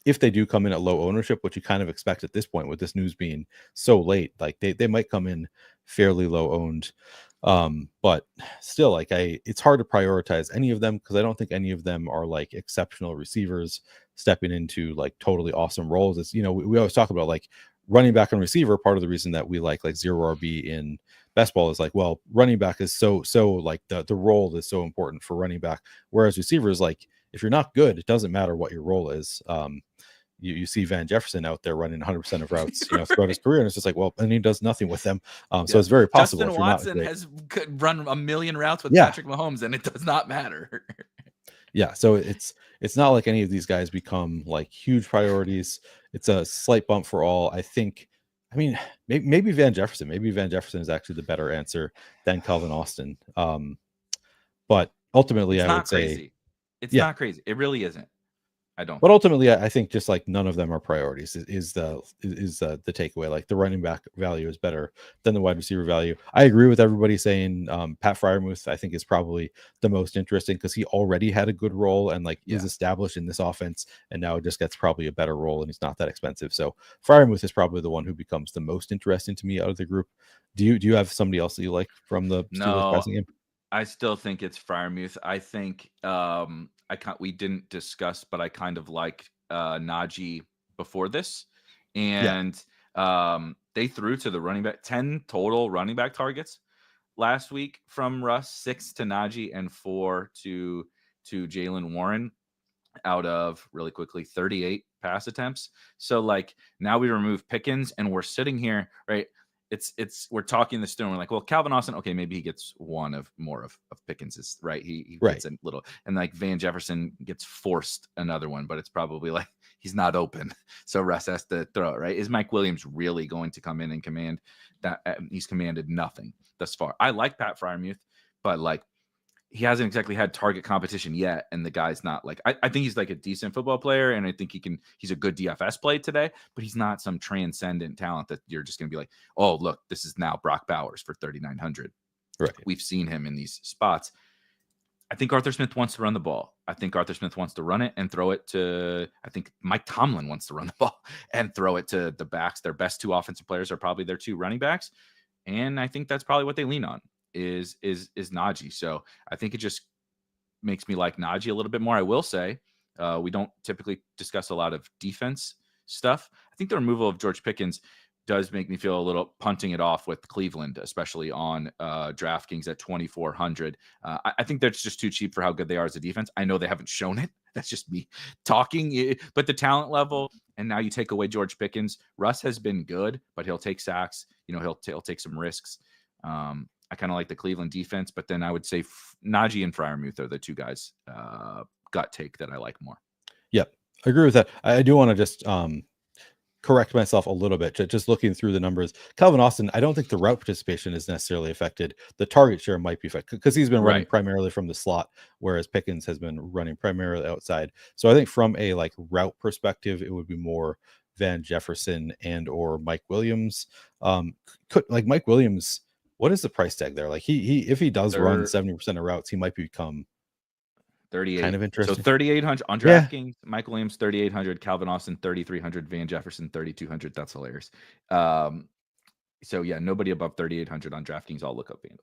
if they do come in at low ownership, which you kind of expect at this point with this news being so late. Like they might come in fairly low owned. But still, like it's hard to prioritize any of them because I don't think any of them are like exceptional receivers stepping into like totally awesome roles. It's, we always talk about like running back and receiver. Part of the reason that we like zero RB in best ball is like, well, running back is so like the role is so important for running back. Whereas receivers, like if you're not good, it doesn't matter what your role is. You see Van Jefferson out there running 100% of routes, throughout his career, and it's just like, well, and he does nothing with them. So it's very possible. Justin Watson could run a million routes with Patrick Mahomes, and it does not matter. Yeah, so it's not like any of these guys become like huge priorities. It's a slight bump for all. I think. I mean, maybe Van Jefferson. Maybe Van Jefferson is actually the better answer than Calvin Austin. But ultimately, I would say it's not crazy. It really isn't. I don't. But ultimately, I think just like none of them are priorities is the takeaway. Like the running back value is better than the wide receiver value. I agree with everybody saying Pat Freiermuth, I think, is probably the most interesting because he already had a good role and is established in this offense, and now just gets probably a better role, and he's not that expensive. So Freiermuth is probably the one who becomes the most interesting to me out of the group. Do you have somebody else that you like from the Steelers passing game? I still think it's Freiermuth. I think we didn't discuss, but I kind of like Najee before this, and they threw to the running back 10 total running back targets last week from Russ, 6 to Najee and 4 to to Jalen Warren out of, really quickly, 38 pass attempts. So like now we remove Pickens and we're sitting here, right? We're talking this through and we're like, well, Calvin Austin, okay, maybe he gets one of more of Pickens's, right? He Right. gets a little, and like Van Jefferson gets forced another one, but it's probably like he's not open. So Russ has to throw it, right? Is Mike Williams really going to come in and command that? He's commanded nothing thus far. I like Pat Freiermuth, but like he hasn't exactly had target competition yet. And the guy's not like, I think he's like a decent football player. And I think he's a good DFS play today, but he's not some transcendent talent that you're just going to be like, oh, look, this is now Brock Bowers for 3,900. Right. We've seen him in these spots. I think Arthur Smith wants to run the ball. I think Arthur Smith wants to run it and throw it to, I think Mike Tomlin wants to run the ball and throw it to the backs. Their best two offensive players are probably their two running backs. And I think that's probably what they lean on is Najee. So I think it just makes me like Najee a little bit more. I will say we don't typically discuss a lot of defense stuff. I think the removal of George Pickens does make me feel a little punting it off with Cleveland, especially on DraftKings at 2,400. I think that's just too cheap for how good they are as a defense. I know they haven't shown it. That's just me talking, but the talent level, and now you take away George Pickens. Russ has been good, but he'll take sacks. He'll take some risks. I kind of like the Cleveland defense, but then I would say Najee and Freiermuth are the two guys gut take that I like more. Yep, I agree with that. I do want to just correct myself a little bit. Just looking through the numbers, Calvin Austin, I don't think the route participation is necessarily affected. The target share might be affected because he's been running primarily from the slot, whereas Pickens has been running primarily outside. So I think from a like route perspective, it would be more Van Jefferson and or Mike Williams. Mike Williams, what is the price tag there? Like he if he does run 70% of routes, he might become 38. Kind of interesting. So 3,800 on DraftKings. Yeah. Mike Williams 3,800, Calvin Austin 3,300, Van Jefferson 3,200. That's hilarious. So yeah, nobody above 3,800 on DraftKings. I'll look up FanDuel.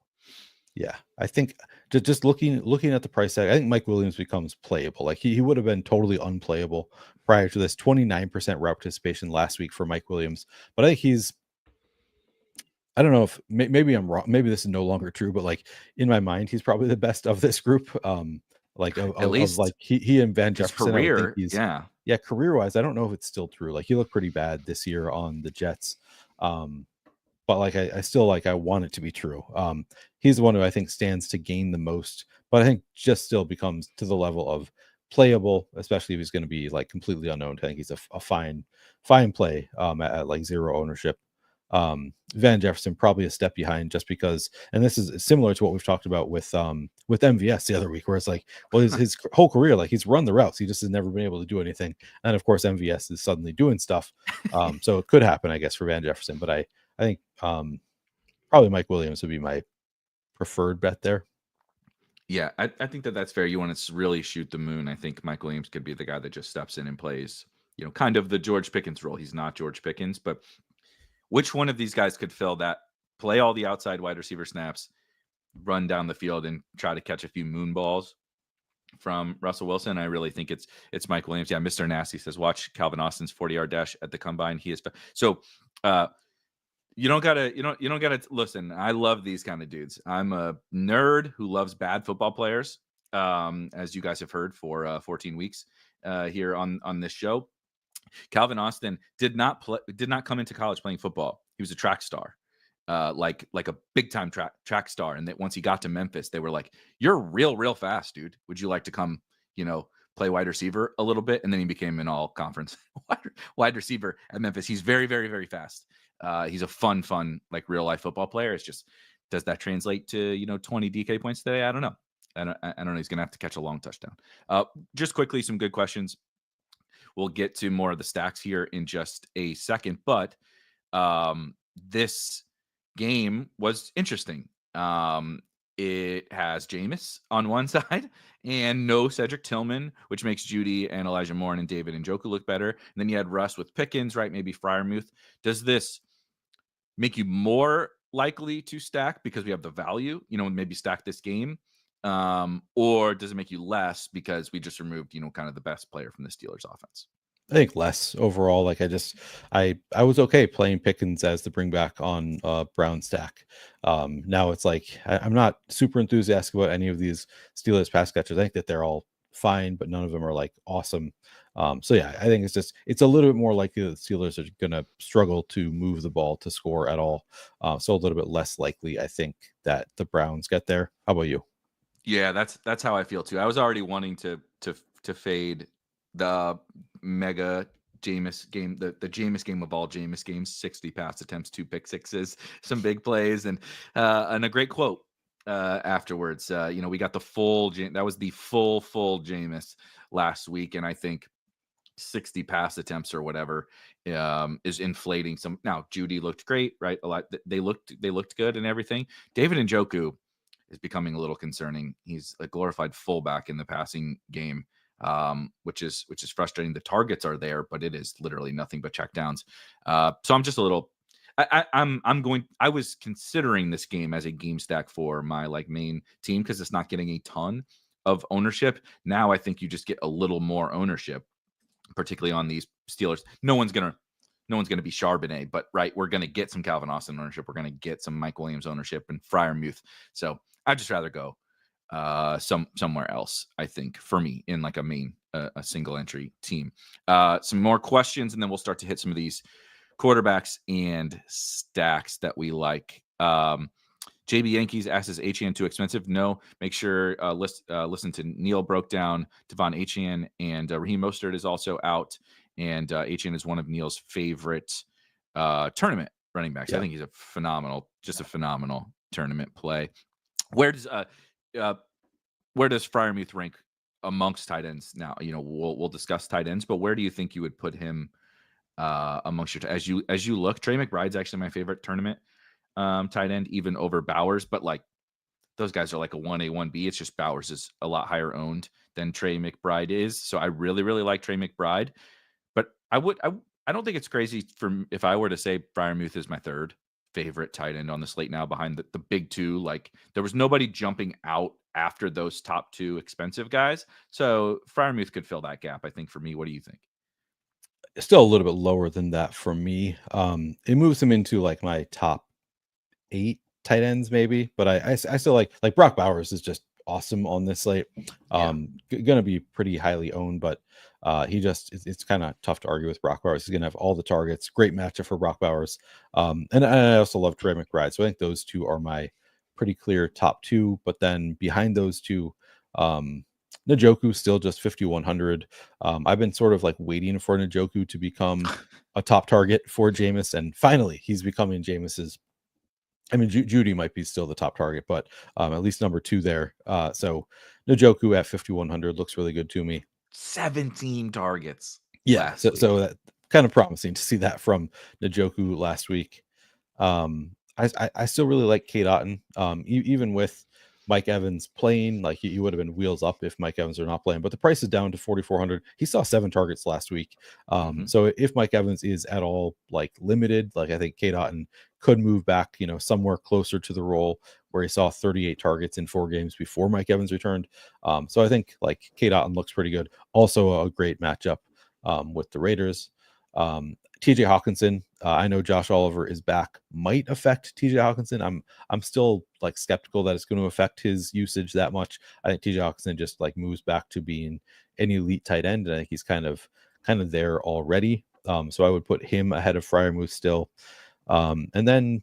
Yeah, I think just looking at the price tag, I think Mike Williams becomes playable. Like he would have been totally unplayable prior to this. 29% route participation last week for Mike Williams, but I think I don't know if maybe I'm wrong. Maybe this is no longer true, but like in my mind, he's probably the best of this group. At least like he and Van Jefferson. Career, career wise, I don't know if it's still true. Like he looked pretty bad this year on the Jets, but like I still like I want it to be true. He's the one who I think stands to gain the most, but I think just still becomes to the level of playable, especially if he's going to be like completely unknown. I think he's a fine play at like zero ownership. Van Jefferson probably a step behind just because, and this is similar to what we've talked about with MVS the other week, where it's like, well, his whole career, like he's run the routes, he just has never been able to do anything. And of course, MVS is suddenly doing stuff. So it could happen, I guess, for Van Jefferson, but I think probably Mike Williams would be my preferred bet there. Yeah, I think that's fair. You want to really shoot the moon. I think Mike Williams could be the guy that just steps in and plays, kind of the George Pickens role. He's not George Pickens, but which one of these guys could fill that, play all the outside wide receiver snaps, run down the field and try to catch a few moon balls from Russell Wilson? I really think it's Mike Williams. Yeah, Mr. Nasty says, watch Calvin Austin's 40-yard dash at the combine. He is so you don't gotta listen. I love these kind of dudes. I'm a nerd who loves bad football players, as you guys have heard for 14 weeks here on this show. Calvin Austin did not come into college playing football. He was a track star, like a big time track star. And that once he got to Memphis, they were like, "You're real fast, dude. Would you like to come, play wide receiver a little bit?" And then he became an all conference wide receiver at Memphis. He's very, very, very fast. He's a fun like real life football player. It's just, does that translate to 20 DK points today? I don't know. I don't know. He's gonna have to catch a long touchdown. Just quickly, some good questions. We'll get to more of the stacks here in just a second, but this game was interesting. It has Jameis on one side and no Cedric Tillman, which makes Judy and Elijah Moore and David Njoku look better. And then you had Russ with Pickens, right? Maybe Freiermuth. Does this make you more likely to stack because we have the value, maybe stack this game? Or does it make you less because we just removed, kind of the best player from the Steelers offense? I think less overall. Like I was okay playing Pickens as the bring back on Brown stack. Now it's like I'm not super enthusiastic about any of these Steelers pass catchers. I think that they're all fine, but none of them are like awesome. So yeah, I think it's a little bit more likely that the Steelers are going to struggle to move the ball to score at all. So a little bit less likely, I think, that the Browns get there. How about you? Yeah, that's how I feel too. I was already wanting to fade the mega Jameis game, the Jameis game of all Jameis games, 60 pass attempts, 2 pick sixes, some big plays, and a great quote afterwards. We got the full that was the full Jameis last week, and I think 60 pass attempts or whatever is inflating some. Now Judy looked great, right? A lot they looked good and everything. David Njoku is becoming a little concerning. He's a glorified fullback in the passing game, which is frustrating. The targets are there, but it is literally nothing but checkdowns. So I'm just a little. I was considering this game as a game stack for my main team because it's not getting a ton of ownership. Now I think you just get a little more ownership, particularly on these Steelers. No one's gonna be Charbonnet, but right, we're gonna get some Calvin Austin ownership. We're gonna get some Mike Williams ownership and Freiermuth. So I'd just rather go somewhere else, I think, for me in a main a single entry team. Some more questions, and then we'll start to hit some of these quarterbacks and stacks that we like. JB Yankees asks, is Achane too expensive? No. Make sure listen to Neil broke down Devon Achane, and Raheem Mostert is also out, and Achane is one of Neil's favorite tournament running backs. Yeah. I think he's a phenomenal tournament play. Where does Freiermuth rank amongst tight ends now? We'll discuss tight ends, but where do you think you would put him amongst your as you look? Trey McBride's actually my favorite tournament tight end, even over Bowers, but those guys are a 1A, 1B. It's just Bowers is a lot higher owned than Trey McBride is. So I really, really like Trey McBride, but I don't think it's crazy if I were to say Freiermuth is my third favorite tight end on the slate now behind the big two. There was nobody jumping out after those top two expensive guys. So Freiermuth could fill that gap, I think, for me. What do you think? Still a little bit lower than that for me. It moves him into my top 8 tight ends maybe, but I still like Brock Bowers is just awesome on this slate. Gonna be pretty highly owned, but it's kind of tough to argue with Brock Bowers. He's gonna have all the targets. Great matchup for Brock Bowers. And I also love Trey McBride. So I think those two are my pretty clear top 2. But then behind those two, Njoku still just 5,100. I've been sort of waiting for Njoku to become a top target for Jameis, and finally he's becoming Jameis's. I mean, Judy might be still the top target, but at least number 2 there. So Njoku at 5,100 looks really good to me. 17 targets. Yeah, so that kind of promising to see that from Njoku last week. I still really like Cade Otton, even with Mike Evans playing. He would have been wheels up if Mike Evans are not playing, but the price is down to 4,400. He saw 7 targets last week. So if Mike Evans is at all limited, I think Cade Otton could move back, somewhere closer to the role where he saw 38 targets in 4 games before Mike Evans returned. So I think Cade Otton looks pretty good. Also a great matchup with the Raiders. TJ Hawkinson, I know Josh Oliver is back, might affect TJ Hawkinson. I'm still skeptical that it's going to affect his usage that much. I think TJ Hawkinson just moves back to being an elite tight end, and I think he's kind of there already. So I would put him ahead of Freiermuth still. And then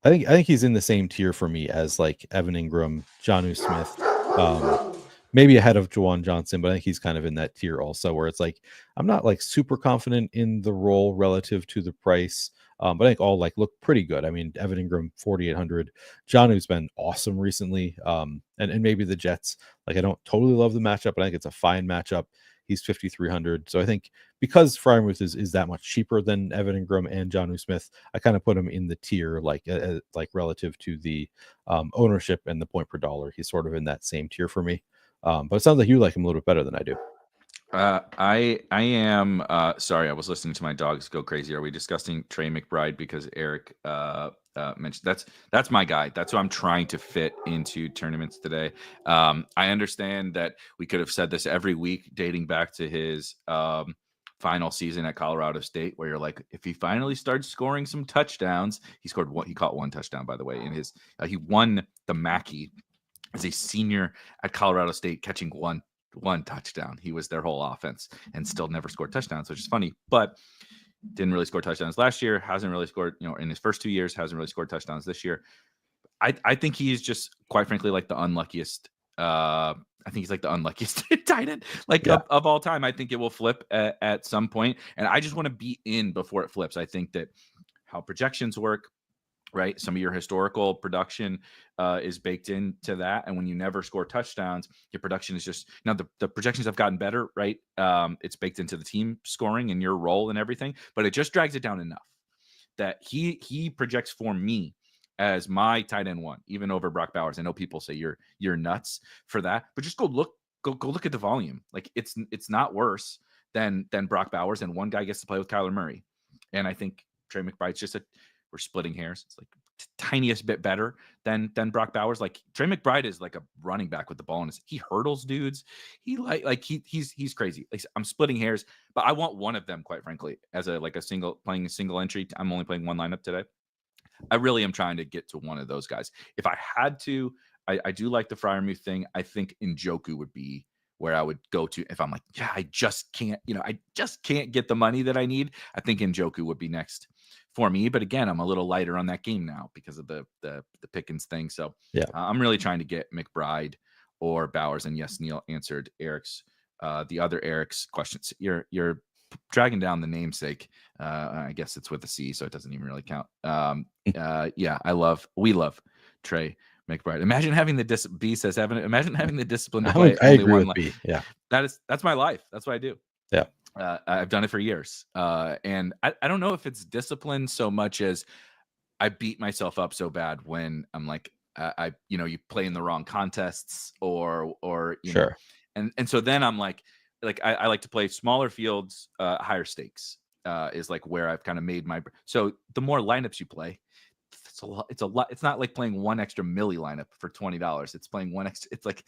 I think he's in the same tier for me as Evan Ingram, Jonnu Smith, maybe ahead of Juwan Johnson, but I think he's kind of in that tier also, where it's I'm not super confident in the role relative to the price, but I think all look pretty good. I mean, Evan Ingram 4,800, Jonnu's been awesome recently, and maybe the Jets. I don't totally love the matchup, but I think it's a fine matchup. He's 5,300. So I think because Freiermuth is that much cheaper than Evan Ingram and Jonnu Smith, I kind of put him in the tier, relative to the ownership and the point per dollar. He's sort of in that same tier for me. But it sounds like you like him a little bit better than I do. I am sorry, I was listening to my dogs go crazy. Are we discussing Trey McBride because Erik mentioned that's my guy. That's what I'm trying to fit into tournaments today. I understand that we could have said this every week dating back to his final season at Colorado State, where you're if he finally starts scoring some touchdowns. He caught 1 touchdown, by the way, in his he won the Mackey as a senior at Colorado State, catching one touchdown. He was their whole offense and still never scored touchdowns, which is funny, but didn't really score touchdowns last year. Hasn't really scored, in his first 2 years, hasn't really scored touchdowns this year. I think he's just, quite frankly, like the unluckiest. I think he's like the unluckiest tight end of all time. I think it will flip at some point, and I just want to be in before it flips. I think that how projections work, right? Some of your historical production is baked into that. And when you never score touchdowns, your production is just, now the projections have gotten better, right? It's baked into the team scoring and your role and everything, but it just drags it down enough that he projects for me as my tight end 1, even over Brock Bowers. I know people say you're nuts for that, but just go look at the volume. Like it's not worse than Brock Bowers, and one guy gets to play with Kyler Murray. And I think Trey McBride's just we're splitting hairs. It's like tiniest bit better than Brock Bowers. Like Trey McBride is like a running back with the ball, and he hurdles dudes. He's crazy. Like, I'm splitting hairs, but I want one of them, quite frankly, as playing a single entry. I'm only playing one lineup today. I really am trying to get to one of those guys. If I had to, I do like the Freiermuth thing. I think Njoku would be where I would go to if I'm like, I just can't get the money that I need. I think Njoku would be next for me. But again, I'm a little lighter on that game now because of the Pickens thing. So yeah, I'm really trying to get McBride or Bowers. And yes, Neil answered the other Erik's questions. You're dragging down the namesake. I guess it's with a C, so it doesn't even really count. We love Trey McBride. Imagine having the B says Evan. Imagine having the discipline to play. I agree with B. Yeah, that's my life. That's what I do. Yeah, I've done it for years, and I don't know if it's discipline so much as I beat myself up so bad when I'm like, you play in the wrong contests or sure. And so then I'm like I like to play smaller fields, higher stakes is like where I've kind of made my. So the more lineups you play, it's a lot. It's not like playing one extra milli lineup for $20. It's playing one extra. It's like,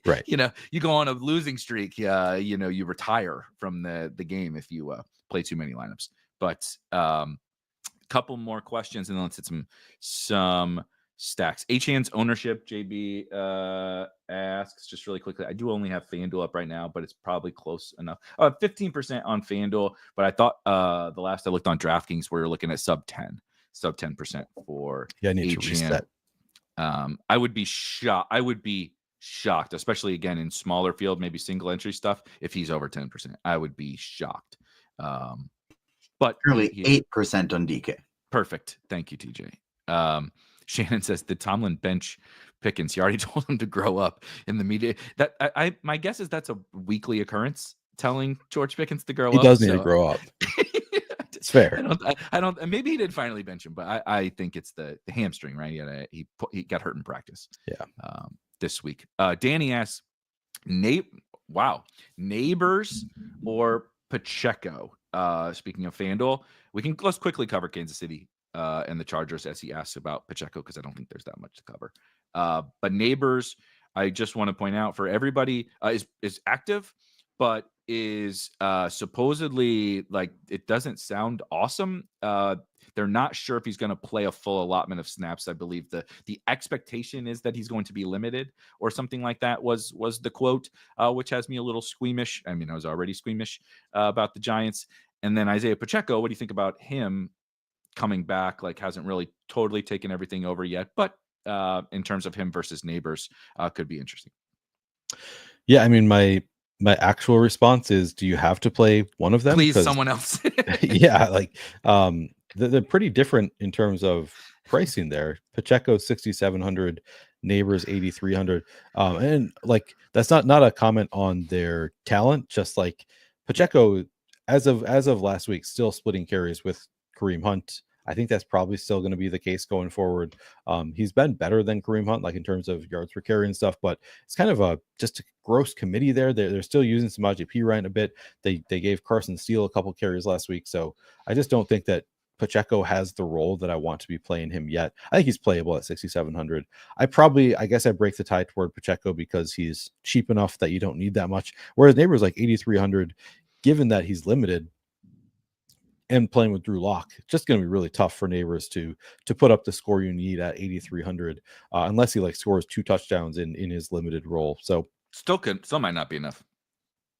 right. You go on a losing streak. You retire from the game if you play too many lineups. But couple more questions and then let's hit some stacks. Achan's ownership, JB asks just really quickly. I do only have FanDuel up right now, but it's probably close enough. 15% on FanDuel, but I thought the last I looked on DraftKings, we were looking at sub 10% for I need to reset. I would be shocked, especially again in smaller field, maybe single entry stuff, if he's over 10%. I would be shocked. But currently 8% on DK. Perfect. Thank you, TJ. Shannon says, did Tomlin bench Pickens? He already told him to grow up in the media. That my guess is that's a weekly occurrence, telling George Pickens to grow up. He does need to grow up. It's fair. I don't. Maybe he did finally bench him, but I think it's the hamstring, right? He got hurt in practice. Yeah. This week. Danny asks, Neighbors or Pacheco? Speaking of FanDuel, let's quickly cover Kansas City and the Chargers as he asks about Pacheco, because I don't think there's that much to cover. But Neighbors, I just want to point out for everybody, is active, but is supposedly, like, it doesn't sound awesome. They're not sure if he's going to play a full allotment of snaps. I believe the expectation is that he's going to be limited or something like that was the quote, which has me a little squeamish. I mean, I was already squeamish about the Giants. And then Isaiah Pacheco, what do you think about him coming back? Like, hasn't really totally taken everything over yet, but in terms of him versus Neighbors, could be interesting. Yeah, I mean, my actual response is, do you have to play one of them? Please, someone else. Yeah, like they're pretty different in terms of pricing there. Pacheco 6,700, Neighbors 8,300, and like that's not a comment on their talent. Just like Pacheco, as of last week, still splitting carries with Kareem Hunt. I think that's probably still going to be the case going forward. He's been better than Kareem Hunt, like in terms of yards per carry and stuff, but it's kind of just a gross committee there. They're still using some IGP right a bit. They gave Carson Steele a couple carries last week, so I just don't think that Pacheco has the role that I want to be playing him yet. I think he's playable at 6,700. I guess I break the tie toward Pacheco because he's cheap enough that you don't need that much. Whereas Neighbors like 8,300, given that he's limited, and playing with Drew Lock, it's just going to be really tough for Neighbors to put up the score you need at 8,300, unless he like scores 2 touchdowns in his limited role. So still might not be enough.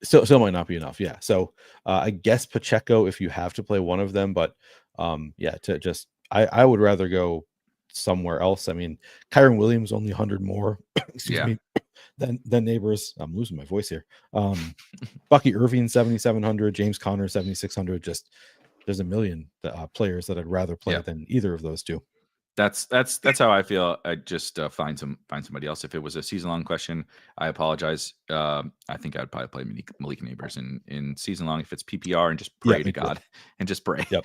Still might not be enough. Yeah. So I guess Pacheco if you have to play one of them, but I would rather go somewhere else. I mean, Kyron Williams only 100 more, excuse me, than Neighbors. I'm losing my voice here. Bucky Irving 7,700, James Conner 7,600. Just there's a million players that I'd rather play than either of those two. That's how I feel. I just find somebody else. If it was a season long question, I apologize. I think I'd probably play Malik Neighbors in season long if it's PPR and just pray to God and just pray. Yep.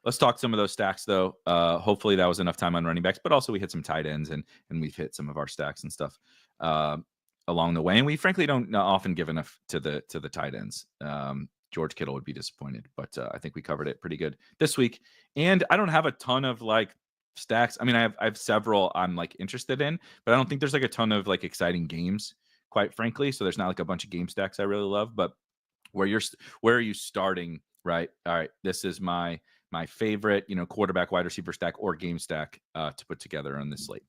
Let's talk some of those stacks though. Hopefully that was enough time on running backs, but also we hit some tight ends and we've hit some of our stacks and stuff along the way. And we frankly don't often give enough to the tight ends. George Kittle would be disappointed, but I think we covered it pretty good this week. And I don't have a ton of like stacks. I mean, I have several I'm like interested in, but I don't think there's like a ton of like exciting games, quite frankly. So there's not like a bunch of game stacks I really love, but where are you starting? Right. All right. This is my favorite, quarterback, wide receiver stack or game stack to put together on this slate.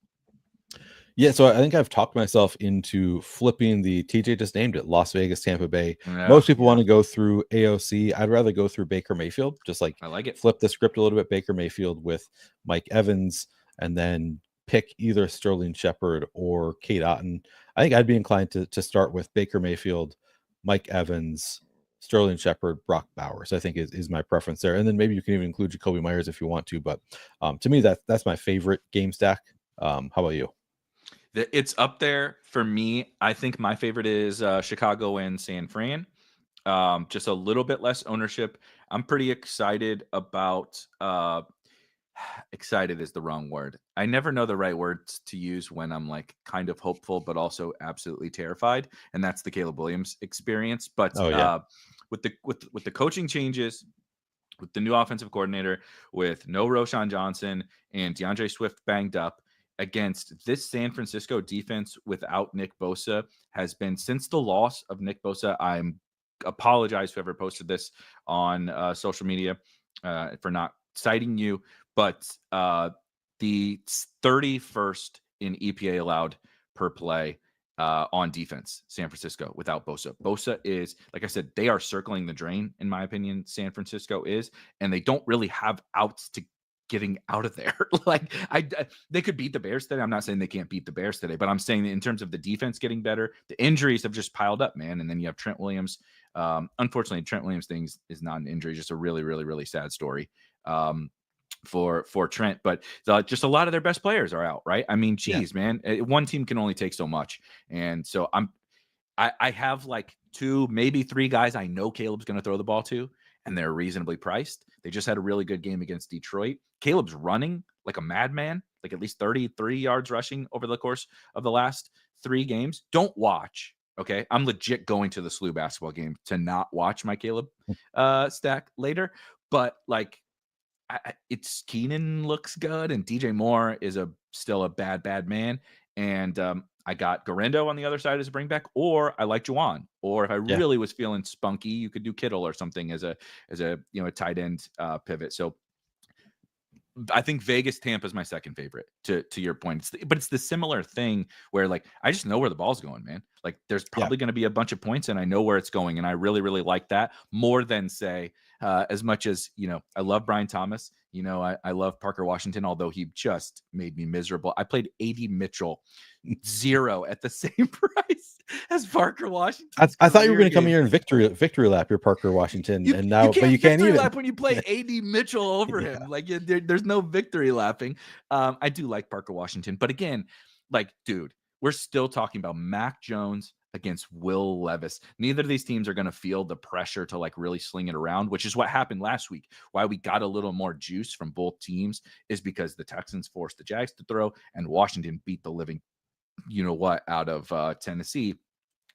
Yeah, so I think I've talked myself into flipping the TJ just named it, Las Vegas, Tampa Bay. Most people want to go through AOC. I'd rather go through Baker Mayfield, just like I like it. Flip the script a little bit, Baker Mayfield with Mike Evans, and then pick either Sterling Shepard or Kate Otten. I think I'd be inclined to start with Baker Mayfield, Mike Evans, Sterling Shepard, Brock Bowers, I think is my preference there. And then maybe you can even include Jacoby Myers if you want to. But to me, that's my favorite game stack. How about you? It's up there for me. I think my favorite is Chicago and San Fran. Just a little bit less ownership. I'm pretty excited about excited is the wrong word. I never know the right words to use when I'm like kind of hopeful, but also absolutely terrified. And that's the Caleb Williams experience. But with the coaching changes, with the new offensive coordinator, with no Roshan Johnson and DeAndre Swift banged up, against this San Francisco defense without Nick Bosa has been since the loss of Nick Bosa. I'm apologize whoever posted this on social media for not citing you, but the 31st in EPA allowed per play on defense, San Francisco without Bosa. Bosa is, like I said, they are circling the drain, in my opinion, San Francisco is, and they don't really have outs to getting out of there. Like they could beat the Bears today. I'm not saying they can't beat the Bears today, but I'm saying that in terms of the defense getting better, the injuries have just piled up, man. And then you have Trent Williams. Unfortunately, Trent Williams thing is not an injury, just a really, really, really sad story for Trent. But just a lot of their best players are out, right? I mean, geez, man, one team can only take so much. And so I have like 2, maybe 3 guys I know Caleb's going to throw the ball to, and they're reasonably priced. They just had a really good game against Detroit. Caleb's running like a madman, like at least 33 yards rushing over the course of the last 3 games. Don't watch, okay? I'm legit going to the SLU basketball game to not watch my Caleb stack later. But like, it's Keenan looks good, and DJ Moore is still a bad man. And I got Garendo on the other side as a bring back, or I like Juwan, or if I really was feeling spunky, you could do Kittle or something as a a tight end pivot. So I think Vegas Tampa is my second favorite to your point. But it's the similar thing where like I just know where the ball's going, man. Like there's probably going to be a bunch of points, and I know where it's going, and I really, really like that more than say as much as I love Brian Thomas. I love Parker Washington, although he just made me miserable. I played AD Mitchell 0 at the same price as Parker Washington. I thought you were going to come here in victory lap your Parker Washington, but you can't even lap when you play AD Mitchell over him. Like there's no victory lapping. I do like Parker Washington, but again, like dude, we're still talking about Mac Jones against Will Levis. Neither of these teams are going to feel the pressure to like really sling it around, which is what happened last week. Why we got a little more juice from both teams is because the Texans forced the Jags to throw and Washington beat the living out of Tennessee.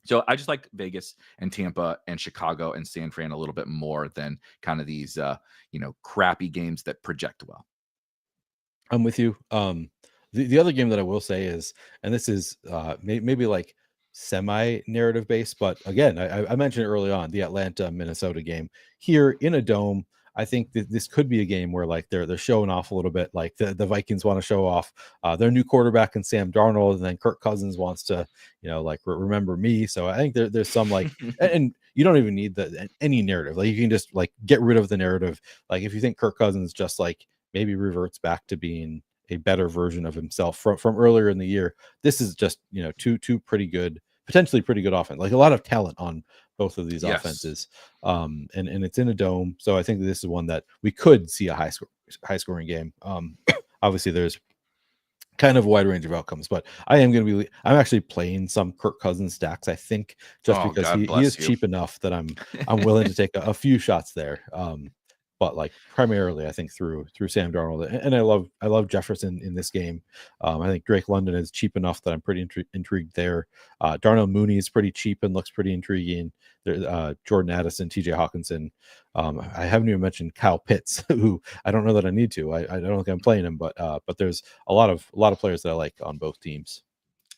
So I just like Vegas and Tampa and Chicago and San Fran a little bit more than kind of these crappy games that project well. I'm with you. The other game that I will say is, and this is maybe like semi-narrative based. But again, I mentioned early on the Atlanta-Minnesota game here in a dome. I think that this could be a game where like they're showing off a little bit, like the Vikings want to show off their new quarterback in Sam Darnold, and then Kirk Cousins wants to, like remember me. So I think there's some like, and you don't even need any narrative. Like you can just like get rid of the narrative. Like if you think Kirk Cousins just like maybe reverts back to being a better version of himself from earlier in the year, this is just two pretty good, potentially pretty good offense. Like a lot of talent on both of these offenses, and it's in a dome, so I think that this is one that we could see a high scoring game. Obviously there's kind of a wide range of outcomes, but I'm actually playing some Kirk Cousins stacks, I think, just because he is cheap enough that I'm willing to take a few shots there. But like primarily, I think through Sam Darnold, and I love Jefferson in this game. I think Drake London is cheap enough that I'm pretty intrigued there. Darnell Mooney is pretty cheap and looks pretty intriguing. There, Jordan Addison, TJ Hawkinson. I haven't even mentioned Kyle Pitts, who I don't know that I need to. I don't think I'm playing him, but there's a lot of players that I like on both teams.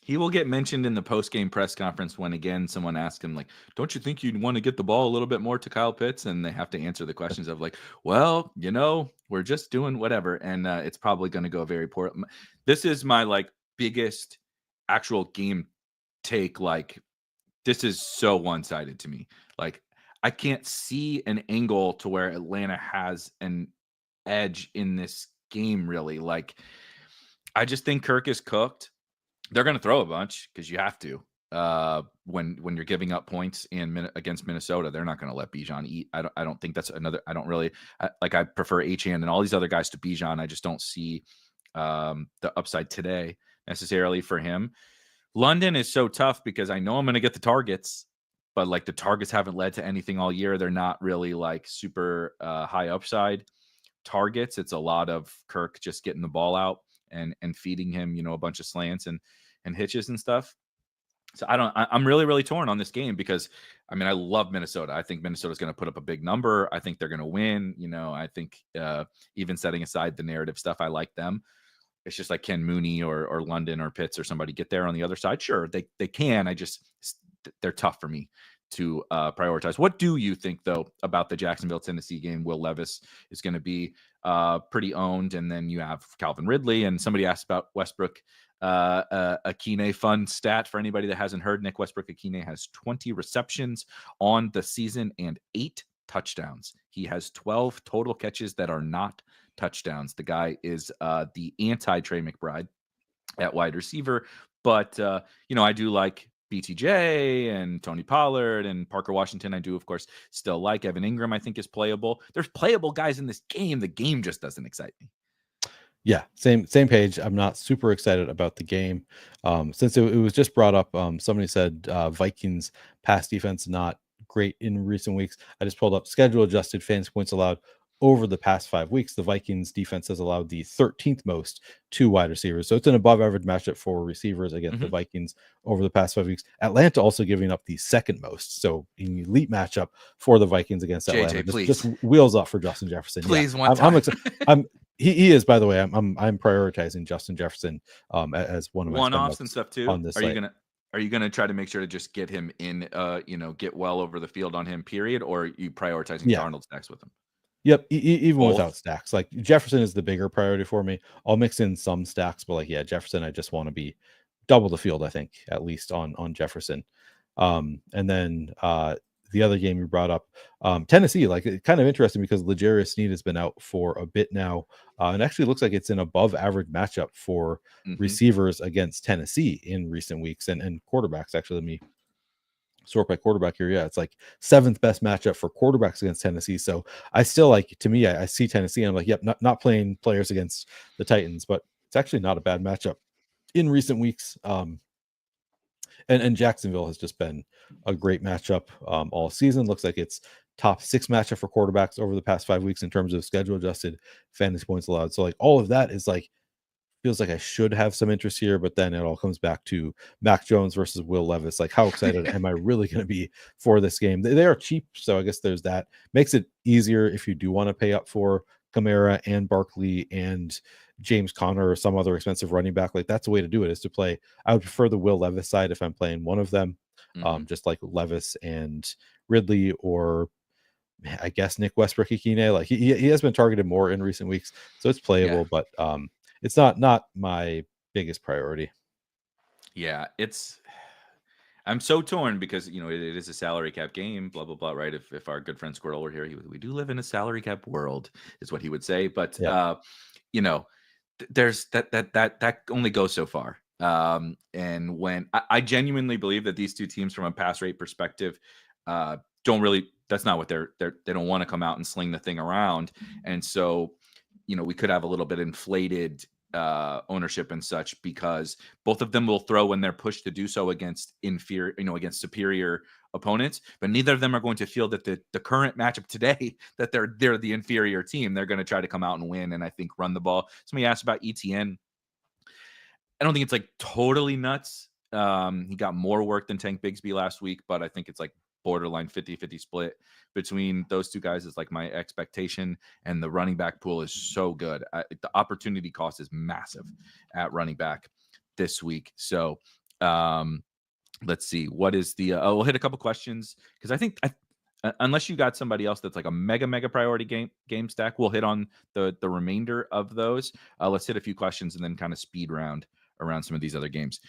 He will get mentioned in the post-game press conference when, again, someone asks him, like, don't you think you'd want to get the ball a little bit more to Kyle Pitts? And they have to answer the questions of, like, well, we're just doing whatever. And it's probably going to go very poor. This is my, like, biggest actual game take. Like, this is so one-sided to me. Like, I can't see an angle to where Atlanta has an edge in this game, really. Like, I just think Kirk is cooked. They're going to throw a bunch because you have to. When you're giving up points against Minnesota, they're not going to let Bijan eat. I don't think that's another. I don't really I prefer Achane and all these other guys to Bijan. I just don't see the upside today necessarily for him. London is so tough because I know I'm going to get the targets, but like the targets haven't led to anything all year. They're not really like super high upside targets. It's a lot of Kirk just getting the ball out and feeding him, a bunch of slants and hitches and stuff. So I'm really, really torn on this game because I love Minnesota. I think Minnesota's going to put up a big number. I think they're going to win. I think even setting aside the narrative stuff, I like them. It's just like, can Mooney or London or Pitts or somebody get there on the other side? Sure, they can. They're tough for me to prioritize. What do you think, though, about the Jacksonville, Tennessee game? Will Levis is going to be pretty owned, and then you have Calvin Ridley. And somebody asked about Westbrook Akine. Fun stat for anybody that hasn't heard: Nick Westbrook-Akine has 20 receptions on the season and 8 touchdowns. He has 12 total catches that are not touchdowns. The guy is the anti-Trey McBride at wide receiver, but I do like BTJ and Tony Pollard and Parker Washington. I do, of course, still like Evan Ingram. I think is playable. There's playable guys in this game. The game just doesn't excite me. Yeah, same page. I'm not super excited about the game. Since it was just brought up, somebody said Vikings pass defense not great in recent weeks. I just pulled up schedule adjusted fantasy points allowed over the past 5 weeks. The Vikings defense has allowed the 13th most to wide receivers. So it's an above average matchup for receivers against the Vikings over the past 5 weeks. Atlanta also giving up the second most. So an elite matchup for the Vikings against Atlanta. Just wheels up for Justin Jefferson. Please, yeah. I'm excited. He is, by the way. I'm prioritizing Justin Jefferson as one of my one-offs and stuff too. On this Are you gonna try to make sure to just get him in, get well over the field on him, period, or are you prioritizing Darnold stacks with him? Yep, even without stacks. Like Jefferson is the bigger priority for me. I'll mix in some stacks, but Jefferson, I just want to be double the field, I think, at least on Jefferson. And then the other game you brought up, Tennessee, kind of interesting because L'Jarius Sneed has been out for a bit now. And actually looks like it's an above average matchup for receivers against Tennessee in recent weeks and quarterbacks. Actually, let me sort by quarterback here. Yeah, it's like 7th best matchup for quarterbacks against Tennessee. So I still I see Tennessee and I'm like, yep, not playing players against the Titans, but it's actually not a bad matchup in recent weeks. And Jacksonville has just been a great matchup all season. Looks like it's top 6 matchup for quarterbacks over the past 5 weeks in terms of schedule adjusted fantasy points allowed. So all of that is feels like I should have some interest here, but then it all comes back to Mac Jones versus Will Levis. How excited am I really going to be for this game? They are cheap, so I guess there's that. Makes it easier if you do want to pay up for Kamara and Barkley and James Conner or some other expensive running back, like that's the way to do it, is to play. I would prefer the Will Levis side if I'm playing one of them, just like Levis and Ridley, or I guess Nick Westbrook-Ikine. Like he has been targeted more in recent weeks, so it's playable, but it's not my biggest priority. Yeah, I'm so torn because, you know, it is a salary cap game, blah, blah, blah, right? If our good friend Squirrel were here, we do live in a salary cap world, is what he would say. But, you know, there's that only goes so far. And when I genuinely believe that these two teams, from a pass rate perspective, don't really, that's not what they don't want to come out and sling the thing around. And so, you know, we could have a little bit inflated ownership and such, because both of them will throw when they're pushed to do so against against superior opponents, but neither of them are going to feel that the current matchup today that they're the inferior team. They're going to try to come out and win, and I think run the ball. Somebody asked about ETN. I don't think it's like totally nuts. He got more work than Tank Bigsby last week, but I think it's like borderline 50-50 split between those two guys is like my expectation. And the running back pool is so good. The opportunity cost is massive at running back this week. So let's see. What is the we'll hit a couple questions, because I think unless you got somebody else that's like a mega priority game stack, we'll hit on the remainder of those. Let's hit a few questions and then kind of speed round around some of these other games.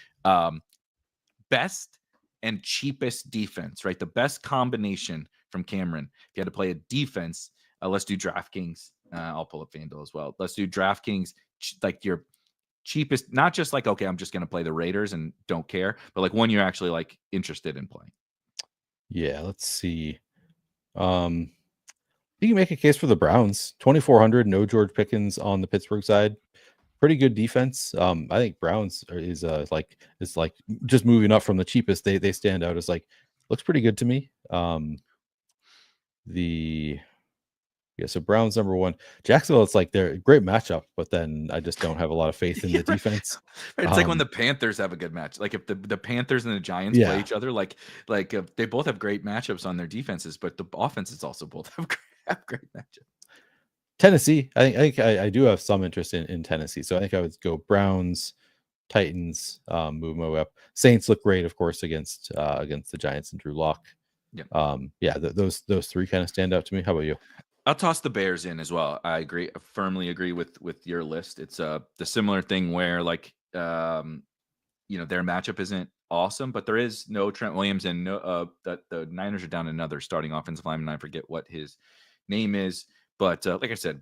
Best and cheapest defense, right? The best combination from Cameron. If you had to play a defense, let's do DraftKings. I'll pull up FanDuel as well. Let's do DraftKings, like your cheapest, not just like, okay, I'm just going to play the Raiders and don't care, but like one you're actually like interested in playing. Yeah, let's see. You can make a case for the Browns. 2,400, no George Pickens on the Pittsburgh side. Pretty good defense. I think Browns is like just moving up from the cheapest. They stand out as like, looks pretty good to me. So Browns number one. Jacksonville, it's like they're a great matchup, but then I just don't have a lot of faith in the defense. Right. It's like when the Panthers have a good match. Like if the Panthers and the Giants play each other, like they both have great matchups on their defenses, but the offenses also both have great matchups. Tennessee, I do have some interest in Tennessee, so I think I would go Browns, Titans, move my way up. Saints look great, of course, against the Giants and Drew Lock. Those three kind of stand out to me. How about you? I'll toss the Bears in as well. I agree. I firmly agree with your list. It's the similar thing where like their matchup isn't awesome, but there is no Trent Williams, and no that the Niners are down another starting offensive lineman. I forget what his name is, but like I said,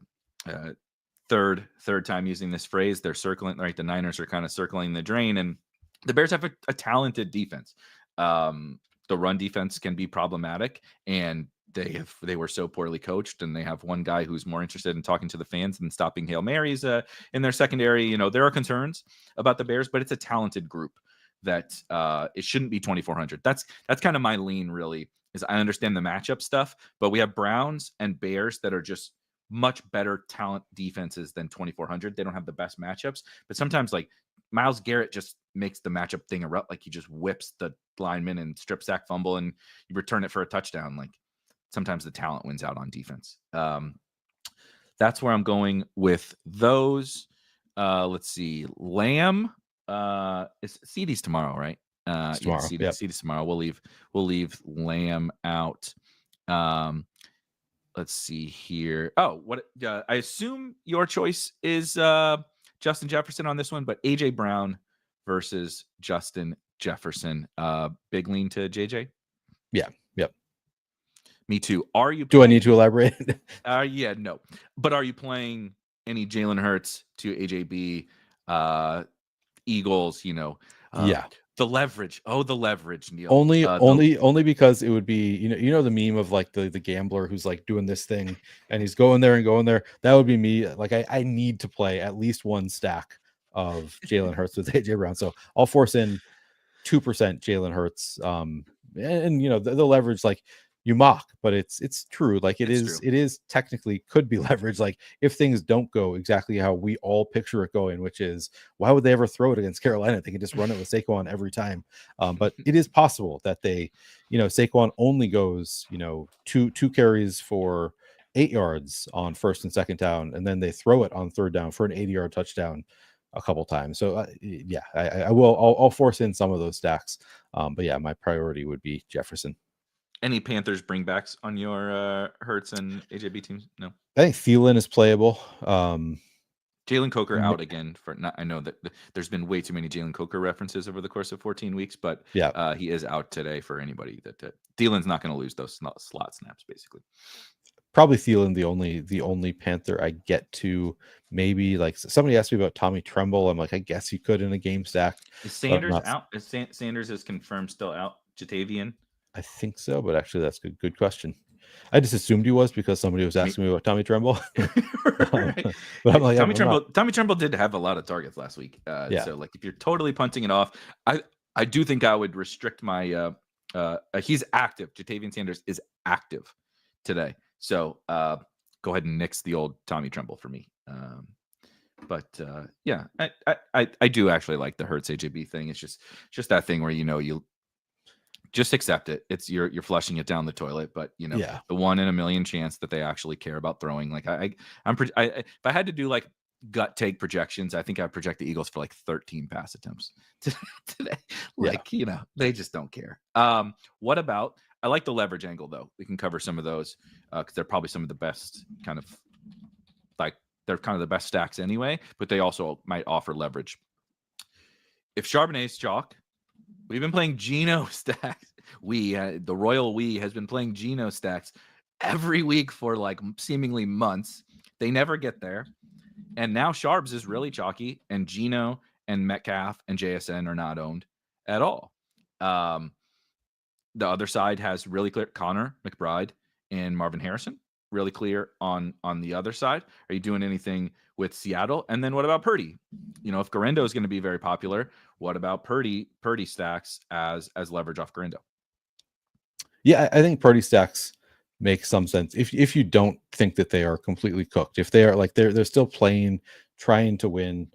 third time using this phrase, they're circling, right? The Niners are kind of circling the drain, and the Bears have a talented defense. The run defense can be problematic, and they were so poorly coached, and they have one guy who's more interested in talking to the fans than stopping Hail Marys in their secondary. You know, there are concerns about the Bears, but it's a talented group that it shouldn't be 2,400. That's kind of my lean, really, is I understand the matchup stuff, but we have Browns and Bears that are just much better talent defenses than 2,400. They don't have the best matchups, but sometimes like Myles Garrett just makes the matchup thing erupt. Like he just whips the lineman and strip sack fumble, and you return it for a touchdown. Like sometimes the talent wins out on defense. That's where I'm going with those. Let's see. Lamb. It's CD's tomorrow, right? Tomorrow. CD's tomorrow. We'll leave Lamb out. Let's see here. Oh, what? I assume your choice is Justin Jefferson on this one, but AJ Brown versus Justin Jefferson. Big lean to JJ. Yeah. Yep. Me too. Are you? Do I need to elaborate? Yeah, no. But are you playing any Jalen Hurts to AJB? Eagles, yeah. The leverage. Oh, the leverage, Neil. Only because it would be, the meme of like the gambler who's like doing this thing and he's going there and going there. That would be me. Like I need to play at least one stack of Jalen Hurts with AJ Brown. So I'll force in 2% Jalen Hurts. And the leverage, like you mock, but it's true. Like it is technically could be leverage. Like if things don't go exactly how we all picture it going, which is why would they ever throw it against Carolina? They can just run it with Saquon every time. But it is possible that they, Saquon only goes, two carries for 8 yards on first and second down, and then they throw it on third down for an 80-yard touchdown a couple times. So yeah, I'll force in some of those stacks. But yeah, my priority would be Jefferson. Any Panthers bringbacks on your Hurts and AJB teams? No. I think Thielen is playable. Jalen Coker out again for not. I know that there's been way too many Jalen Coker references over the course of 14 weeks, but yeah, he is out today for anybody that Thielen's not going to lose those slot snaps basically. Probably Thielen, the only Panther I get to. Maybe like somebody asked me about Tommy Tremble. I'm like, I guess he could in a game stack. Is Sanders out? Is Sanders is confirmed still out? Jatavian? I think so, but actually that's a good question. I just assumed he was because somebody was asking me about Tommy Tremble. Right. But I'm like, Tommy Tremble did have a lot of targets last week. So like if you're totally punting it off, I do think I would restrict my he's active. Jatavian Sanders is active today. So go ahead and nix the old Tommy Tremble for me. But yeah, I do actually like the Hurts AJB thing. It's just that thing where you just accept it. It's you're flushing it down the toilet, but the 1 in a million chance that they actually care about throwing. Like if I had to do like gut take projections, I think I'd project the Eagles for like 13 pass attempts today. Like they just don't care. What about? I like the leverage angle though. We can cover some of those because they're probably some of the best they're kind of the best stacks anyway, but they also might offer leverage. If Charbonnet's chalk, we've been playing Geno stacks. The royal we has been playing Geno stacks every week for like seemingly months. They never get there. And now Sharps is really chalky, and Geno and Metcalf and JSN are not owned at all. The other side has really clear Connor, McBride, and Marvin Harrison. Really clear on the other side. Are you doing anything with Seattle? And then what about Purdy? If Garendo is going to be very popular, what about Purdy stacks as leverage off Garendo? Yeah, I think Purdy stacks make some sense if you don't think that they are completely cooked. If they are like they're still playing, trying to win,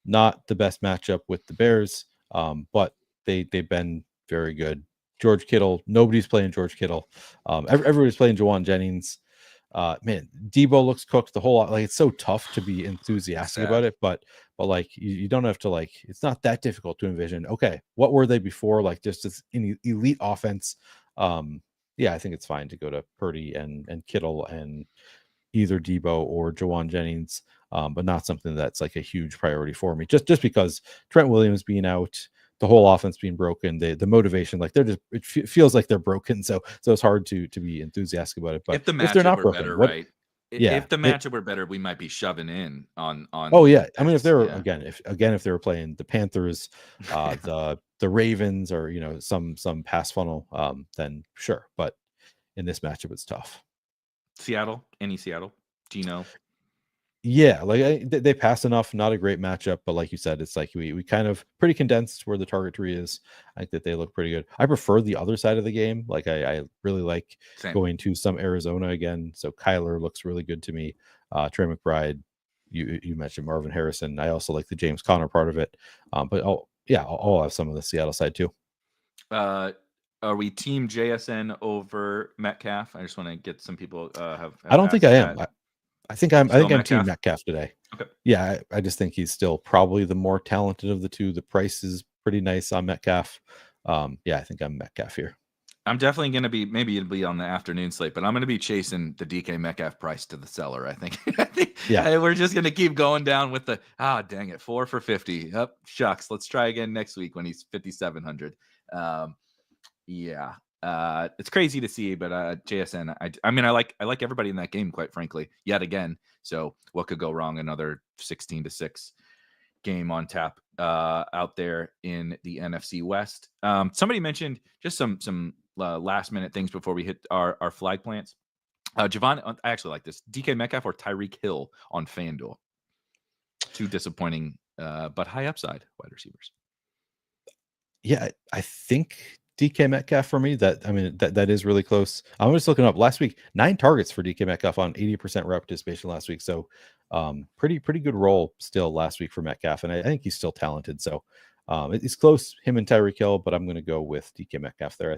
not the best matchup with the Bears, but they've been very good. George Kittle, nobody's playing George Kittle. Everybody's playing Jawan Jennings. Man, Debo looks cooked the whole lot. Like it's so tough to be enthusiastic about it, but like you don't have to like it's not that difficult to envision. Okay, what were they before? Like just this elite offense. Yeah, I think it's fine to go to Purdy and Kittle and either Debo or Jawan Jennings, but not something that's like a huge priority for me. Just because Trent Williams being out, the whole offense being broken, the motivation, like it feels like they're broken. So it's hard to be enthusiastic about it. But if they're not broken, better, right? If the matchup were better, we might be shoving in on. Oh yeah, I mean, if they were if they were playing the Panthers, the Ravens, or some pass funnel, then sure. But in this matchup, it's tough. Seattle, Geno. Yeah, like they pass enough. Not a great matchup, but like you said, it's like we kind of pretty condensed where the target tree is. I think that they look pretty good. I prefer the other side of the game. Like I really like going to some Arizona again. So Kyler looks really good to me. Trey McBride, you mentioned Marvin Harrison. I also like the James Conner part of it. But I'll have some of the Seattle side too. Are we team JSN over Metcalf? I just want to get some people have I don't think I am. I think I'm team Metcalf today. Okay. Yeah, I just think he's still probably the more talented of the two. The price is pretty nice on Metcalf. Yeah, I think I'm Metcalf here. I'm definitely going to be, maybe it'll be on the afternoon slate, but I'm going to be chasing the DK Metcalf price to the seller. I think we're just going to keep going down with the, dang it, 4 for 50. Oh, shucks. Let's try again next week when he's 5,700. Yeah. It's crazy to see, but JSN, I mean, I like everybody in that game, quite frankly, yet again. So what could go wrong? Another 16-6 game on tap out there in the NFC West. Somebody mentioned just some last minute things before we hit our flag plants. Javon, I actually like this. DK Metcalf or Tyreek Hill on FanDuel. Two disappointing, but high upside wide receivers. Yeah, I think DK Metcalf for me. That is really close. I'm just looking up last week, 9 targets for DK Metcalf on 80% rep participation last week. So pretty good role still last week for Metcalf, and I think he's still talented. So it's close, him and Tyreek Hill, but I'm going to go with DK Metcalf there.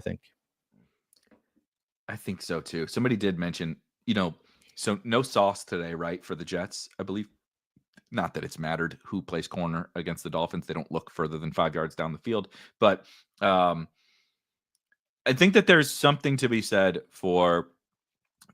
I think so too. Somebody did mention, So no sauce today, right, for the Jets, I believe. Not that it's mattered who plays corner against the Dolphins. They don't look further than 5 yards down the field. But I think that there's something to be said for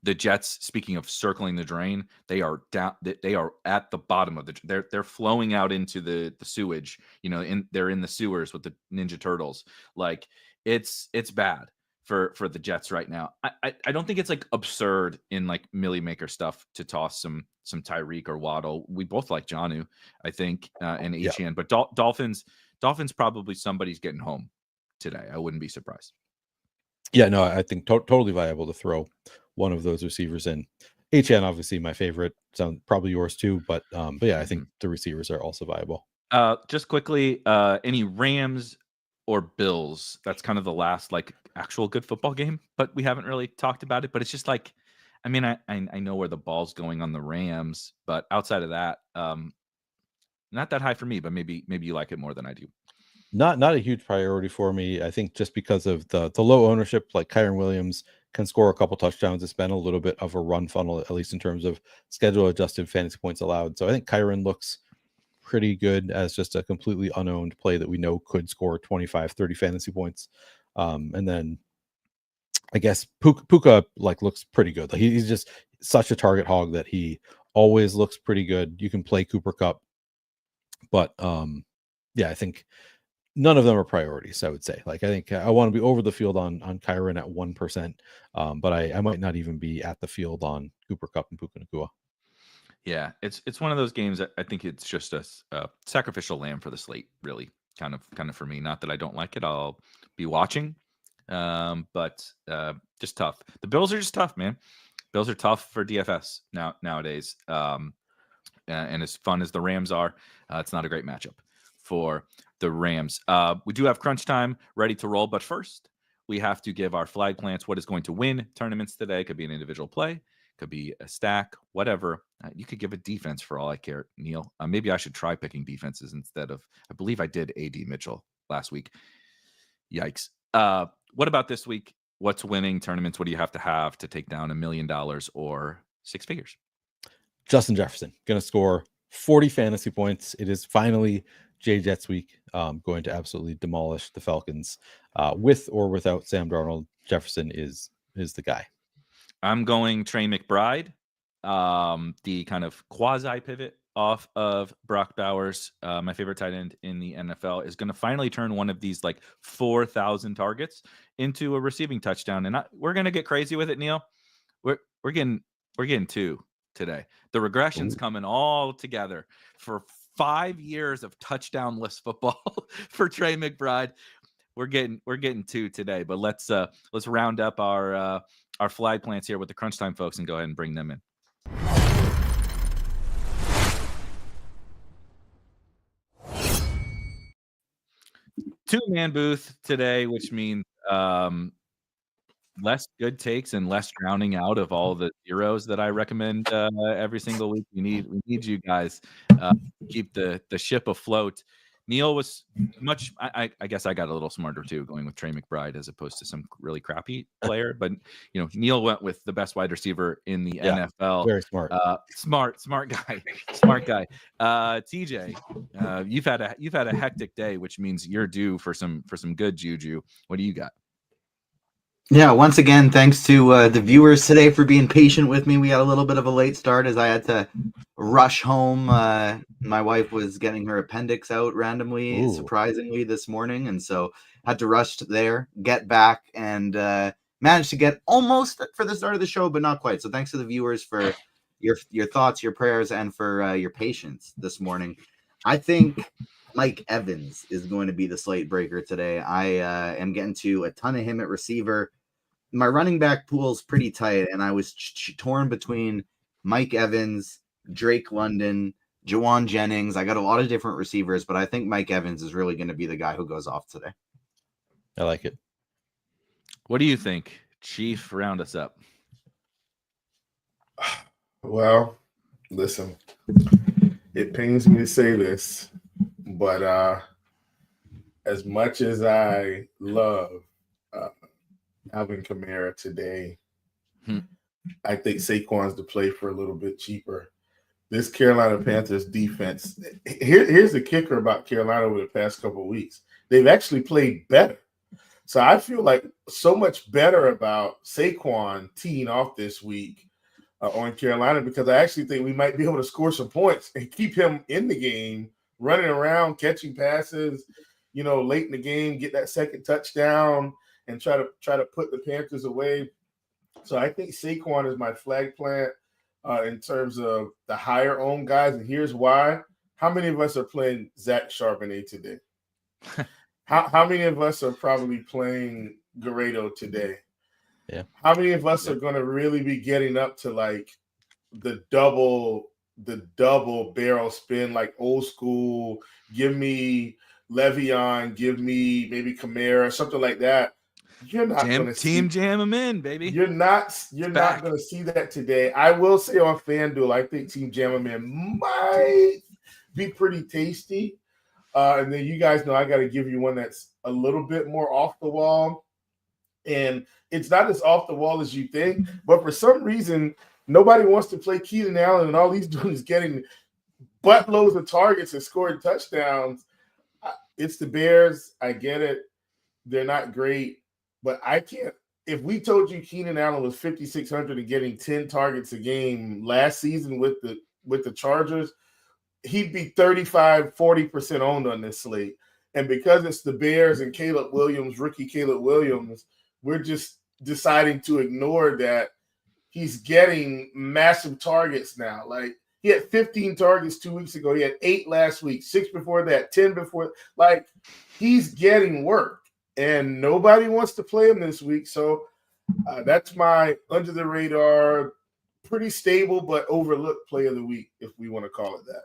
the Jets. Speaking of circling the drain, they are down. They are at the bottom of the. They're flowing out into the sewage. They're in the sewers with the Ninja Turtles. Like it's bad for the Jets right now. I don't think it's like absurd in like Millie Maker stuff to toss some Tyreek or Waddle. We both like Jonnu, I think, and Etienne. But Dolphins probably somebody's getting home today. I wouldn't be surprised. Yeah, no, I think totally viable to throw one of those receivers in. HN, obviously my favorite, sound probably yours too, but yeah, I think the receivers are also viable. Just quickly, any Rams or Bills? That's kind of the last like actual good football game, but we haven't really talked about it. But it's just like, I mean, I know where the ball's going on the Rams, but outside of that, not that high for me. But maybe you like it more than I do. Not a huge priority for me. I think just because of the low ownership, like Kyren Williams can score a couple touchdowns. It's been a little bit of a run funnel, at least in terms of schedule adjusted fantasy points allowed. So I think Kyren looks pretty good as just a completely unowned play that we know could score 25, 30 fantasy points. And then I guess Puka like looks pretty good. Like he's just such a target hog that he always looks pretty good. You can play Cooper Kupp, but yeah, I think none of them are priorities, I would say. Like, I think I want to be over the field on Kyren at 1%, but I might not even be at the field on Cooper Kupp and Puka Nacua. Yeah, it's one of those games that I think it's just a sacrificial lamb for the slate, really, kind of for me. Not that I don't like it. I'll be watching, but just tough. The Bills are just tough, man. Bills are tough for DFS nowadays. And as fun as the Rams are, it's not a great matchup for the Rams. We do have crunch time ready to roll, but first we have to give our flag plants what is going to win tournaments today. Could be an individual play, could be a stack, whatever. You could give a defense for all I care, Neil. Maybe I should try picking defenses instead of, I believe I did AD Mitchell last week. Yikes. What about this week? What's winning tournaments? What do you have to take down $1 million or six figures? Justin Jefferson going to score 40 fantasy points. It is finally Jay Jets week. Going to absolutely demolish the Falcons with or without Sam Darnold. Jefferson is the guy. I'm going Trey McBride, the kind of quasi pivot off of Brock Bowers. My favorite tight end in the NFL is going to finally turn one of these like 4,000 targets into a receiving touchdown. And we're going to get crazy with it, Neil. We're getting two today. The regression's coming all together for 5 years of touchdownless football for Trey McBride. We're getting two today, but let's round up our flag plants here with the crunch time folks and go ahead and bring them in. Two-man booth today, which means less good takes and less drowning out of all the zeros that I recommend every single week. We need you guys to keep the ship afloat. Neil was much. I guess I got a little smarter too, going with Trey McBride as opposed to some really crappy player. But Neil went with the best wide receiver in the NFL. Very smart. Smart guy. Smart guy. TJ, you've had a hectic day, which means you're due for some good juju. What do you got? Yeah, once again, thanks to the viewers today for being patient with me. We had a little bit of a late start as I had to rush home. My wife was getting her appendix out randomly, surprisingly, this morning, and so had to rush there, get back, and managed to get almost for the start of the show, but not quite. So thanks to the viewers for your thoughts, your prayers, and for your patience this morning. I think Mike Evans is going to be the slate breaker today. I am getting to a ton of him at receiver. My running back pool is pretty tight, and I was torn between Mike Evans, Drake London, Jawan Jennings. I got a lot of different receivers, but I think Mike Evans is really going to be the guy who goes off today. I like it. What do you think, Chief? Round us up. Well, listen, it pains me to say this, but as much as I love Alvin Kamara today, I think Saquon's the play for a little bit cheaper. This Carolina Panthers defense, here's the kicker about Carolina over the past couple of weeks. They've actually played better. So I feel like so much better about Saquon teeing off this week on Carolina, because I actually think we might be able to score some points and keep him in the game, running around, catching passes, late in the game, get that second touchdown and try to put the Panthers away. So I think Saquon is my flag plant in terms of the higher owned guys. And here's why. How many of us are playing Zach Charbonnet today? How many of us are probably playing Guerrero today? Yeah. How many of us are going to really be getting up to like the double barrel spin, like old school? Give me Le'Veon, give me maybe Kamara, something like that. You're not going to jam them in, baby. You're not going to see that today. I will say on FanDuel, I think Team Jam 'em in might be pretty tasty. And then you guys know I got to give you one that's a little bit more off the wall. And it's not as off the wall as you think. But for some reason, nobody wants to play Keenan Allen, and all he's doing is getting buttloads of targets and scoring touchdowns. It's the Bears. I get it. They're not great. But I can't. If we told you Keenan Allen was 5,600 and getting 10 targets a game last season with the Chargers, he'd be 35-40% owned on this slate. And because it's the Bears and rookie Caleb Williams, we're just deciding to ignore that he's getting massive targets now. Like, he had 15 targets 2 weeks ago. He had 8 last week, 6 before that, 10 before. Like, he's getting work, and nobody wants to play him this week. So that's my under the radar, pretty stable but overlooked play of the week, if we want to call it that.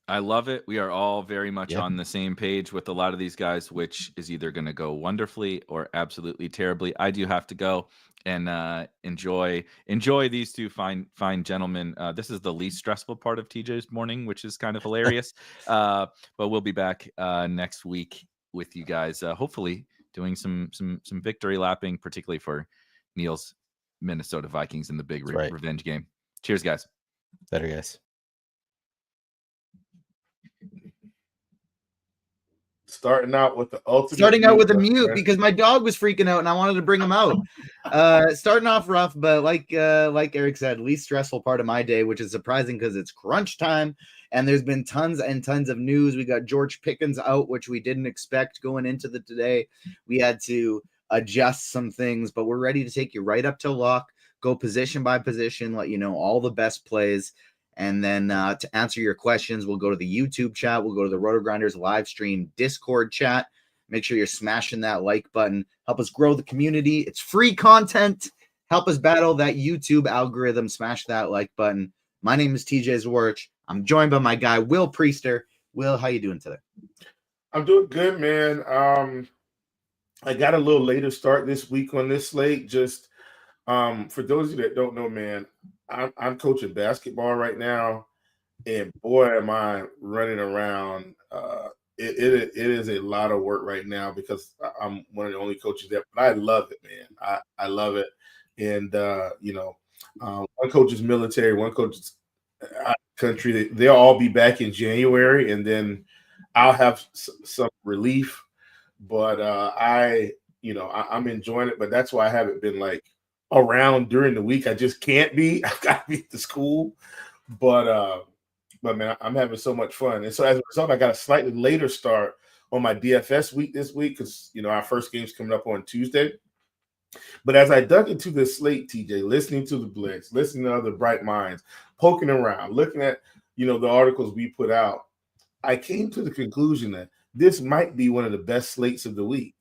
I love it. We are all very much on the same page with a lot of these guys, which is either going to go wonderfully or absolutely terribly. I do have to go and enjoy these two fine gentlemen. This is the least stressful part of TJ's morning, which is kind of hilarious. But we'll be back next week with you guys, hopefully doing some victory lapping, particularly for Neil's Minnesota Vikings in the big revenge game. Cheers, guys. Better, guys. Starting out with the ultimate. Starting out with a mute because my dog was freaking out and I wanted to bring him out. Starting off rough, but like Erik said, least stressful part of my day, which is surprising because it's crunch time and there's been tons and tons of news. We got George Pickens out, which we didn't expect going into the today. We had to adjust some things, but we're ready to take you right up to lock, go position by position, let you know all the best plays. And then to answer your questions, we'll go to the YouTube chat. We'll go to the RotoGrinders live stream Discord chat. Make sure you're smashing that like button. Help us grow the community. It's free content. Help us battle that YouTube algorithm. Smash that like button. My name is TJ Zwarych. I'm joined by my guy, Will Priester. Will, how you doing today? I'm doing good, man. I got a little later start this week on this slate. Just for those of you that don't know, man, I'm coaching basketball right now, and boy, am I running around. It is a lot of work right now because I'm one of the only coaches there, but I love it, man. I love it. And, one coach is military, one coach is out of the country. They'll all be back in January, and then I'll have some relief. But I'm enjoying it, but that's why I haven't been like around during the week. I just can't be. I've got to be at the school, but man, I'm having so much fun. And so as a result, I got a slightly later start on my DFS week this week because our first game's coming up on Tuesday. But as I dug into this slate, TJ, listening to the Blitz, listening to other bright minds, poking around, looking at the articles we put out, I came to the conclusion that this might be one of the best slates of the week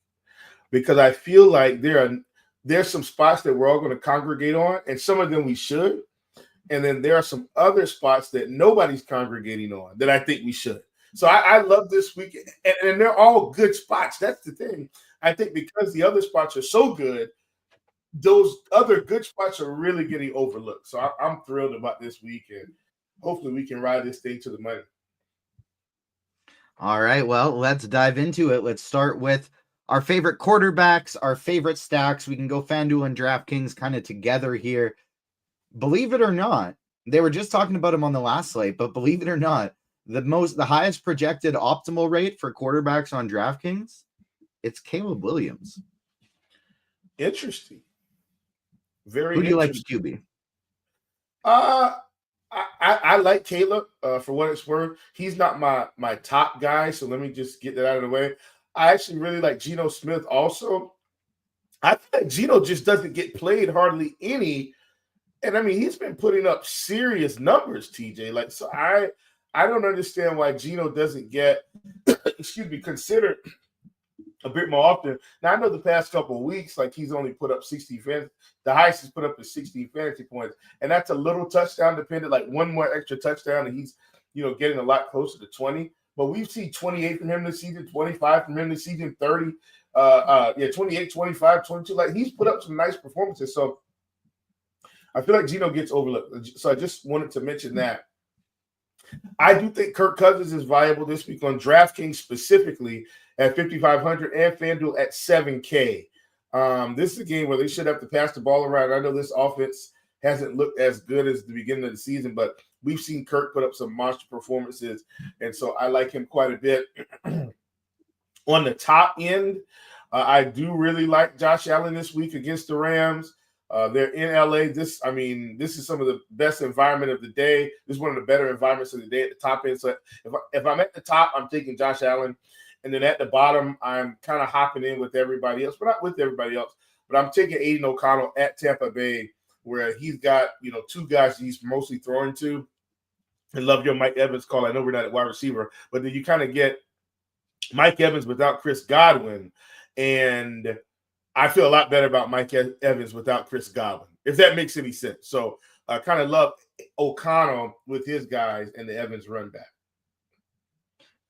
because I feel like there's some spots that we're all going to congregate on, and some of them we should. And then there are some other spots that nobody's congregating on that I think we should. So I love this week, and they're all good spots. That's the thing. I think because the other spots are so good, those other good spots are really getting overlooked. So I'm thrilled about this week, and hopefully we can ride this thing to the money. All right, well, let's dive into it. Let's start with our favorite quarterbacks, our favorite stacks. We can go FanDuel and DraftKings kind of together here. believe it or not, they were just talking about him on the last slate, but believe it or not, the highest projected optimal rate for quarterbacks on DraftKings, it's Caleb Williams. Interesting. Very Who do you interesting. like at QB? I like Caleb for what it's worth. He's not my top guy, so let me just get that out of the way. I actually really like Geno Smith also. I feel like Geno just doesn't get played hardly any. And I mean, he's been putting up serious numbers, TJ. Like, so I don't understand why Geno doesn't get, considered a bit more often. Now, I know the past couple of weeks, like he's only put up 60 fantasy. The highest he's put up is 16 fantasy points. And that's a little touchdown dependent, like one more extra touchdown, and he's, getting a lot closer to 20. But we've seen 28 from him this season, 25 from him this season, 30. 28, 25, 22. Like, he's put up some nice performances. So I feel like Geno gets overlooked. So I just wanted to mention that. I do think Kirk Cousins is viable this week on DraftKings specifically at 5,500 and FanDuel at 7K. This is a game where they should have to pass the ball around. I know this offense hasn't looked as good as the beginning of the season, but we've seen Kirk put up some monster performances, and so I like him quite a bit. On the top end, I do really like Josh Allen this week against the Rams. They're in LA. This is some of the best environment of the day. This is one of the better environments of the day at the top end. So if I'm at the top, I'm taking Josh Allen. And then at the bottom, I'm kind of hopping in with everybody else, but not with everybody else. But I'm taking Aiden O'Connell at Tampa Bay, where he's got, two guys he's mostly throwing to. I love your Mike Evans call. I know we're not at wide receiver, but then you kind of get Mike Evans without Chris Godwin. And I feel a lot better about Mike Evans without Chris Godwin, if that makes any sense. So I kind of love O'Connell with his guys and the Evans run back.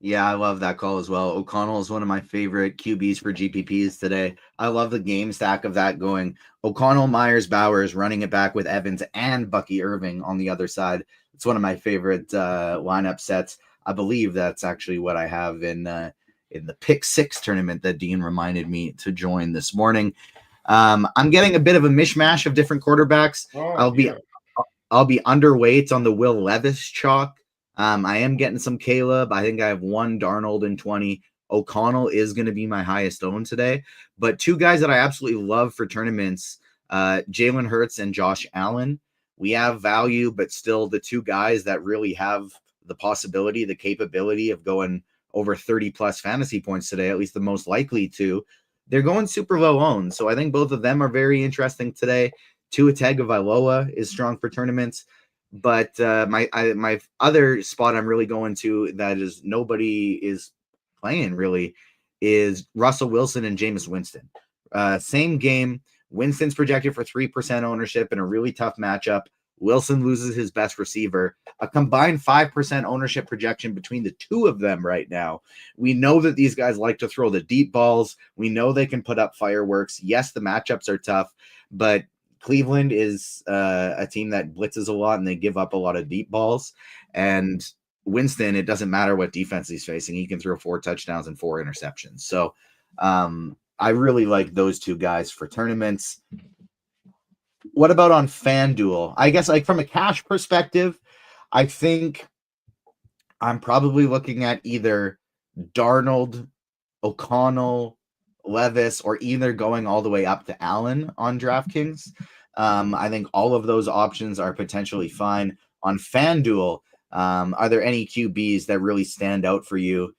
Yeah, I love that call as well. O'Connell is one of my favorite QBs for GPPs today. I love the game stack of that going. O'Connell, Myers, Bowers running it back with Evans and Bucky Irving on the other side. It's one of my favorite lineup sets. I believe that's actually what I have in the Pick 6 tournament that Dean reminded me to join this morning. I'm getting a bit of a mishmash of different quarterbacks. I'll be underweight on the Will Levis chalk. I am getting some Caleb. I think I have one Darnold in 20. O'Connell is going to be my highest owned today. But two guys that I absolutely love for tournaments, Jalen Hurts and Josh Allen. We have value, but still the two guys that really have the possibility, the capability of going over 30 plus fantasy points today, at least the most likely to. They're going super low owned. So I think both of them are very interesting today. Tua Tagovailoa is strong for tournaments. But my other spot I'm really going to that is nobody is playing really is Russell Wilson and Jameis Winston. Same game. Winston's projected for 3% ownership in a really tough matchup. Wilson loses his best receiver. A combined 5% ownership projection between the two of them right now. We know that these guys like to throw the deep balls. We know they can put up fireworks. Yes, the matchups are tough, but Cleveland is a team that blitzes a lot and they give up a lot of deep balls. And Winston, it doesn't matter what defense he's facing. He can throw 4 touchdowns and 4 interceptions. So I really like those two guys for tournaments. What about on FanDuel? I guess like from a cash perspective, I think I'm probably looking at either Darnold, O'Connell, Levis, or either going all the way up to Allen on DraftKings. I think all of those options are potentially fine. On FanDuel, are there any QBs that really stand out for you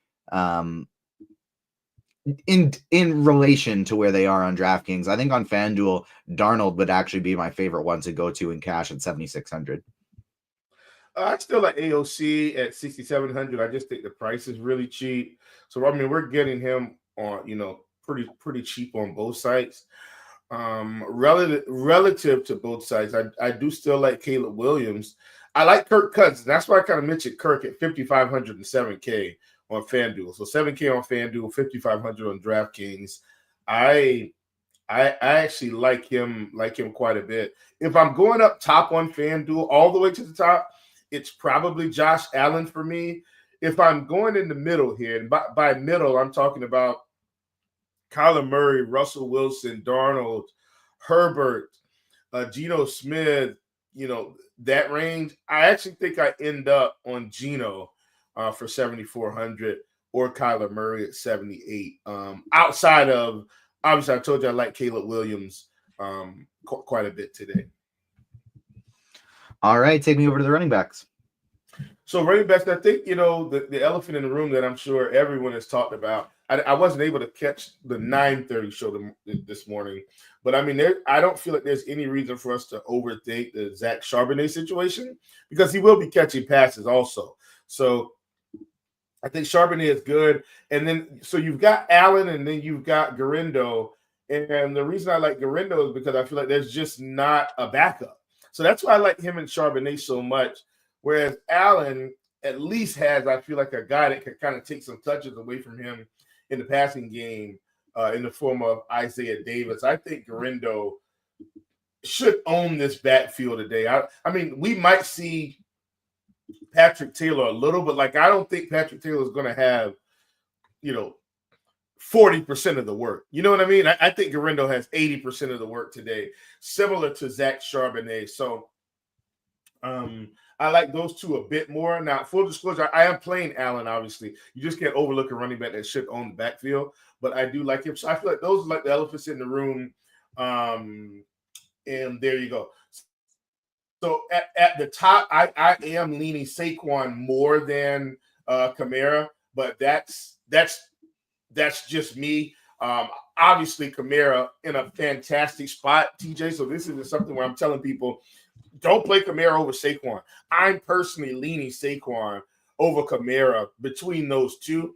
in relation to where they are on DraftKings? I think on FanDuel, Darnold would actually be my favorite one to go to in cash at 7,600. I still like AOC at 6,700. I just think the price is really cheap. So I mean, we're getting him on, pretty cheap on both sides. Relative to both sides, I do still like Caleb Williams. I like Kirk Cousins. That's why I kind of mentioned Kirk at 5,500 and 7K on FanDuel. So 7K on FanDuel, 5,500 on DraftKings. I actually like him quite a bit. If I'm going up top on FanDuel all the way to the top, it's probably Josh Allen for me. If I'm going in the middle here, and by middle, I'm talking about Kyler Murray, Russell Wilson, Darnold, Herbert, Geno Smith, that range, I actually think I end up on Geno for 7,400 or Kyler Murray at 78. Outside of, obviously, I told you I like Caleb Williams quite a bit today. All right, take me over to the running backs. So running backs, I think, the elephant in the room that I'm sure everyone has talked about. I wasn't able to catch the 9:30 show this morning, but I mean, I don't feel like there's any reason for us to overthink the Zach Charbonnet situation because he will be catching passes also. So I think Charbonnet is good. And then, so you've got Allen and then you've got Garindo. And the reason I like Garindo is because I feel like there's just not a backup. So that's why I like him and Charbonnet so much. Whereas Allen at least has, I feel like, a guy that can kind of take some touches away from him in the passing game in the form of Isaiah Davis. I think Garindo should own this backfield today. I mean, we might see Patrick Taylor a little, but I don't think Patrick Taylor is going to have, 40% of the work. You know what I mean? I think Garindo has 80% of the work today, similar to Zach Charbonnet. So I like those two a bit more. Now, full disclosure, I am playing Allen, obviously. You just can't overlook a running back that should own the backfield, but I do like him. So I feel like those are like the elephants in the room. And there you go. So at the top, I am leaning Saquon more than Kamara, but that's just me. Obviously, Kamara in a fantastic spot, TJ. So this isn't something where I'm telling people, don't play Kamara over Saquon. I'm personally leaning Saquon over Kamara between those two.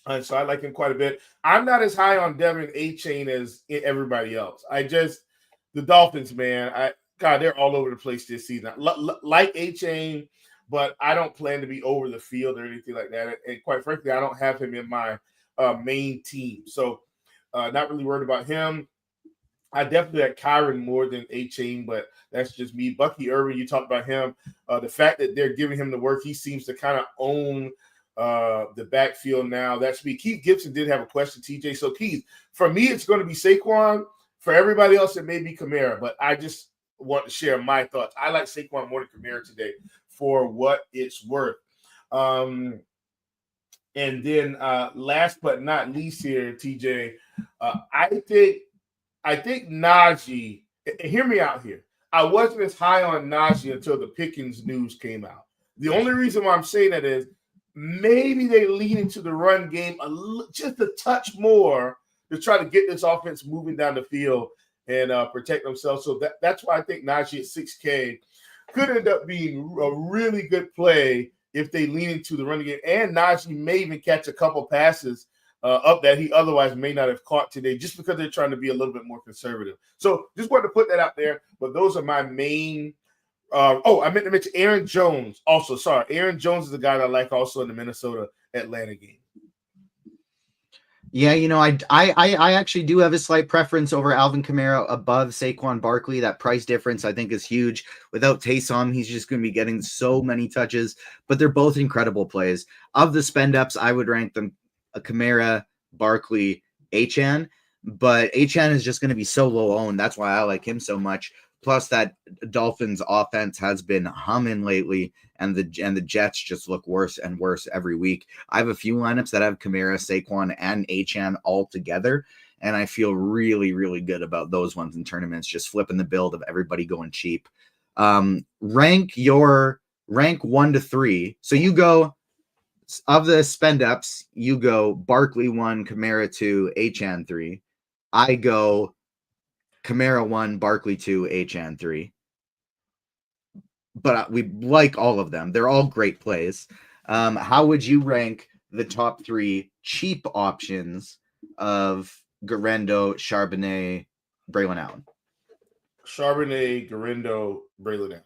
And so I like him quite a bit. I'm not as high on Devin A-Chain as everybody else. The Dolphins, man, they're all over the place this season. Like A-Chain, but I don't plan to be over the field or anything like that. And quite frankly, I don't have him in my main team. So not really worried about him. I definitely like Kyron more than A-Chain, but that's just me. Bucky Irvin, you talked about him. The fact that they're giving him the work, he seems to kind of own the backfield now. That's me. Keith Gibson did have a question, TJ. So, Keith, for me, it's going to be Saquon. For everybody else, it may be Kamara, but I just want to share my thoughts. I like Saquon more than Kamara today for what it's worth. And then last but not least here, TJ, I think Najee, hear me out here. I wasn't as high on Najee until the Pickens news came out. The only reason why I'm saying that is maybe they lean into the run game just a touch more to try to get this offense moving down the field and protect themselves. So that's why I think Najee at 6K could end up being a really good play if they lean into the running game. And Najee may even catch a couple passes up that he otherwise may not have caught today just because they're trying to be a little bit more conservative. So just wanted to put that out there. But those are my main I meant to mention Aaron Jones also. Sorry, Aaron Jones is the guy that I like also in the Minnesota-Atlanta game. Yeah, I actually do have a slight preference over Alvin Kamara above Saquon Barkley. That price difference, I think, is huge. Without Taysom, he's just going to be getting so many touches, but they're both incredible plays. Of the spend-ups, I would rank them Kamara, Barkley, Achane, but Achane is just going to be so low owned. That's why I like him so much. Plus, that Dolphins offense has been humming lately, and the Jets just look worse and worse every week. I have a few lineups that have Kamara, Saquon, and Achane all together, and I feel really, really good about those ones in tournaments. Just flipping the build of everybody going cheap. Rank 1 to 3. So you go of the spend ups. You go Barkley 1, Kamara 2, Achane 3. I go Kamara 1, Barkley 2, Achane 3. But we like all of them. They're all great plays. How would you rank the top 3 cheap options of Garindo, Charbonnet, Braylon Allen? Charbonnet, Garindo, Braylon Allen.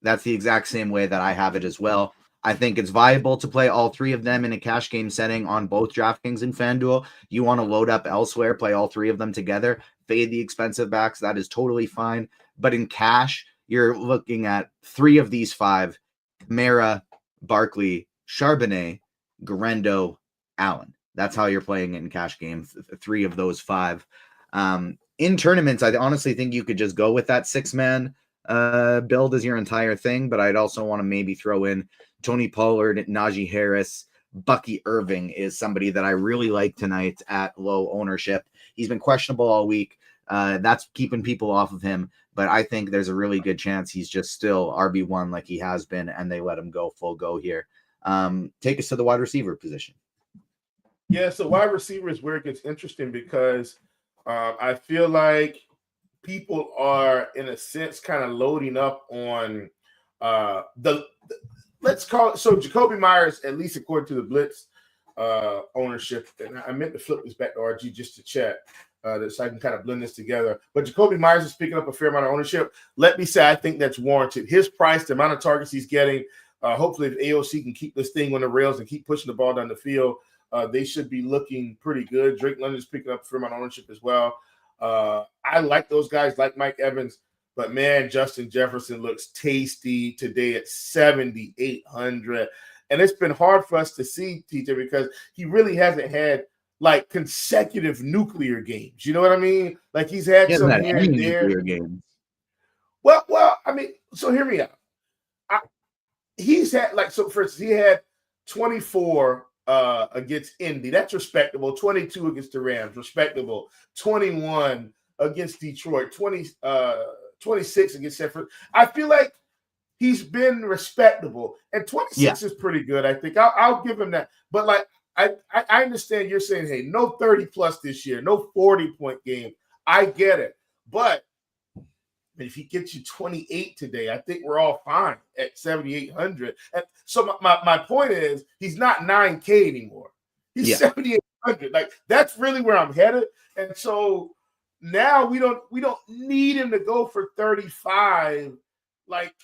That's the exact same way that I have it as well. I think it's viable to play all 3 of them in a cash game setting on both DraftKings and FanDuel. You want to load up elsewhere, play all 3 of them together, fade the expensive backs. That is totally fine. But in cash, you're looking at 3 of these 5: Kamara, Barkley, Charbonnet, Garindo, Allen. That's how you're playing it in cash game. 3 of those 5. In tournaments, I honestly think you could just go with that 6-man build as your entire thing, but I'd also want to maybe throw in Tony Pollard, Najee Harris. Bucky Irving is somebody that I really like tonight at low ownership. He's been questionable all week. That's keeping people off of him, but I think there's a really good chance he's just still RB1 like he has been, and they let him go full go here. Take us to the wide receiver position. Yeah, so wide receiver is where it gets interesting because I feel like people are, in a sense, kind of loading up on let's call it, so Jacoby Myers, at least according to the Blitz ownership, and I meant to flip this back to RG just to check so I can kind of blend this together. But Jacoby Myers is picking up a fair amount of ownership. Let me say I think that's warranted. His price, the amount of targets he's getting, hopefully if AOC can keep this thing on the rails and keep pushing the ball down the field, they should be looking pretty good. Drake London is picking up a fair amount of ownership as well. I like those guys like Mike Evans, but man, Justin Jefferson looks tasty today at 7,800. And it's been hard for us to see, TJ, because he really hasn't had like consecutive nuclear games. You know what I mean? Like he's had some here and there. Games. Well, I mean, so hear me out. He's had like, so first he had 24 against Indy. That's respectable. 22 against the Rams, respectable. 21 against Detroit. 26 against San Francisco. I feel like he's been respectable, and 26 is pretty good. I think I'll give him that. But like I understand you're saying, hey, no 30 plus this year, no 40-point game. I get it, but if he gets you 28 today, I think we're all fine at 7,800. And so my point is, he's not 9K anymore. He's 7,800. Like that's really where I'm headed, and so. Now we don't need him to go for 35. Like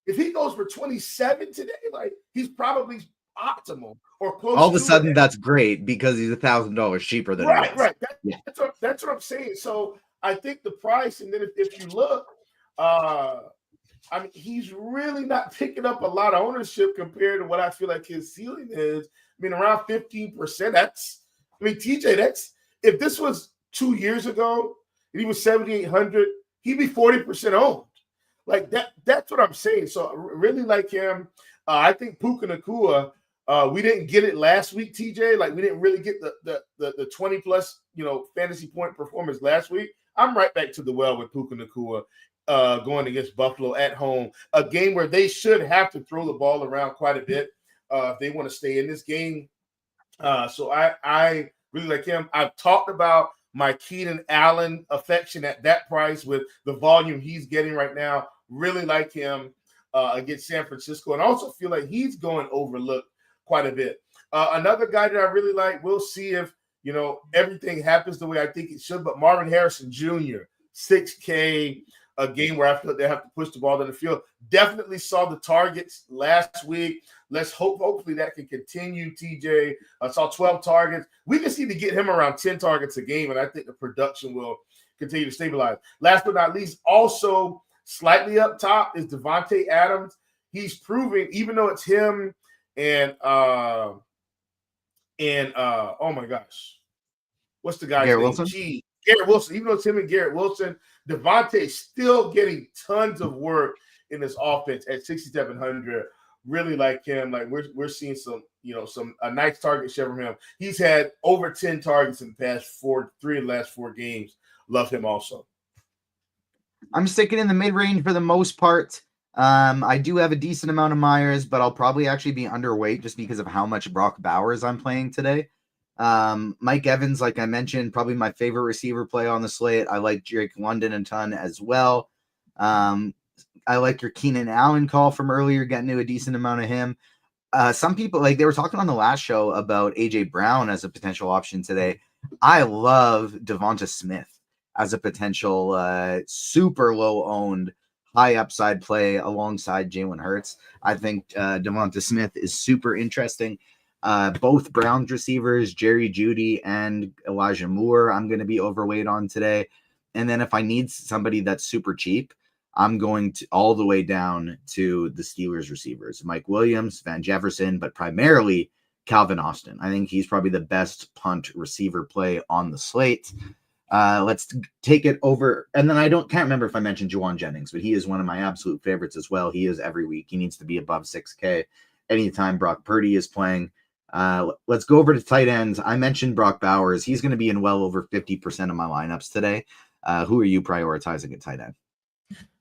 if he goes for 27 today, like he's probably optimal or close. All of a sudden, that's great because he's $1,000 cheaper than right. That's what I'm saying. So I think the price, and then if you look, I mean, he's really not picking up a lot of ownership compared to what I feel like his ceiling is. I mean, around 15%. That's, I mean, TJ, that's if this was 2 years ago. He was 7,800. He'd be 40% owned. Like that. That's what I'm saying. So I really like him. I think Puka Nacua. We didn't get it last week, TJ. Like we didn't really get the 20 plus fantasy point performance last week. I'm right back to the well with Puka Nacua going against Buffalo at home, a game where they should have to throw the ball around quite a bit if they want to stay in this game. So I really like him. I've talked about my Keenan Allen affection at that price with the volume he's getting right now. Really like him against San Francisco, and also feel like he's going overlooked quite a bit. Another guy that I really like, we'll see if everything happens the way I think it should, but Marvin Harrison Jr., 6K, a game where I feel like they have to push the ball down the field. Definitely saw the targets last week. Let's hopefully that can continue, TJ. I saw 12 targets. We just need to get him around 10 targets a game, and I think the production will continue to stabilize. Last but not least, also slightly up top is Devontae Adams. He's proving, even though it's him and oh my gosh, what's the guy's name? Wilson? Garrett Wilson. Even though it's him and Garrett Wilson, Devontae's still getting tons of work in this offense at 6,700. Really like him. Like we're seeing a nice target share from him. He's had over 10 targets in the past three of the last 4 games. Love him also. I'm sticking in the mid-range for the most part. I do have a decent amount of Myers, but I'll probably actually be underweight just because of how much Brock Bowers I'm playing today. Mike Evans, like I mentioned, probably my favorite receiver play on the slate. I like Drake London a ton as well. I like your Keenan Allen call from earlier, getting to a decent amount of him. Some people, like they were talking on the last show about AJ Brown as a potential option today. I love Devonta Smith as a potential super low owned, high upside play alongside Jalen Hurts. I think Devonta Smith is super interesting. Both Browns receivers, Jerry Jeudy and Elijah Moore, I'm going to be overweight on today. And then if I need somebody that's super cheap, I'm going to all the way down to the Steelers receivers, Mike Williams, Van Jefferson, but primarily Calvin Austin. I think he's probably the best punt receiver play on the slate. Let's take it over. And then can't remember if I mentioned Juwan Jennings, but he is one of my absolute favorites as well. He is every week. He needs to be above 6K anytime Brock Purdy is playing. Let's go over to tight ends. I mentioned Brock Bowers. He's going to be in well over 50% of my lineups today. Who are you prioritizing at tight end?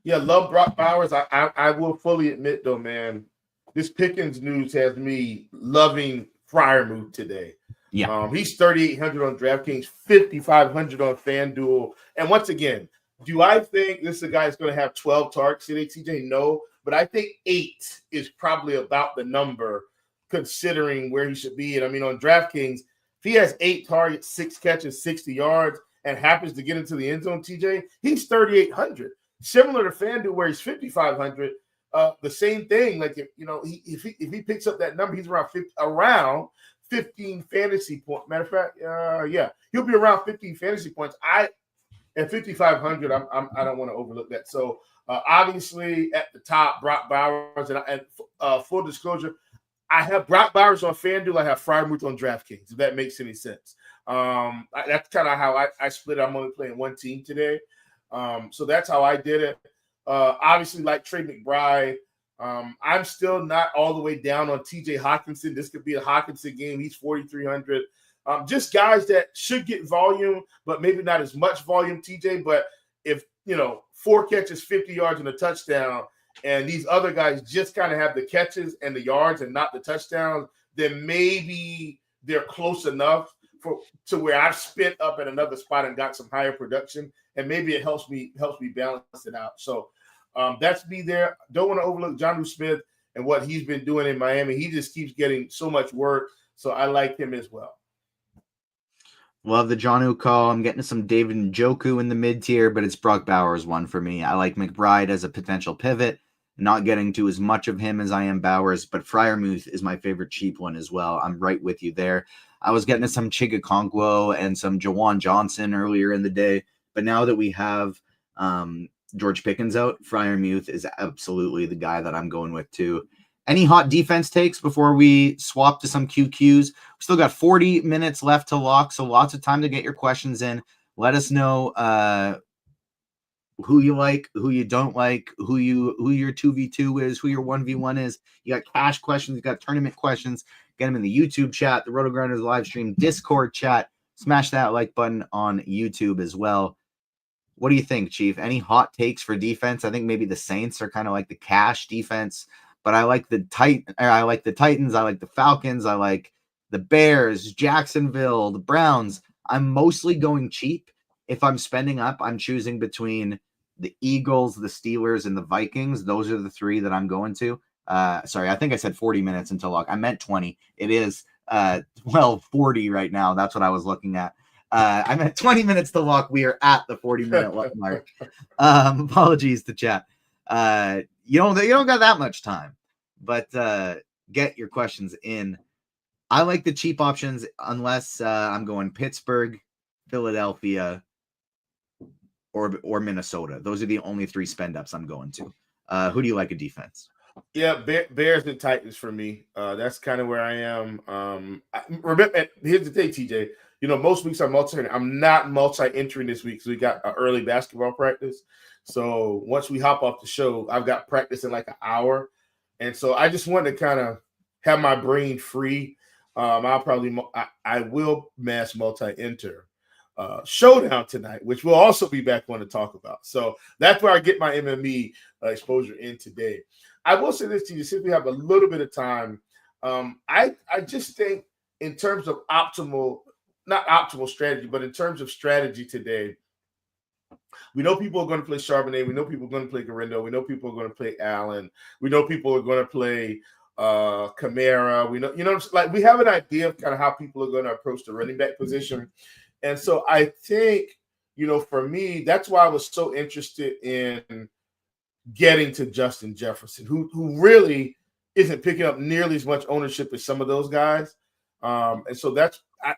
Yeah, love Brock Bowers. I will fully admit, though, man, this Pickens news has me loving Freiermuth today. Yeah. He's 3,800 on DraftKings, 5,500 on FanDuel. And once again, do I think this is a guy that's going to have 12 targets today, TJ? No, but I think 8 is probably about the number considering where he should be. And I mean, on DraftKings, if he has 8 targets, 6 catches, 60 yards, and happens to get into the end zone, TJ, he's 3,800. Similar to FanDuel, where he's 5,500. The same thing. Like if he picks up that number, he's around 15 fantasy points. Matter of fact, he'll be around 15 fantasy points. At 5,500, I don't want to overlook that. So obviously at the top, Brock Bowers, and full disclosure, I have Brock Bowers on FanDuel. I have Freiermuth on DraftKings, if that makes any sense. That's kind of how I split it. I'm only playing one team today. So that's how I did it. Obviously, like Trey McBride, I'm still not all the way down on TJ Hawkinson. This could be a Hawkinson game. He's 4,300. Just guys that should get volume, but maybe not as much volume, TJ. But if, 4 catches, 50 yards, and a touchdown, and these other guys just kind of have the catches and the yards and not the touchdowns, then maybe they're close enough to where I've spent up at another spot and got some higher production, and maybe it helps me balance it out. So that's me there. Don't want to overlook Jonnu Smith and what he's been doing in Miami. He just keeps getting so much work, so I like him as well. Love the Jonnu call. I'm getting some David Njoku in the mid tier, but it's Brock Bowers one for me. I like McBride as a potential pivot. Not getting to as much of him as I am Bowers, but Freiermuth is my favorite cheap one as well. I'm right with you there. I was getting to some Chigakonkwo and some Jawan Johnson earlier in the day, but now that we have George Pickens out, Freiermuth is absolutely the guy that I'm going with too. Any hot defense takes before we swap to some QQs? We still got 40 minutes left to lock, so lots of time to get your questions in. Let us know who you like, who you don't like, who your 2v2 is, who your 1v1 is. You got cash questions, you got tournament questions. Get them in the YouTube chat, the RotoGrinders live stream, Discord chat. Smash that like button on YouTube as well. What do you think, Chief? Any hot takes for defense? I think maybe the Saints are kind of like the cash defense, but I like the Titans, I like the Falcons, I like the Bears, Jacksonville, the Browns. I'm mostly going cheap. If I'm spending up, I'm choosing between the Eagles, the Steelers, and the Vikings. Those are the 3 that I'm going to. Sorry, I think I said 40 minutes until lock. I meant 20. It is 40 right now. That's what I was looking at. I meant 20 minutes to lock. We are at the 40-minute mark. Apologies to chat. You don't got that much time, but get your questions in. I like the cheap options unless I'm going Pittsburgh, Philadelphia, or Minnesota. Those are the only 3 spend ups I'm going to. Who do you like a defense? Yeah, Bears and Titans for me. That's kind of where I am. Remember, here's the thing, TJ. Most weeks I'm I'm not multi-entering this week because we got an early basketball practice. So once we hop off the show, I've got practice in like an hour, and so I just want to kind of have my brain free. I will mass multi-enter Showdown tonight, which we'll also be back on to talk about. So that's where I get my MME exposure in today. I will say this to you, since we have a little bit of time, I just think in terms of not optimal strategy, but in terms of strategy today, we know people are going to play Charbonnet. We know people are going to play Garindo. We know people are going to play Allen. We know people are going to play Kamara. We know, like we have an idea of kind of how people are going to approach the running back position. And so I think, for me, that's why I was so interested in getting to Justin Jefferson, who really isn't picking up nearly as much ownership as some of those guys. And so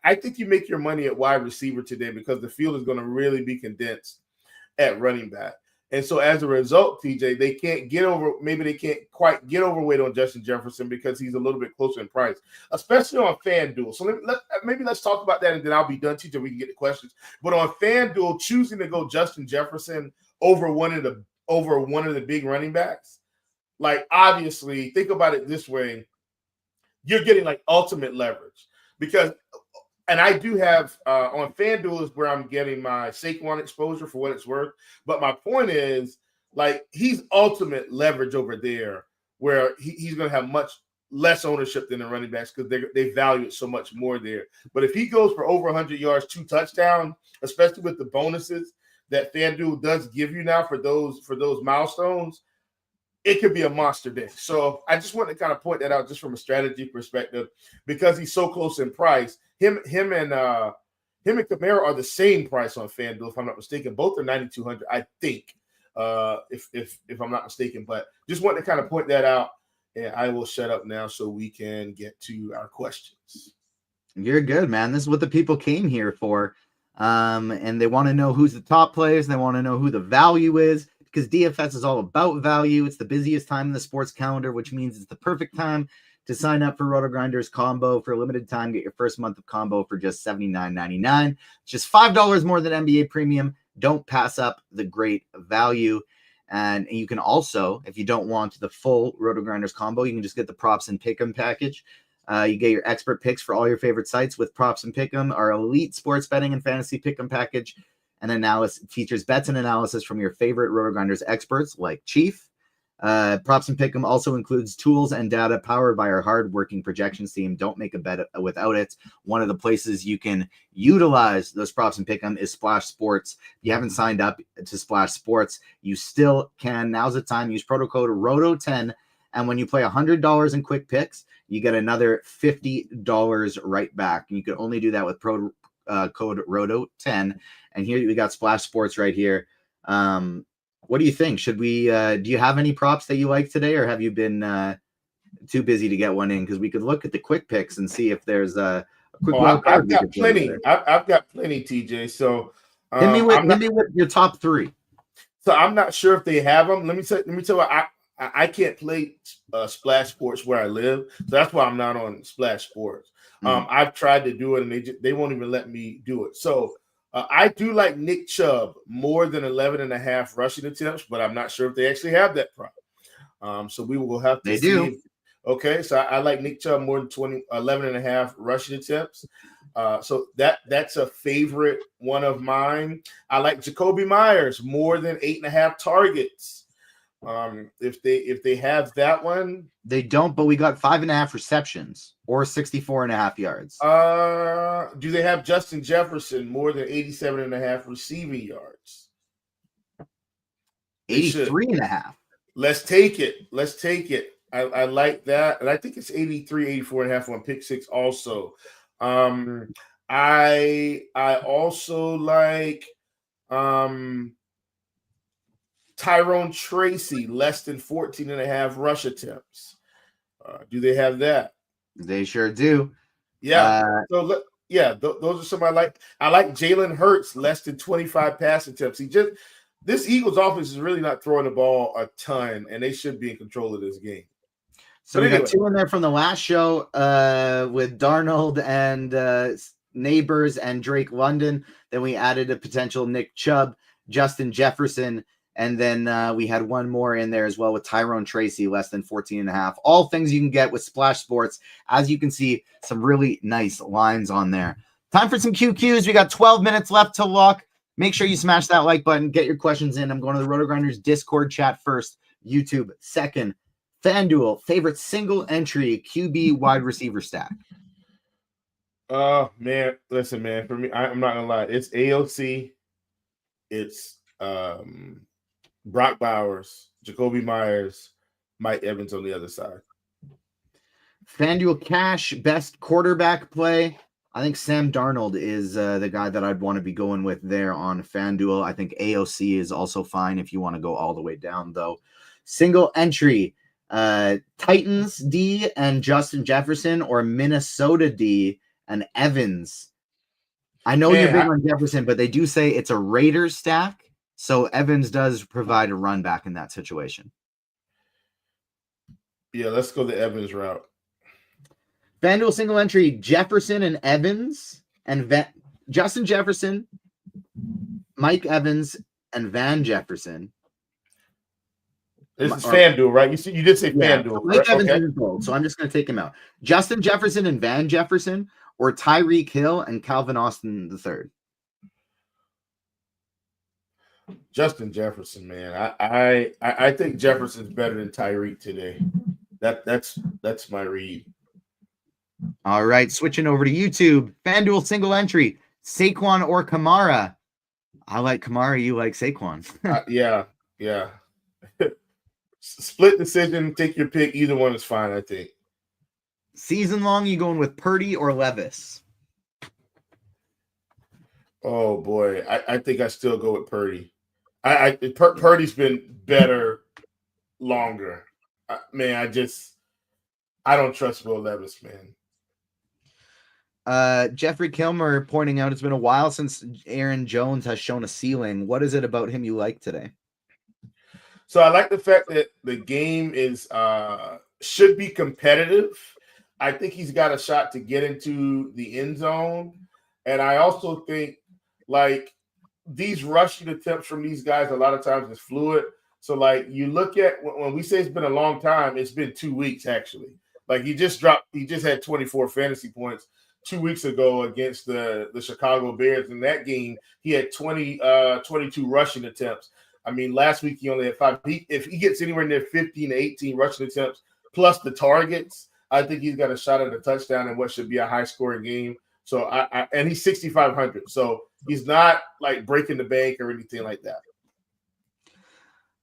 I think you make your money at wide receiver today because the field is going to really be condensed at running back. And so as a result, TJ, they can't quite get overweight on Justin Jefferson because he's a little bit closer in price, especially on FanDuel. So let's talk about that, and then I'll be done, TJ. We can get the questions. But on FanDuel, choosing to go Justin Jefferson over one of the big running backs, like, obviously, think about it this way: you're getting like ultimate leverage because. And I do have on FanDuel is where I'm getting my Saquon exposure for what it's worth. But my point is, like, he's ultimate leverage over there where he's going to have much less ownership than the running backs because they value it so much more there. But if he goes for over 100 yards, 2 touchdowns, especially with the bonuses that FanDuel does give you now for those milestones, it could be a monster day. So I just want to kind of point that out just from a strategy perspective because he's so close in price. Him and Kamara are the same price on FanDuel, if I'm not mistaken. Both are 9,200, I think, if I'm not mistaken. But just want to kind of point that out, and I will shut up now so we can get to our questions. You're good, man. This is what the people came here for, and they want to know who's the top players. They want to know who the value is because DFS is all about value. It's the busiest time in the sports calendar, which means it's the perfect time to sign up for RotoGrinders combo for a limited time. Get your first month of combo for just $79.99. It's just $5 more than NBA Premium. Don't pass up the great value. And you can also, if you don't want the full RotoGrinders combo, you can just get the props and pick'em package. You get your expert picks for all your favorite sites with props and pick'em. Our elite sports betting and fantasy pick'em package and analysis features bets and analysis from your favorite RotoGrinders experts like Chief. Props and Pick'em also includes tools and data powered by our hard-working projections team. Don't make a bet without it. One of the places you can utilize those Props and Pick'em is Splash Sports. If you haven't signed up to Splash Sports, you still can. Now's the time. Use promo code ROTO10, and when you play $100 in quick picks, you get another $50 right back. And you can only do that with code ROTO10. And here we got Splash Sports right here. What do you think? Should we? Do you have any props that you like today, or have you been too busy to get one in? Because we could look at the quick picks and see if there's a quick. I've got plenty. I've got plenty, TJ. So hit me with your top 3. So I'm not sure if they have them. Let me tell you, I can't play Splash Sports where I live, so that's why I'm not on Splash Sports. I've tried to do it, and they won't even let me do it. So. I do like Nick Chubb more than 11.5 rushing attempts, but I'm not sure if they actually have that prop. So we will have to see. They do. Okay, so I like Nick Chubb more than 11.5 rushing attempts. So that's a favorite one of mine. I like Jacoby Myers more than 8.5 targets. If they have that one, they don't. But we got 5.5 receptions or 64.5 yards. Do they have Justin Jefferson more than 87.5 receiving yards? 83.5. Let's take it. I like that, and I think it's 83, 84.5 on pick 6 also. I also like Tyrone Tracy, less than 14.5 rush attempts. Do they have that? They sure do. Yeah. Those are some I like. I like Jalen Hurts, less than 25 pass attempts. This Eagles offense is really not throwing the ball a ton, and they should be in control of this game. So we got 2 in there from the last show with Darnold and Neighbors and Drake London. Then we added a potential Nick Chubb, Justin Jefferson. And then we had one more in there as well with Tyrone Tracy, less than 14.5. All things you can get with Splash Sports. As you can see, some really nice lines on there. Time for some QQs. We got 12 minutes left to lock. Make sure you smash that like button. Get your questions in. I'm going to the RotoGrinders Discord chat first. YouTube second. FanDuel, favorite single entry QB wide receiver stack. Oh, man. Listen, man. For me, I'm not going to lie. It's AOC. It's Brock Bowers, Jacoby Myers, Mike Evans on the other side. FanDuel cash, best quarterback play. I think Sam Darnold is the guy that I'd want to be going with there on FanDuel. I think AOC is also fine if you want to go all the way down, though. Single entry, Titans D and Justin Jefferson, or Minnesota D and Evans. I know you're big on Jefferson, but they do say it's a Raiders stack. So Evans does provide a run back in that situation. Yeah, let's go the Evans route. FanDuel single entry, Jefferson and Evans, and Justin Jefferson, Mike Evans, and Van Jefferson. This is FanDuel, right? You did say FanDuel. So Mike Evans okay. is bold, so I'm just going to take him out. Justin Jefferson and Van Jefferson, or Tyreek Hill and Calvin Austin III. Justin Jefferson, man. I think Jefferson's better than Tyreek today. That's my read. All right, switching over to YouTube. FanDuel single entry, Saquon or Kamara. I like Kamara. You like Saquon. Yeah. Split decision. Take your pick. Either one is fine, I think. Season long, you going with Purdy or Levis? Oh boy, I think I still go with Purdy. Purdy's been better longer. Man, I don't trust Will Levis, man. Jeffrey Kilmer pointing out it's been a while since Aaron Jones has shown a ceiling. What is it about him you like today? So I like the fact that the game is should be competitive. I think he's got a shot to get into the end zone. And I also think like these rushing attempts from these guys a lot of times is fluid. So like you look at when we say it's been a long time, it's been 2 weeks actually. Like he just had 24 fantasy points 2 weeks ago against the Chicago Bears. In that game, he had 22 rushing attempts. I mean, last week he only had 5. If he gets anywhere near 15 to 18 rushing attempts plus the targets, I think he's got a shot at a touchdown in what should be a high-scoring game. So and he's 6,500. So he's not like breaking the bank or anything like that.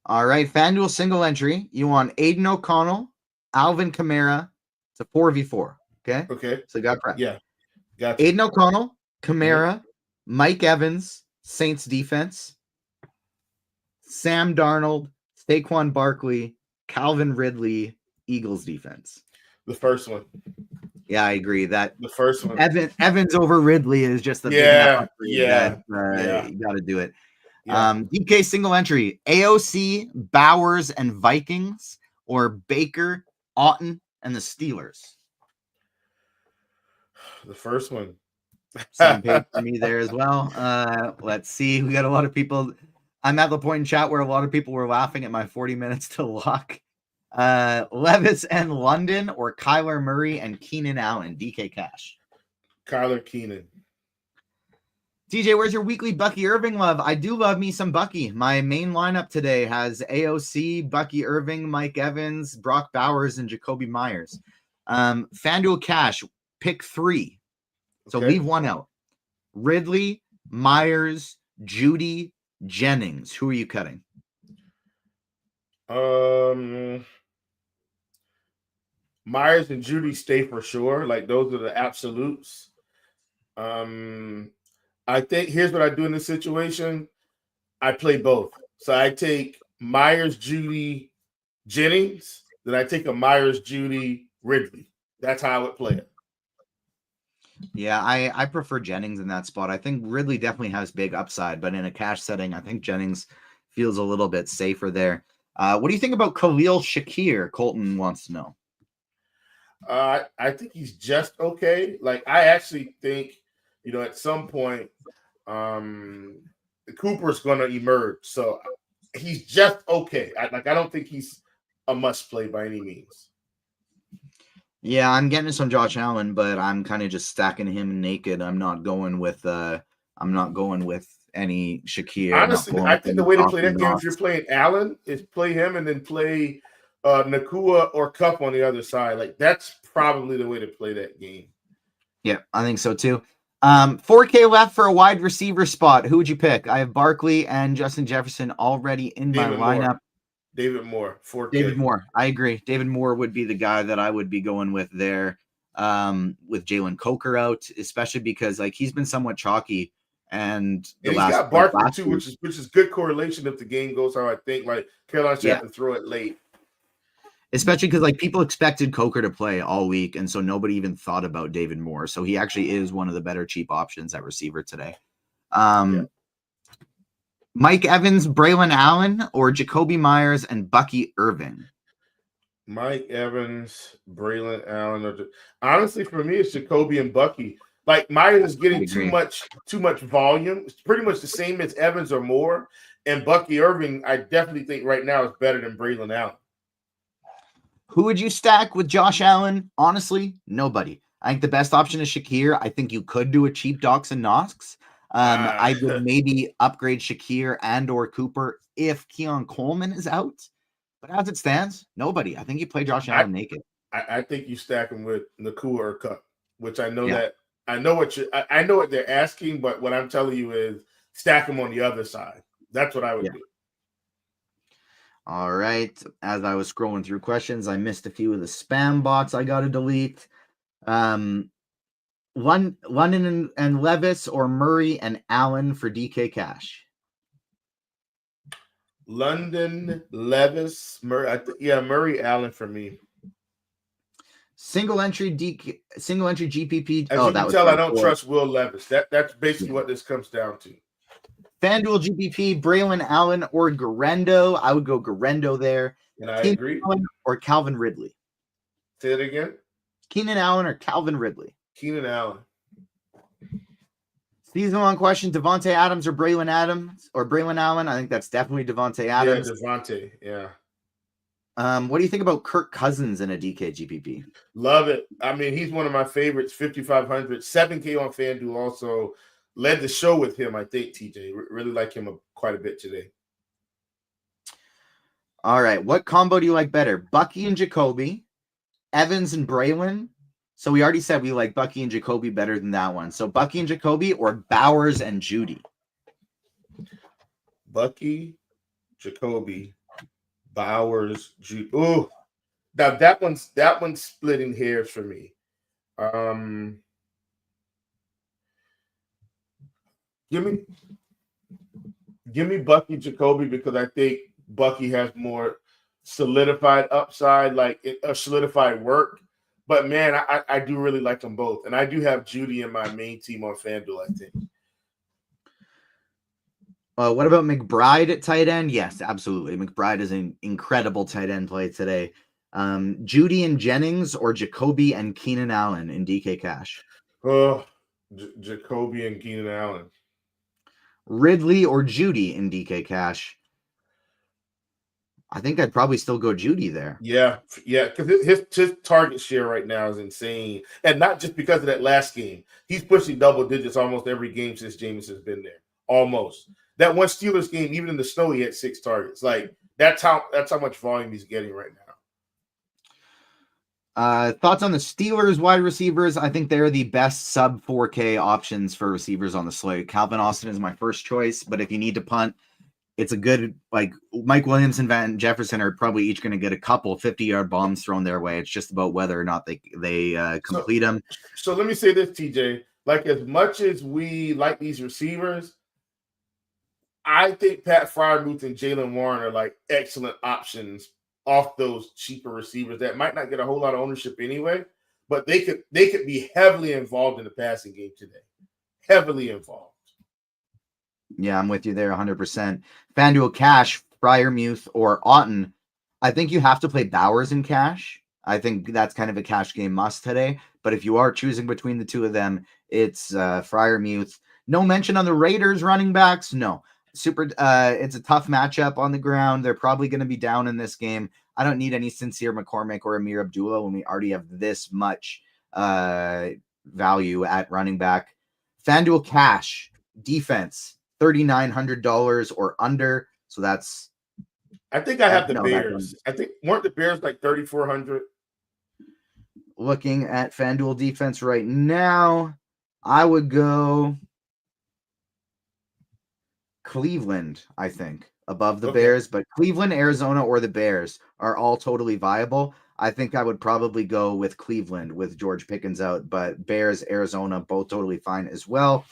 All right, FanDuel single entry. You want Aiden O'Connell, Alvin Kamara. It's a 4v4. Okay. So you got prep. Yeah. Gotcha. Aiden O'Connell, Kamara, Mike Evans, Saints defense, Sam Darnold, Saquon Barkley, Calvin Ridley, Eagles defense. The first one. Yeah, I agree that the first one. Evans over Ridley is just the big you got to do it. Yeah. DK single entry, AOC, Bowers, and Vikings, or Baker, Otton, and the Steelers. The first one. Same page for me there as well. Let's see. We got a lot of people. I'm at the point in chat where a lot of people were laughing at my 40 minutes to lock. Levis and London, or Kyler Murray and Keenan Allen, DK Cash. Kyler Keenan. TJ, where's your weekly Bucky Irving love? I do love me some Bucky. My main lineup today has AOC, Bucky Irving, Mike Evans, Brock Bowers, and Jacoby Myers. FanDuel Cash, pick 3. So leave one out. Ridley, Myers, Judy, Jennings. Who are you cutting? Myers and Judy stay for sure. Like those are the absolutes. I think here's what I do in this situation. I play both. So I take Myers, Judy, Jennings. Then I take a Myers, Judy, Ridley. That's how I would play it. Yeah, I prefer Jennings in that spot. I think Ridley definitely has big upside, but in a cash setting, I think Jennings feels a little bit safer there. What do you think about Khalil Shakir? Colton wants to know. I think he's just okay. Like I actually think, at some point, Cooper's going to emerge. So he's just okay. I don't think he's a must play by any means. Yeah, I'm getting some Josh Allen, but I'm kind of just stacking him naked. I'm not going with any Shakir. Honestly, I think the way to play that game, if you're playing Allen, is play him and then play Nakua or Kupp on the other side. Like that's probably the way to play that game. Yeah, I think so too. 4K left for a wide receiver spot. Who would you pick? I have Barkley and Justin Jefferson already in my lineup. David Moore, 4K. David Moore, I agree. David Moore would be the guy that I would be going with there. With Jalen Coker out, especially because like he's been somewhat chalky, and he's got Barkley too, which is good correlation if the game goes how I think. Like Carolina should have to throw it late. Especially because like people expected Coker to play all week, and so nobody even thought about David Moore. So he actually is one of the better cheap options at receiver today. Mike Evans, Braylon Allen, or Jacoby Myers and Bucky Irving? Mike Evans, Braylon Allen. Honestly, for me, it's Jacoby and Bucky. Like Myers is getting too much volume. It's pretty much the same as Evans or more. And Bucky Irving, I definitely think right now is better than Braylon Allen. Who would you stack with Josh Allen? Honestly, nobody. I think the best option is Shakir. I think you could do a cheap Dox and Knox. I would maybe upgrade Shakir and or Cooper if Keon Coleman is out. But as it stands, nobody. I think you play Josh Allen naked. I think you stack him with Nakua or Cup, which I know that I know what they're asking, but what I'm telling you is stack him on the other side. That's what I would do. All right. As I was scrolling through questions, I missed a few of the spam bots I got to delete. London and Levis or Murray and Allen for DK Cash? London, Levis, Murray. Murray, Allen for me. Single entry GPP. As you can tell, I don't trust Will Levis. That's basically what this comes down to. FanDuel GPP, Braylon Allen or Garendo. I would go Garendo there. And I agree. Allen or Calvin Ridley. Say it again. Keenan Allen or Calvin Ridley. Keenan Allen. Season-long question: Devontae Adams or Braylon Allen? I think that's definitely Devontae Adams. Yeah, Devontae. Yeah. What do you think about Kirk Cousins in a DK GPP? Love it. I mean, he's one of my favorites. 5,500, 7K on FanDuel. Also led the show with him. I think TJ really like him quite a bit today. All right, what combo do you like better, Bucky and Jacoby, Evans and Braylon? So we already said we like Bucky and Jacoby better than that one. So Bucky and Jacoby or Bowers and Judy? Bucky, Jacoby, Bowers, Judy. Oh, now that one's splitting hairs for me. Give me Bucky, Jacoby, because I think Bucky has more solidified upside, like a solidified work. But man, I do really like them both, and I do have Judy in my main team on FanDuel. I think. What about McBride at tight end? Yes, absolutely. McBride is an incredible tight end play today. Judy and Jennings or Jacoby and Keenan Allen in DK Cash? Oh, Jacoby and Keenan Allen. Ridley or Judy in DK Cash? I think I'd probably still go Judy there. Yeah, because his target share right now is insane. And not just because of that last game. He's pushing double digits almost every game since Jameis has been there. Almost. That one Steelers game, even in the snow, he had 6 targets. Like, that's how much volume he's getting right now. Thoughts on the Steelers wide receivers? I think they're the best sub 4K options for receivers on the slate. Calvin Austin is my first choice, but if you need to punt, it's a good, like, Mike Williams and Van Jefferson are probably each going to get a couple 50-yard bombs thrown their way. It's just about whether or not they complete them. So let me say this, TJ. Like, as much as we like these receivers, I think Pat Freiermuth and Jaylen Warren are like excellent options off those cheaper receivers that might not get a whole lot of ownership anyway, but they could be heavily involved in the passing game today. Heavily involved. Yeah, I'm with you there 100%. FanDuel Cash, Freiermuth or Otten. I think you have to play Bowers in Cash. I think that's kind of a cash game must today. But if you are choosing between the two of them, it's Freiermuth. No mention on the Raiders running backs. No. It's a tough matchup on the ground. They're probably going to be down in this game. I don't need any Sincere McCormick or Amir Abdullah when we already have this much value at running back. FanDuel Cash, defense, $3,900 or under. So that's. I think I have the Bears. I think weren't the Bears like 3,400? Looking at FanDuel defense right now, I would go Cleveland, I think, above the Bears, but Cleveland, Arizona, or the Bears are all totally viable. I think I would probably go with Cleveland with George Pickens out, but Bears, Arizona, both totally fine as well.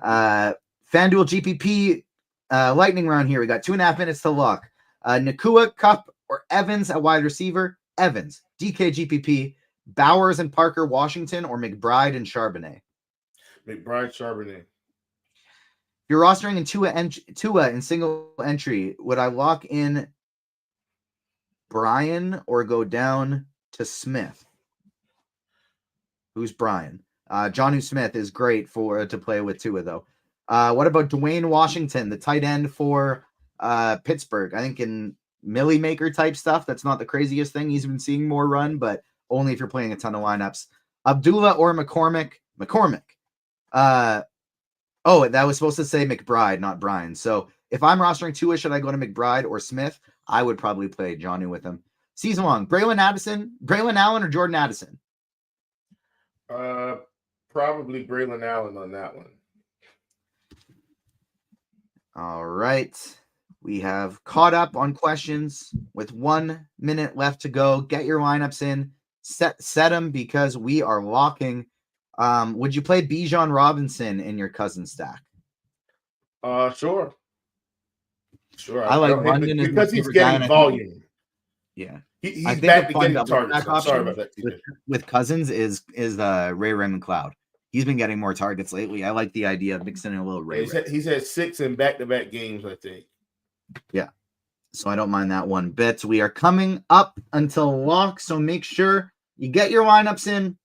FanDuel GPP lightning round here. We got 2.5 minutes to lock. Nakua, Cup, or Evans at wide receiver? Evans. DK GPP, Bowers and Parker, Washington, or McBride and Charbonnet? McBride, Charbonnet. you're rostering in Tua in single entry, would I lock in Brian or go down to Smith? Who's Brian? Jonnu Smith is great to play with Tua, though. What about Dwayne Washington, the tight end for Pittsburgh? I think in Millie Maker type stuff, that's not the craziest thing. He's been seeing more run, but only if you're playing a ton of lineups. Abdullah or McCormick? McCormick. Oh, that was supposed to say McBride, not Brian. So if I'm rostering Tua, should I go to McBride or Smith? I would probably play Jonnu with him. Season long, Braylon Allen or Jordan Addison? Probably Braylon Allen on that one. All right. We have caught up on questions with 1 minute left to go. Get your lineups in. Set them because we are locking. Would you play Bijan Robinson in your cousin stack? Sure. I like London because he's getting volume. Yeah. He's back to getting targets. Sorry about that. With Cousins is Ray Raymond Cloud. He's been getting more targets lately. I like the idea of mixing in a little Ray. He's had 6 in back-to-back games, I think. Yeah. So I don't mind that one bit. We are coming up until lock, so make sure you get your lineups in.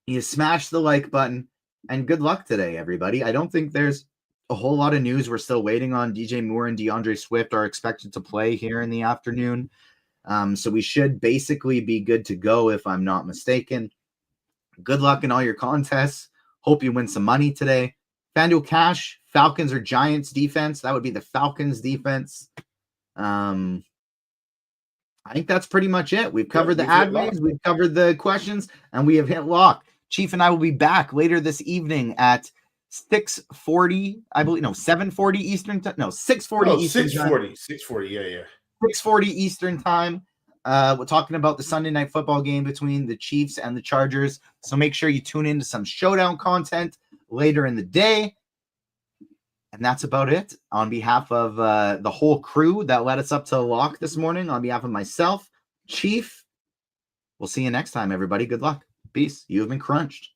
You smash the like button, and good luck today, everybody. I don't think there's a whole lot of news. We're still waiting on DJ Moore and DeAndre Swift are expected to play here in the afternoon. So we should basically be good to go if I'm not mistaken. Good luck in all your contests. Hope you win some money today. FanDuel Cash, Falcons or Giants defense. That would be the Falcons defense. I think that's pretty much it. We've covered the admins, we've covered the questions, and we have hit lock. Chief and I will be back later this evening at 6:40, I believe. No, 7:40 Eastern time. No, 6:40 Eastern 6:40. 6:40, yeah. 6:40 Eastern time. We're talking about the Sunday night football game between the Chiefs and the Chargers. So make sure you tune into some showdown content later in the day. And that's about it. On behalf of the whole crew that led us up to lock this morning, on behalf of myself, Chief, we'll see you next time, everybody. Good luck. Peace. You have been crunched.